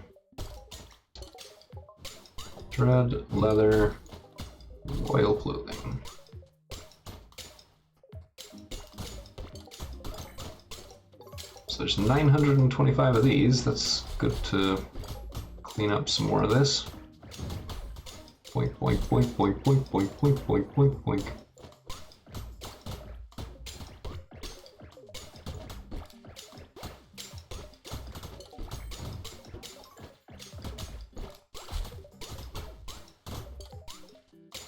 S1: Thread, leather, royal clothing. So there's 925 of these. That's good to clean up some more of this. Boink, boink, boink, boink, boink, boink, boink, boink, boink, boink.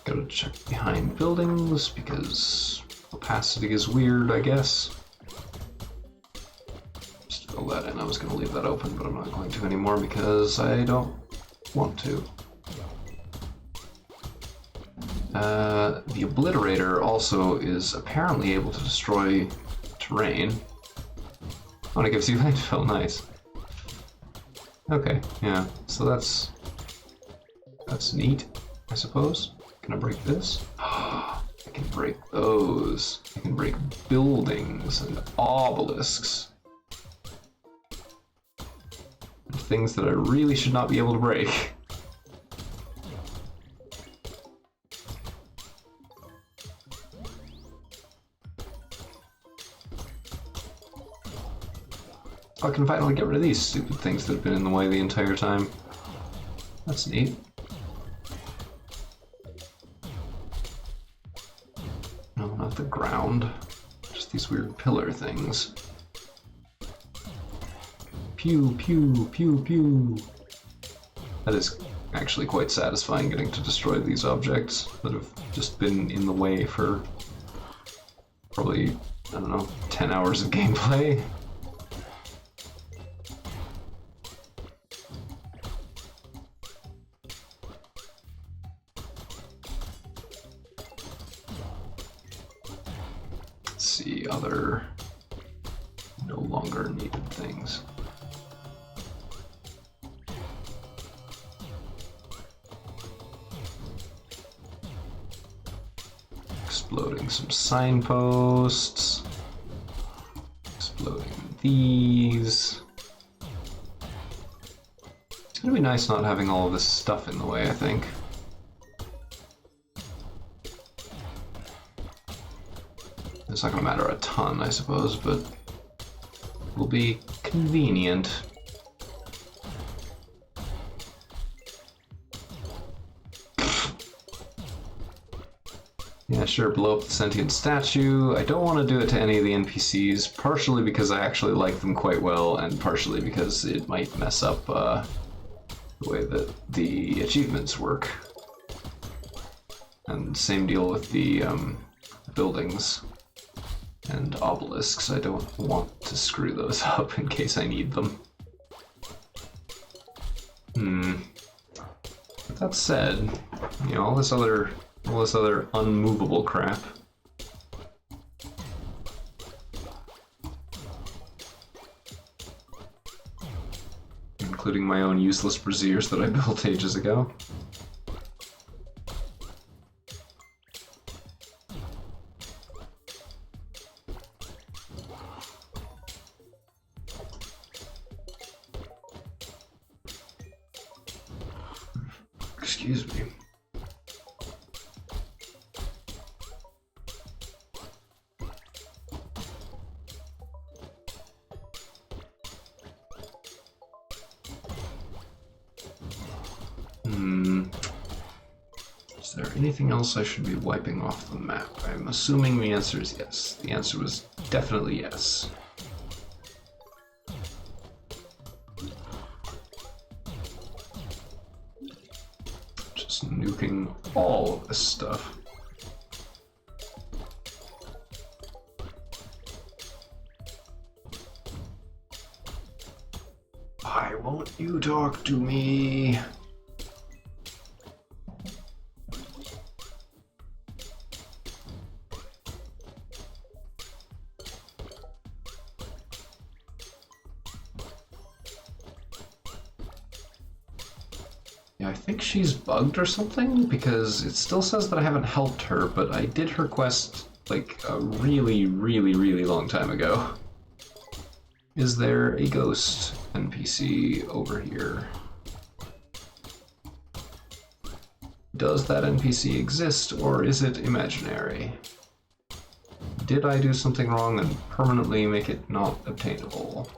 S1: Gotta check behind buildings because opacity is weird, I guess. Just fill that in. I was gonna leave that open, but I'm not going to anymore because I don't want to. The Obliterator also is apparently able to destroy terrain. Oh, and it gives you landfill, nice. Okay, yeah, so that's neat, I suppose. Can I break this? I can break those. I can break buildings and obelisks. And things that I really should not be able to break. I can finally get rid of these stupid things that have been in the way the entire time. That's neat. No, not the ground. these weird pillar things. Pew, pew, pew, pew. That is actually quite satisfying, getting to destroy these objects that have just been in the way for probably, I don't know, 10 hours of gameplay. Let's see, other no longer needed things. Exploding some signposts. Exploding these. It's gonna be nice not having all of this stuff in the way, I think. It's not gonna matter a ton, I suppose, but will be convenient. Yeah, sure, blow up the sentient statue. I don't want to do it to any of the NPCs, partially because I actually like them quite well, and partially because it might mess up the way that the achievements work. And same deal with the buildings and obelisks. I don't want to screw those up in case I need them. But that said, you know, all this other unmovable crap. Including my own useless braziers that I built ages ago. Excuse me. Is there anything else I should be wiping off the map? I'm assuming the answer is yes. The answer was definitely yes. Just nuking all of this stuff. Why won't you talk to me? Yeah, I think she's bugged or something, because it still says that I haven't helped her, but I did her quest like a really, really, really long time ago. Is there a ghost NPC over here? Does that NPC exist, or is it imaginary? Did I do something wrong and permanently make it not obtainable?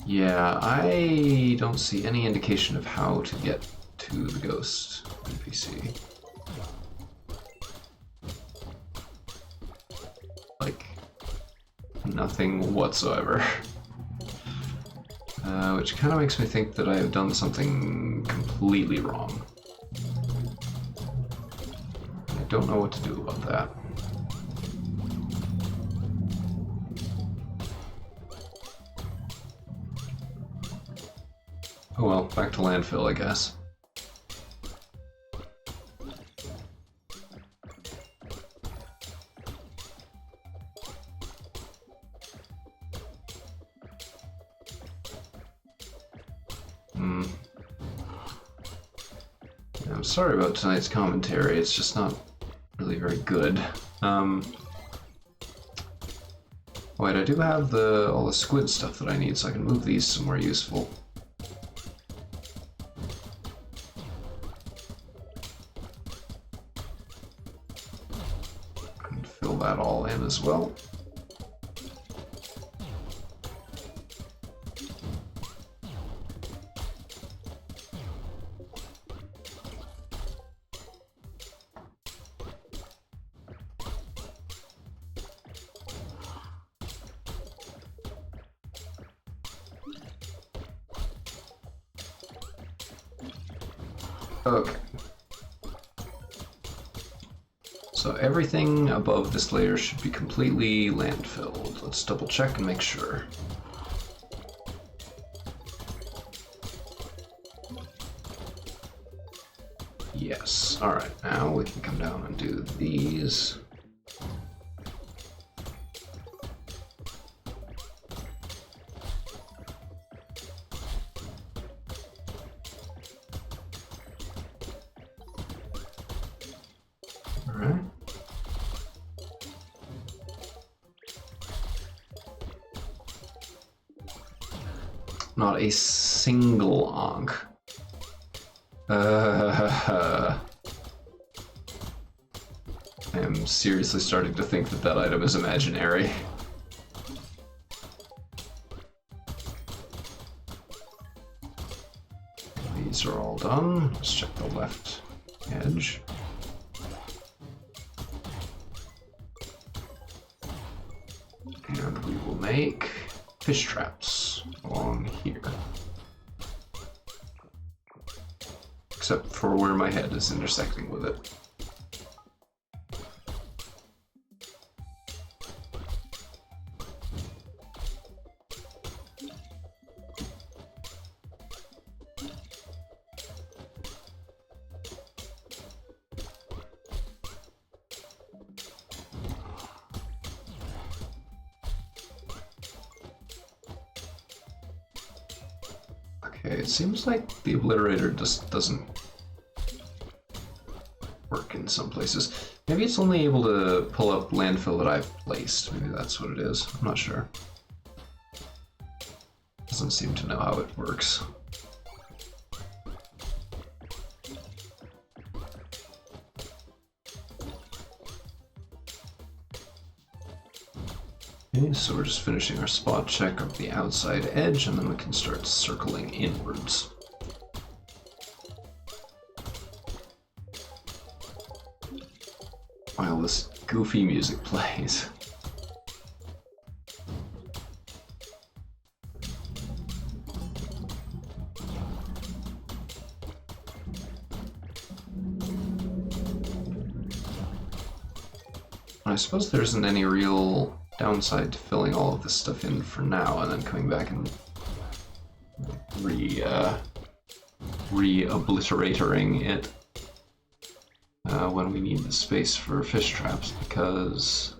S1: Yeah, I don't see any indication of how to get to the ghost NPC. Like, nothing whatsoever. Which kind of makes me think that I have done something completely wrong. I don't know what to do about that. Oh well, back to landfill, I guess. Yeah, I'm sorry about tonight's commentary, it's just not really very good. Wait, I do have all the squid stuff that I need, so I can move these somewhere useful. Fill that all in as well. Okay. So everything above this layer should be completely landfilled. Let's double check and make sure. Yes. Alright, now we can come down and do these. Alright. Not a single Ankh. I am seriously starting to think that that item is imaginary. These are all done. Let's check the left edge. And we will make fish traps along here. Except for where my head is intersecting with it. Okay, it seems like the obliterator just doesn't work in some places. Maybe it's only able to pull up landfill that I've placed. Maybe that's what it is. I'm not sure. Doesn't seem to know how it works. Okay, so we're just finishing our spot check of the outside edge, and then we can start circling inwards. While this goofy music plays. I suppose there isn't any real downside to filling all of this stuff in for now and then coming back and re-obliterating it when we need the space for fish traps, because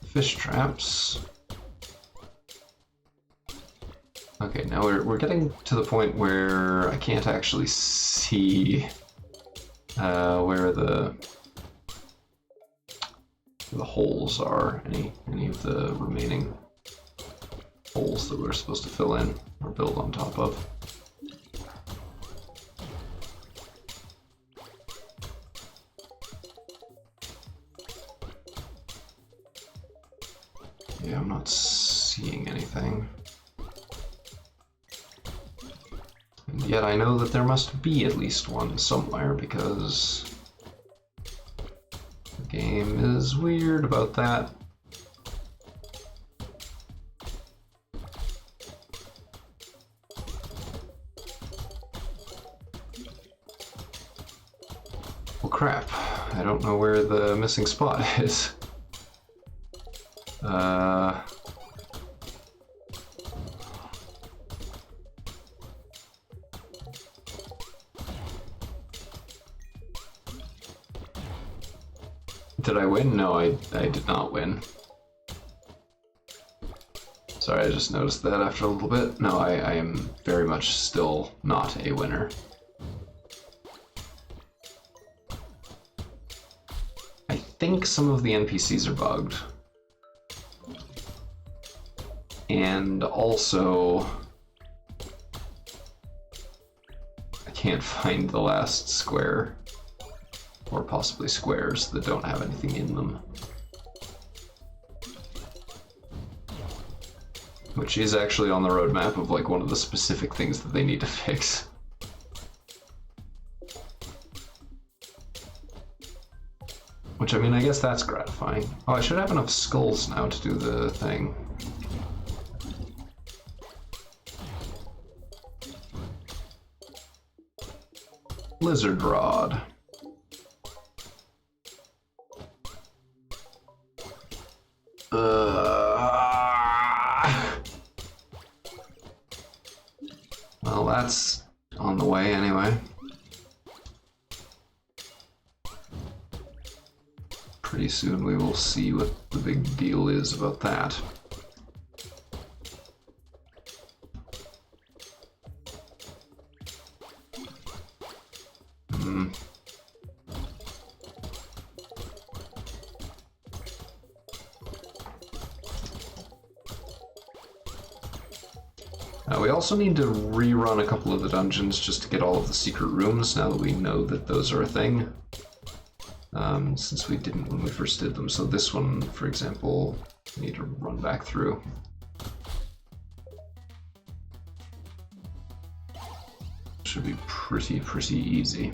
S1: fish traps... Okay, now we're getting to the point where I can't actually see where the holes are, any of the remaining holes that we're supposed to fill in or build on top of. Yeah, I'm not seeing anything. And yet I know that there must be at least one somewhere, because the game is weird about that. Well, crap. I don't know where the missing spot is. Did I win? No, I did not win. Sorry, I just noticed that after a little bit. No, I am very much still not a winner. I think some of the NPCs are bugged. And also, I can't find the last square. Or possibly squares that don't have anything in them. Which is actually on the roadmap of like one of the specific things that they need to fix. Which, I mean, I guess that's gratifying. Oh, I should have enough skulls now to do the thing. Lizard Rod. Well, that's on the way anyway. Pretty soon we will see what the big deal is about that. We also need to rerun a couple of the dungeons just to get all of the secret rooms now that we know that those are a thing. Since we didn't when we first did them. So this one, for example, we need to run back through. Should be pretty easy.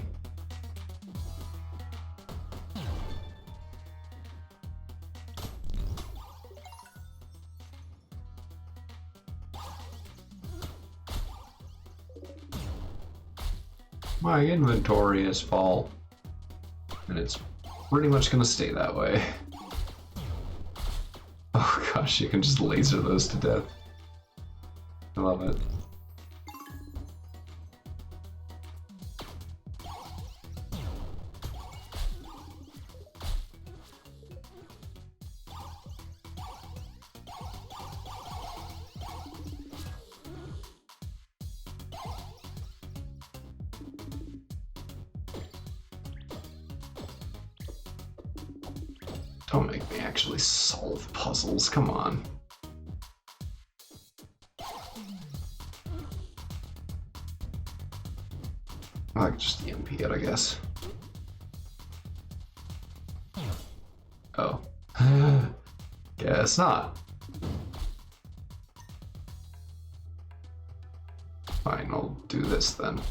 S1: My inventory is full, and it's pretty much gonna stay that way. Oh gosh, you can just laser those to death. I love it. Don't make me actually solve puzzles, come on. I could just EMP it, I guess. Oh. Guess not. Fine, I'll do this then.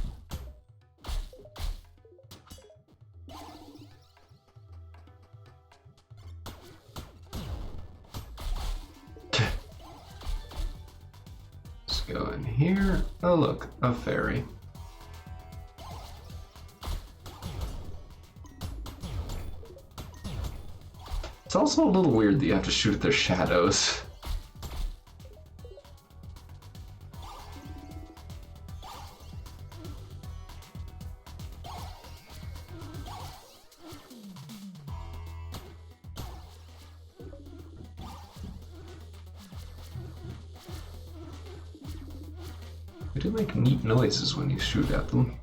S1: Go in here. Oh look, a fairy. It's also a little weird that you have to shoot at their shadows. They do make neat noises when you shoot at them.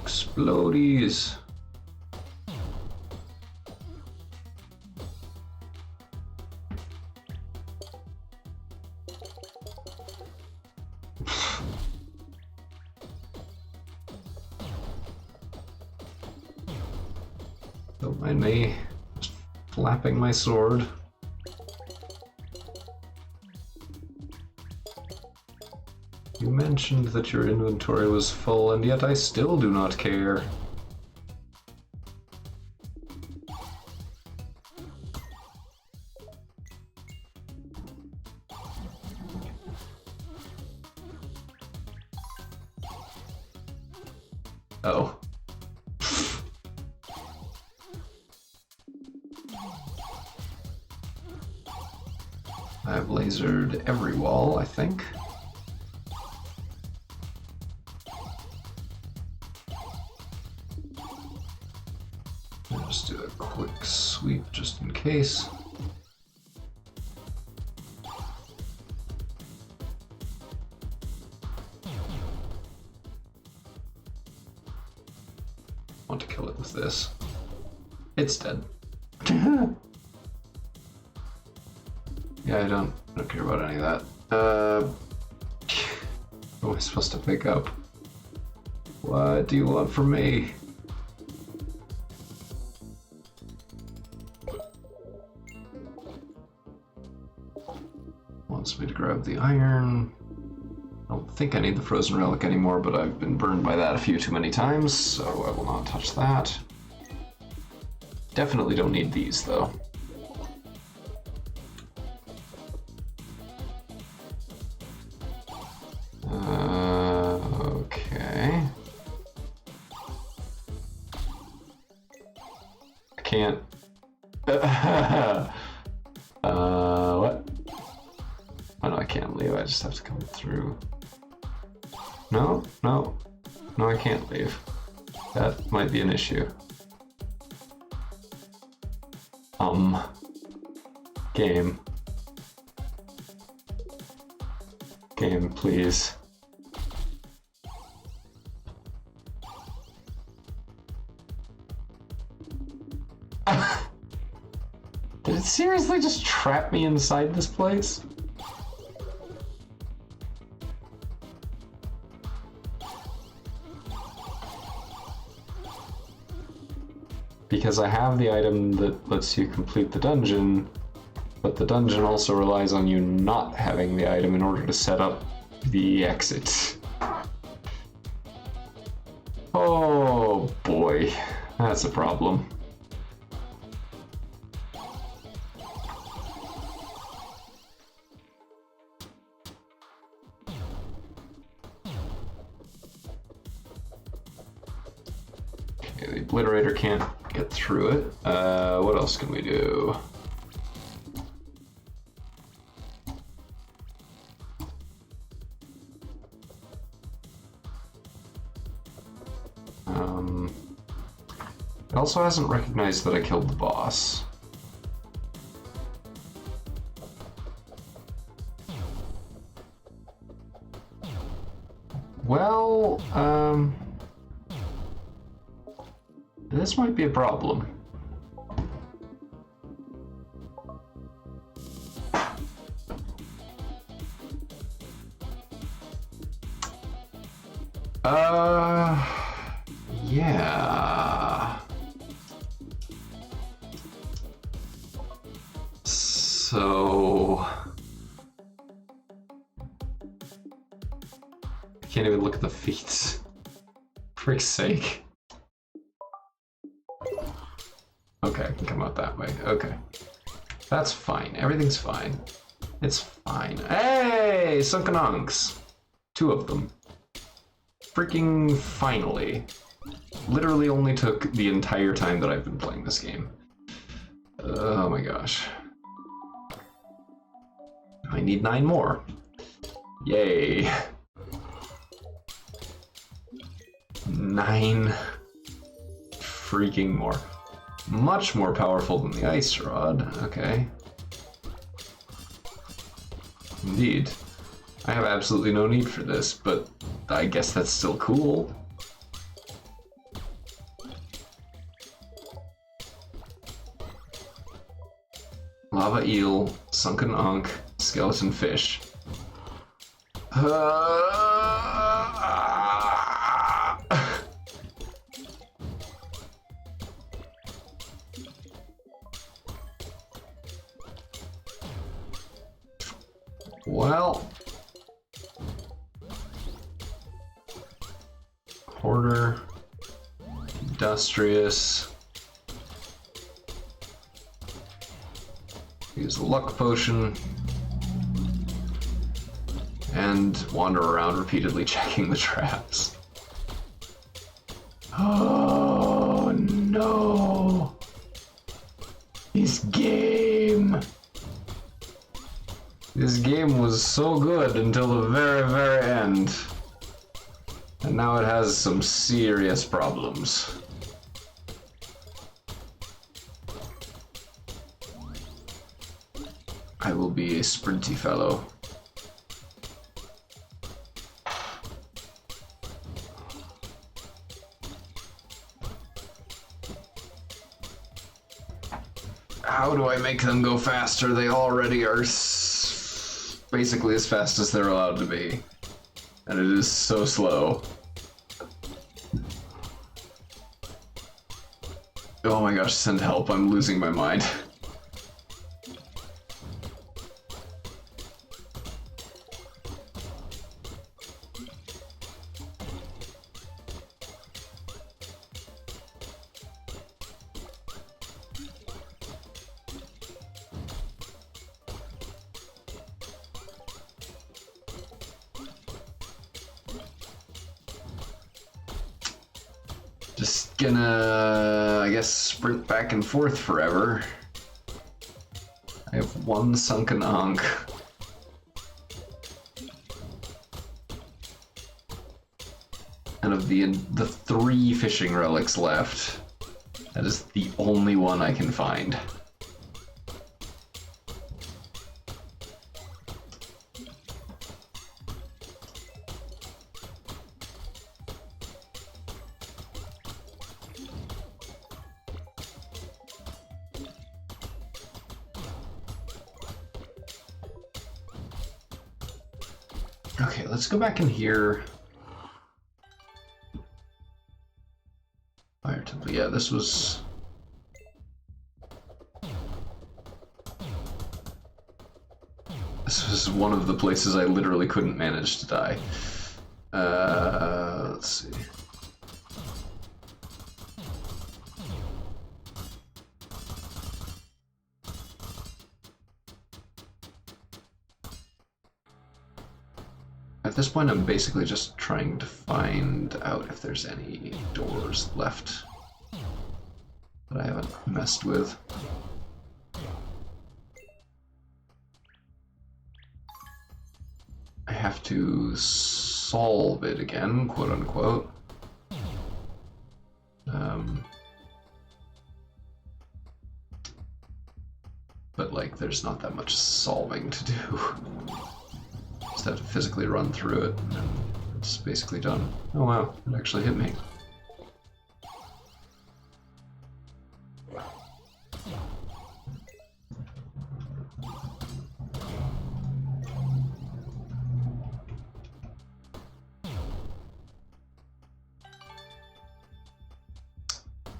S1: Explodies. Don't mind me just flapping my sword. You mentioned that your inventory was full, and yet I still do not care. Oh. I've lasered every wall, I think. I'll just do a quick sweep just in case. Want to kill it with this. It's dead. Yeah, I don't care about any of that. What am I supposed to pick up? What do you want from me? Wants me to grab the iron. I don't think I need the frozen relic anymore, but I've been burned by that a few too many times, so I will not touch that. Definitely don't need these, though. Okay. I can't. What? Oh no, I can't leave. I just have to come through. No, no, no, I can't leave. That might be an issue. Game. Game, please. Did it seriously just trap me inside this place? Because I have the item that lets you complete the dungeon, but the dungeon also relies on you not having the item in order to set up the exit. Oh boy, that's a problem. Okay, the obliterator can't get through it. What else can we do? It also hasn't recognized that I killed the boss. Well, this might be a problem. Yeah. So... I can't even look at the feats. Frick's sake. Okay, I can come out that way. Okay. That's fine. Everything's fine. It's fine. Hey! Sunken Unks! 2 of them. Freaking finally. Literally only took the entire time that I've been playing this game. Oh my gosh. I need 9 more. Yay. 9 freaking more. Much more powerful than the ice rod. Okay. Indeed. I have absolutely no need for this, but I guess that's still cool. Lava eel, sunken unk, skeleton fish. Well, hoarder, industrious. Use the luck potion and wander around repeatedly checking the traps. Oh no! This game! This game was so good until the very, very end. And now it has some serious problems. I will be a sprinty fellow. How do I make them go faster? They already are basically as fast as they're allowed to be. And it is so slow. Oh my gosh, send help, I'm losing my mind. gonna, I guess, sprint back and forth forever. I have one sunken Ankh. And of the 3 fishing relics left, that is the only one I can find. Okay, let's go back in here. Fire temple. Yeah, this was... This was one of the places I literally couldn't manage to die. Let's see. At this point, I'm basically just trying to find out if there's any doors left that I haven't messed with. I have to solve it again, quote unquote. But like, there's not that much solving to do. Just have to physically run through it, and it's basically done. Oh wow, it actually hit me.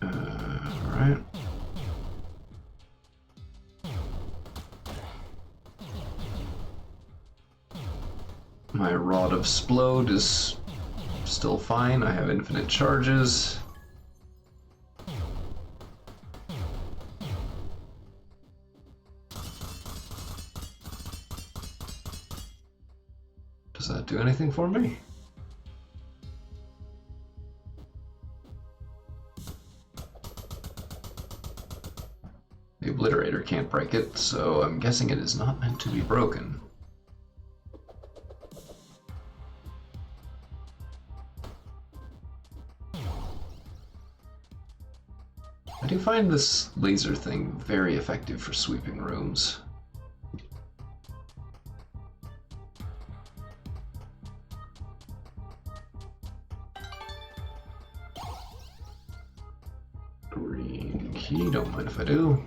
S1: Alright. My Rod of Splode is still fine. I have infinite charges. Does that do anything for me? The Obliterator can't break it, so I'm guessing it is not meant to be broken. I do find this laser thing very effective for sweeping rooms. Green key, don't mind if I do.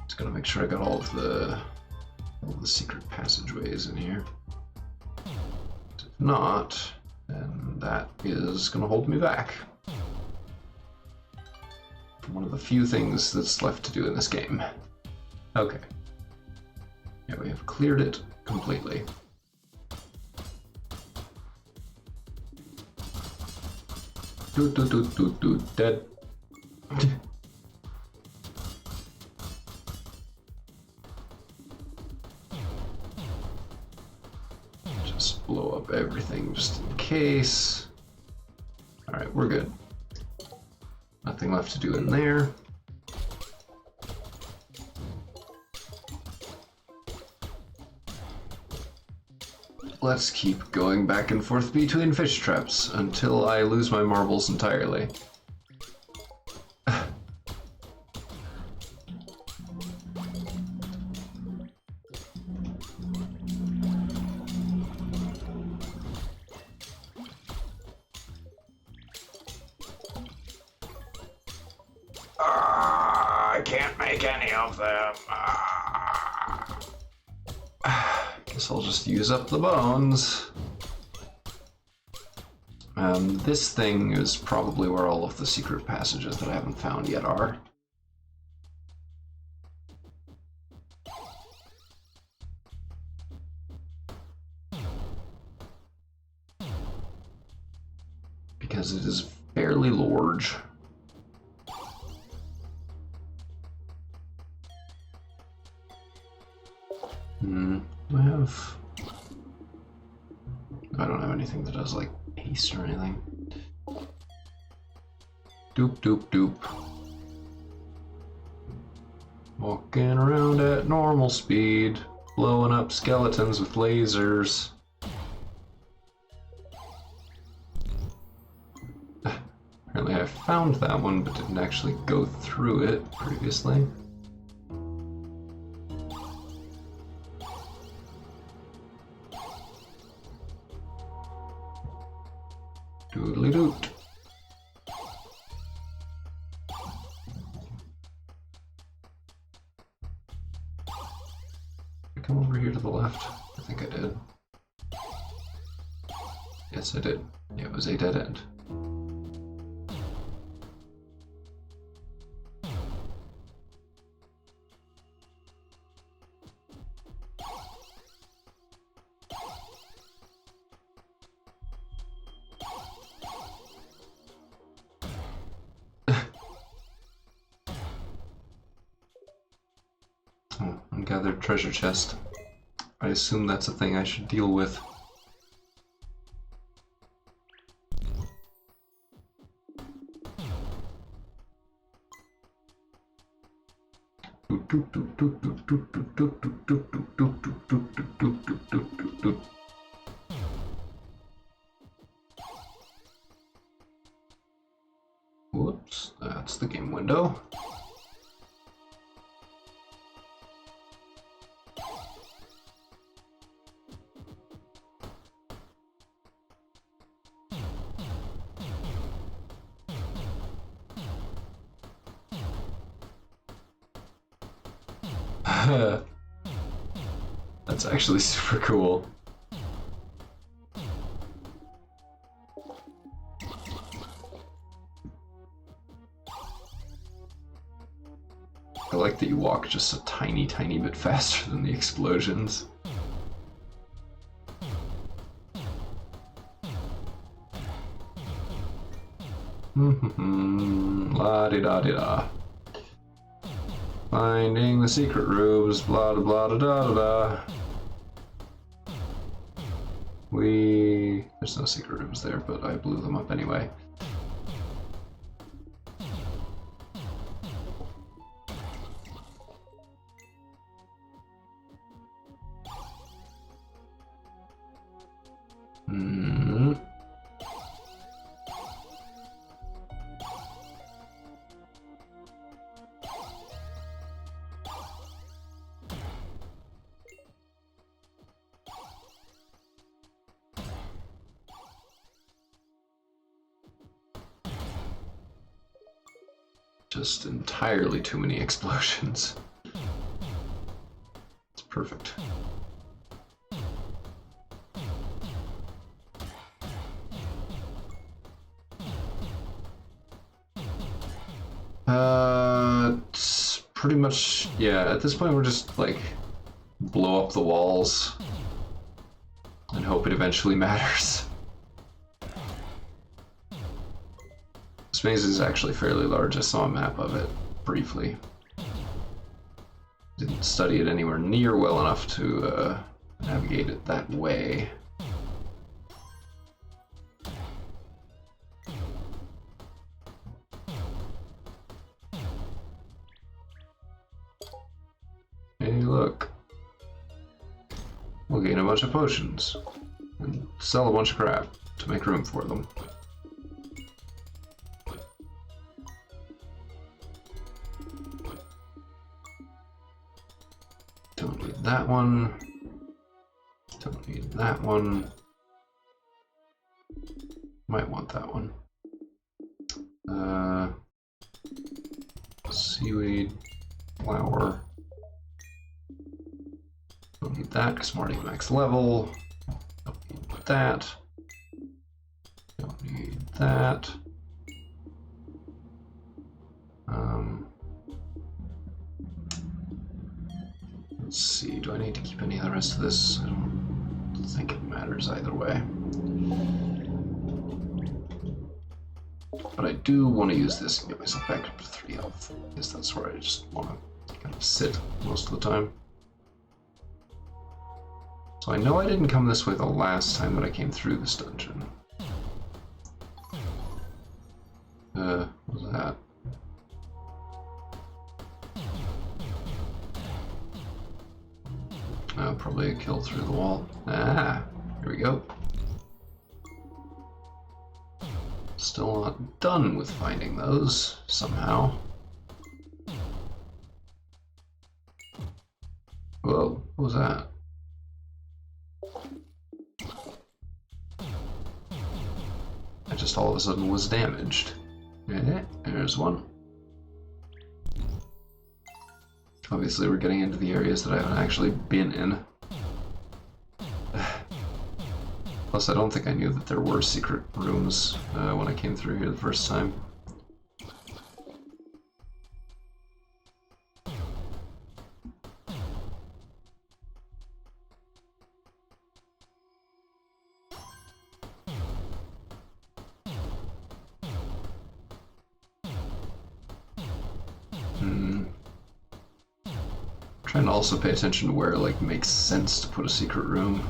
S1: Just gotta make sure I got all the secret passageways in here. If not, then that is gonna hold me back. One of the few things that's left to do in this game. Okay. Yeah, we have cleared it completely. Dead. Just blow up everything just in case. Alright, we're good. Nothing left to do in there. Let's keep going back and forth between fish traps until I lose my marbles entirely. I can't make any of them. Guess I'll just use up the bones. This thing is probably where all of the secret passages that I haven't found yet are. Because it is fairly large. I don't have anything that does like haste or anything. Doop, doop, doop. Walking around at normal speed, blowing up skeletons with lasers. Apparently I found that one, but didn't actually go through it previously. Doodly doot. Come over here to the left. I think I did. Yes, I did. Yeah, it was a dead end. Oh, ungathered treasure chest. I assume that's a thing I should deal with. Whoops, that's the game window. That's actually super cool. I like that you walk just a tiny, tiny bit faster than the explosions. La-di-da-di-da. Finding the secret rooms, blah blah blah da da da. There's no secret rooms there, but I blew them up anyway. Just entirely too many explosions. It's perfect. It's pretty much, yeah, at this point we're just like blow up the walls and hope it eventually matters. This maze is actually fairly large. I saw a map of it briefly. Didn't study it anywhere near well enough to navigate it that way. Hey, look. We'll gain a bunch of potions and sell a bunch of crap to make room for them. Don't need that one. Don't need that one. Might want that one. Seaweed, flour. Don't need that because I'm already max level. Don't need that. Don't need that. Let's see, do I need to keep any of the rest of this? I don't think it matters either way. But I do want to use this and get myself back up to 3 health, because that's where I just want to kind of sit most of the time. So I know I didn't come this way the last time that I came through this dungeon. What was that? Probably a kill through the wall. Ah, here we go. Still not done with finding those, somehow. Whoa, what was that? I just all of a sudden was damaged. There's one. Obviously we're getting into the areas that I haven't actually been in. Plus I don't think I knew that there were secret rooms when I came through here the first time. Trying to also pay attention to where it makes sense to put a secret room.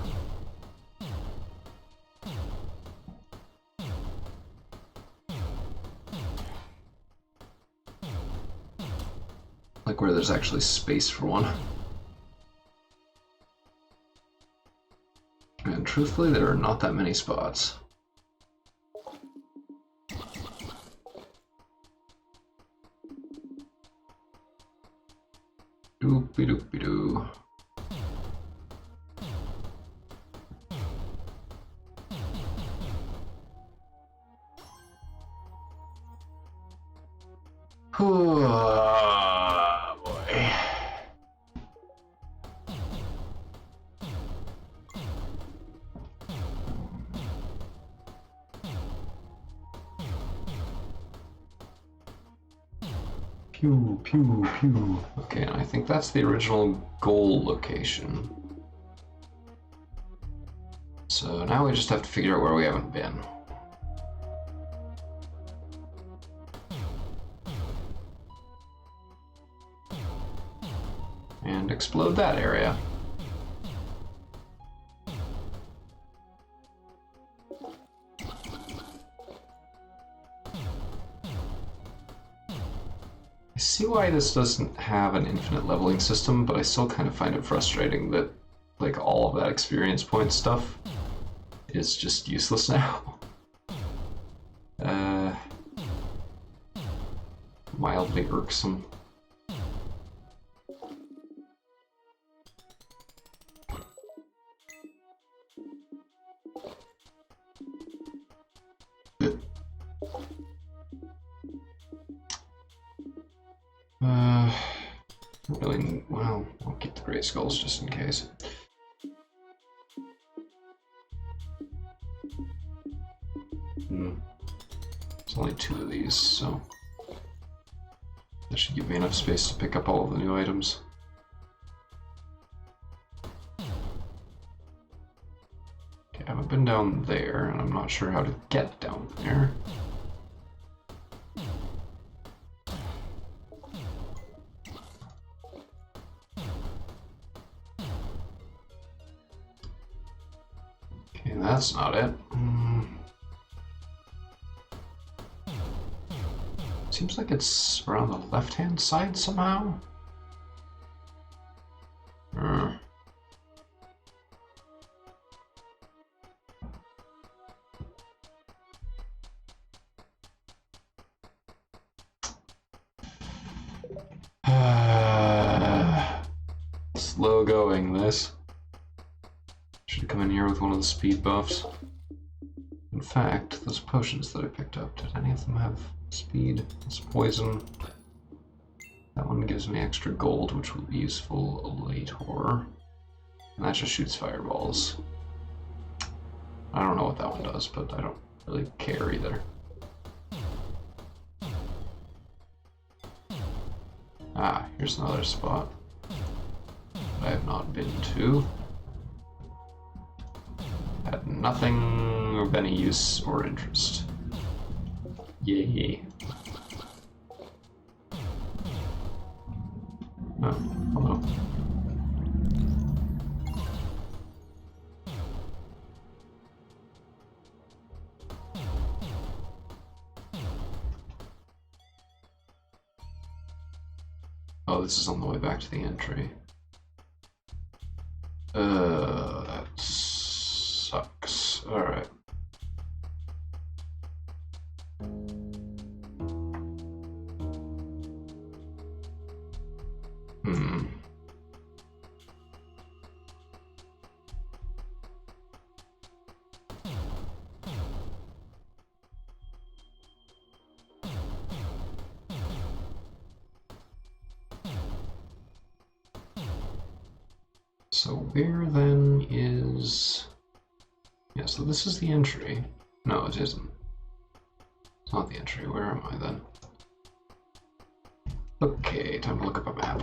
S1: Like where there's actually space for one. And truthfully, there are not that many spots. Doopy-doopy-doo. Oh, boy. Pew, pew, pew. Okay, and I think that's the original goal location. So now we just have to figure out where we haven't been. And explode that area. I see why this doesn't have an infinite leveling system, but I still kind of find it frustrating that all of that experience point stuff is just useless now. Mildly irksome. Really, well, I'll keep the Great Skulls just in case. There's only 2 of these, so that should give me enough space to pick up all of the new items. Okay, I haven't been down there, and I'm not sure how to get down there. Okay, that's not it. Seems like it's around the left-hand side somehow. Slow going, this. Should come in here with one of the speed buffs. In fact, those potions that I picked up, did any of them have speed? It's poison. That one gives me extra gold, which will be useful later. And that just shoots fireballs. I don't know what that one does, but I don't really care either. Ah, here's another spot that I have not been to. Had nothing of any use or interest. Yay. Oh, hello. Oh, this is on the way back to the entry. That sucks. Alright. So where then is... Yeah, so this is the entry. No, it isn't. It's not the entry. Where am I then? Okay, time to look up a map.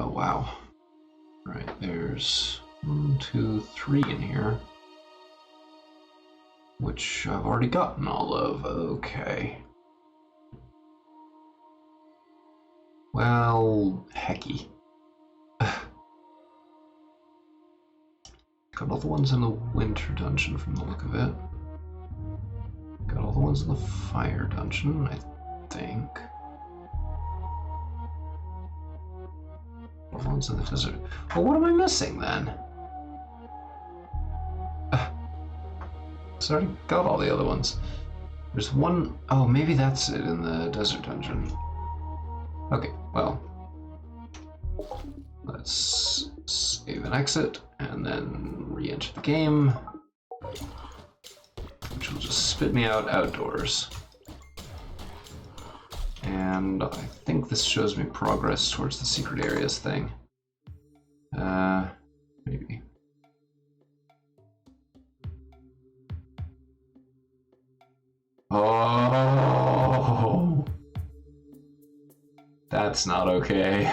S1: Wow. Right, there's 1, 2, 3 in here. Which I've already gotten all of. Okay. Well, hecky. Got all the ones in the winter dungeon from the look of it. Got all the ones in the fire dungeon, I think. All the ones in the desert. Well, what am I missing then? So I already got all the other ones. There's one... Oh, maybe that's it in the desert dungeon. Okay, well. Let's save and exit, and then re-enter the game. Which will just spit me out outdoors. And I think this shows me progress towards the secret areas thing. Maybe. Oh, that's not okay.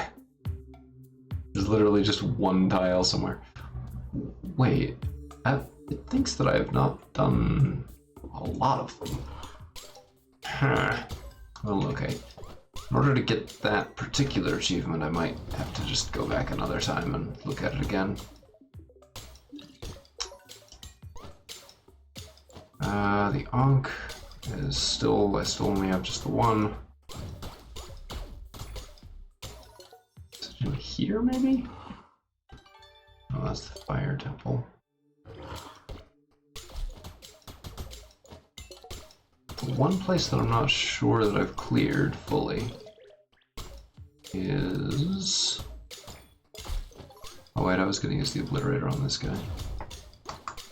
S1: There's literally just one tile somewhere. Wait, it thinks that I have not done a lot of them. Huh. Well, okay. In order to get that particular achievement, I might have to just go back another time and look at it again. The Ankh is still, I still only have just the one. Is it in here, maybe? Oh, that's the fire temple. The one place that I'm not sure that I've cleared fully is... Oh wait, I was gonna use the obliterator on this guy.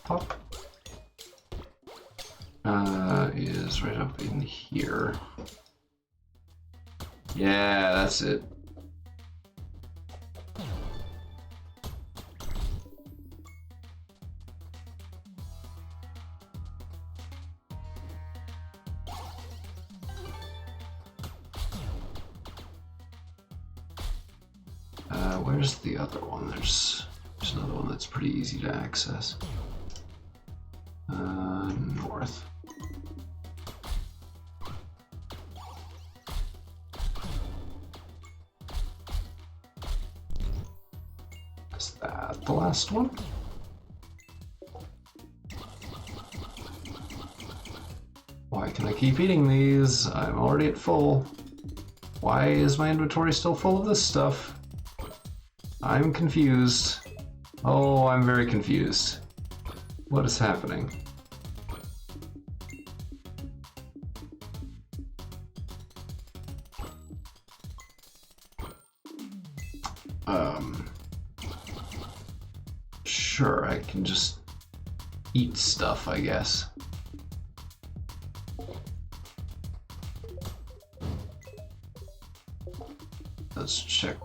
S1: Pop. Is right up in here. Yeah, that's it. Where's the other one? There's another one that's pretty easy to access. North. Is that the last one? Why can I keep eating these? I'm already at full. Why is my inventory still full of this stuff? I'm confused. Oh, I'm very confused. What is happening? Sure, I can just eat stuff, I guess. Let's check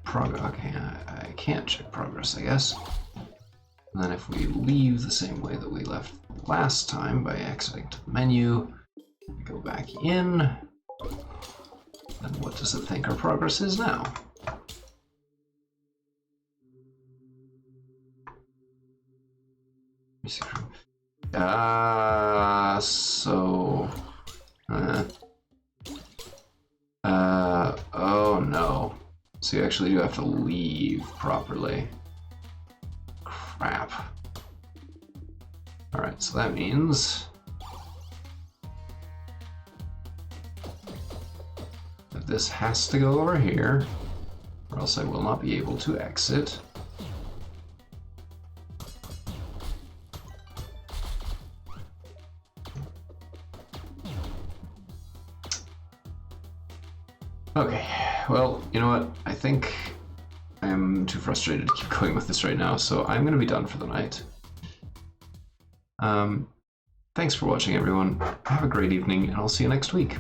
S1: progress. Okay, I can't check progress, I guess. And then if we leave the same way that we left last time by exiting to the menu, we go back in, then what does it think our progress is now? Oh no. So you actually do have to leave properly. Crap. Alright, so that means that this has to go over here, or else I will not be able to exit. Okay, well, you know what? I think I'm too frustrated to keep going with this right now, so I'm going to be done for the night. Thanks for watching, everyone. Have a great evening, and I'll see you next week.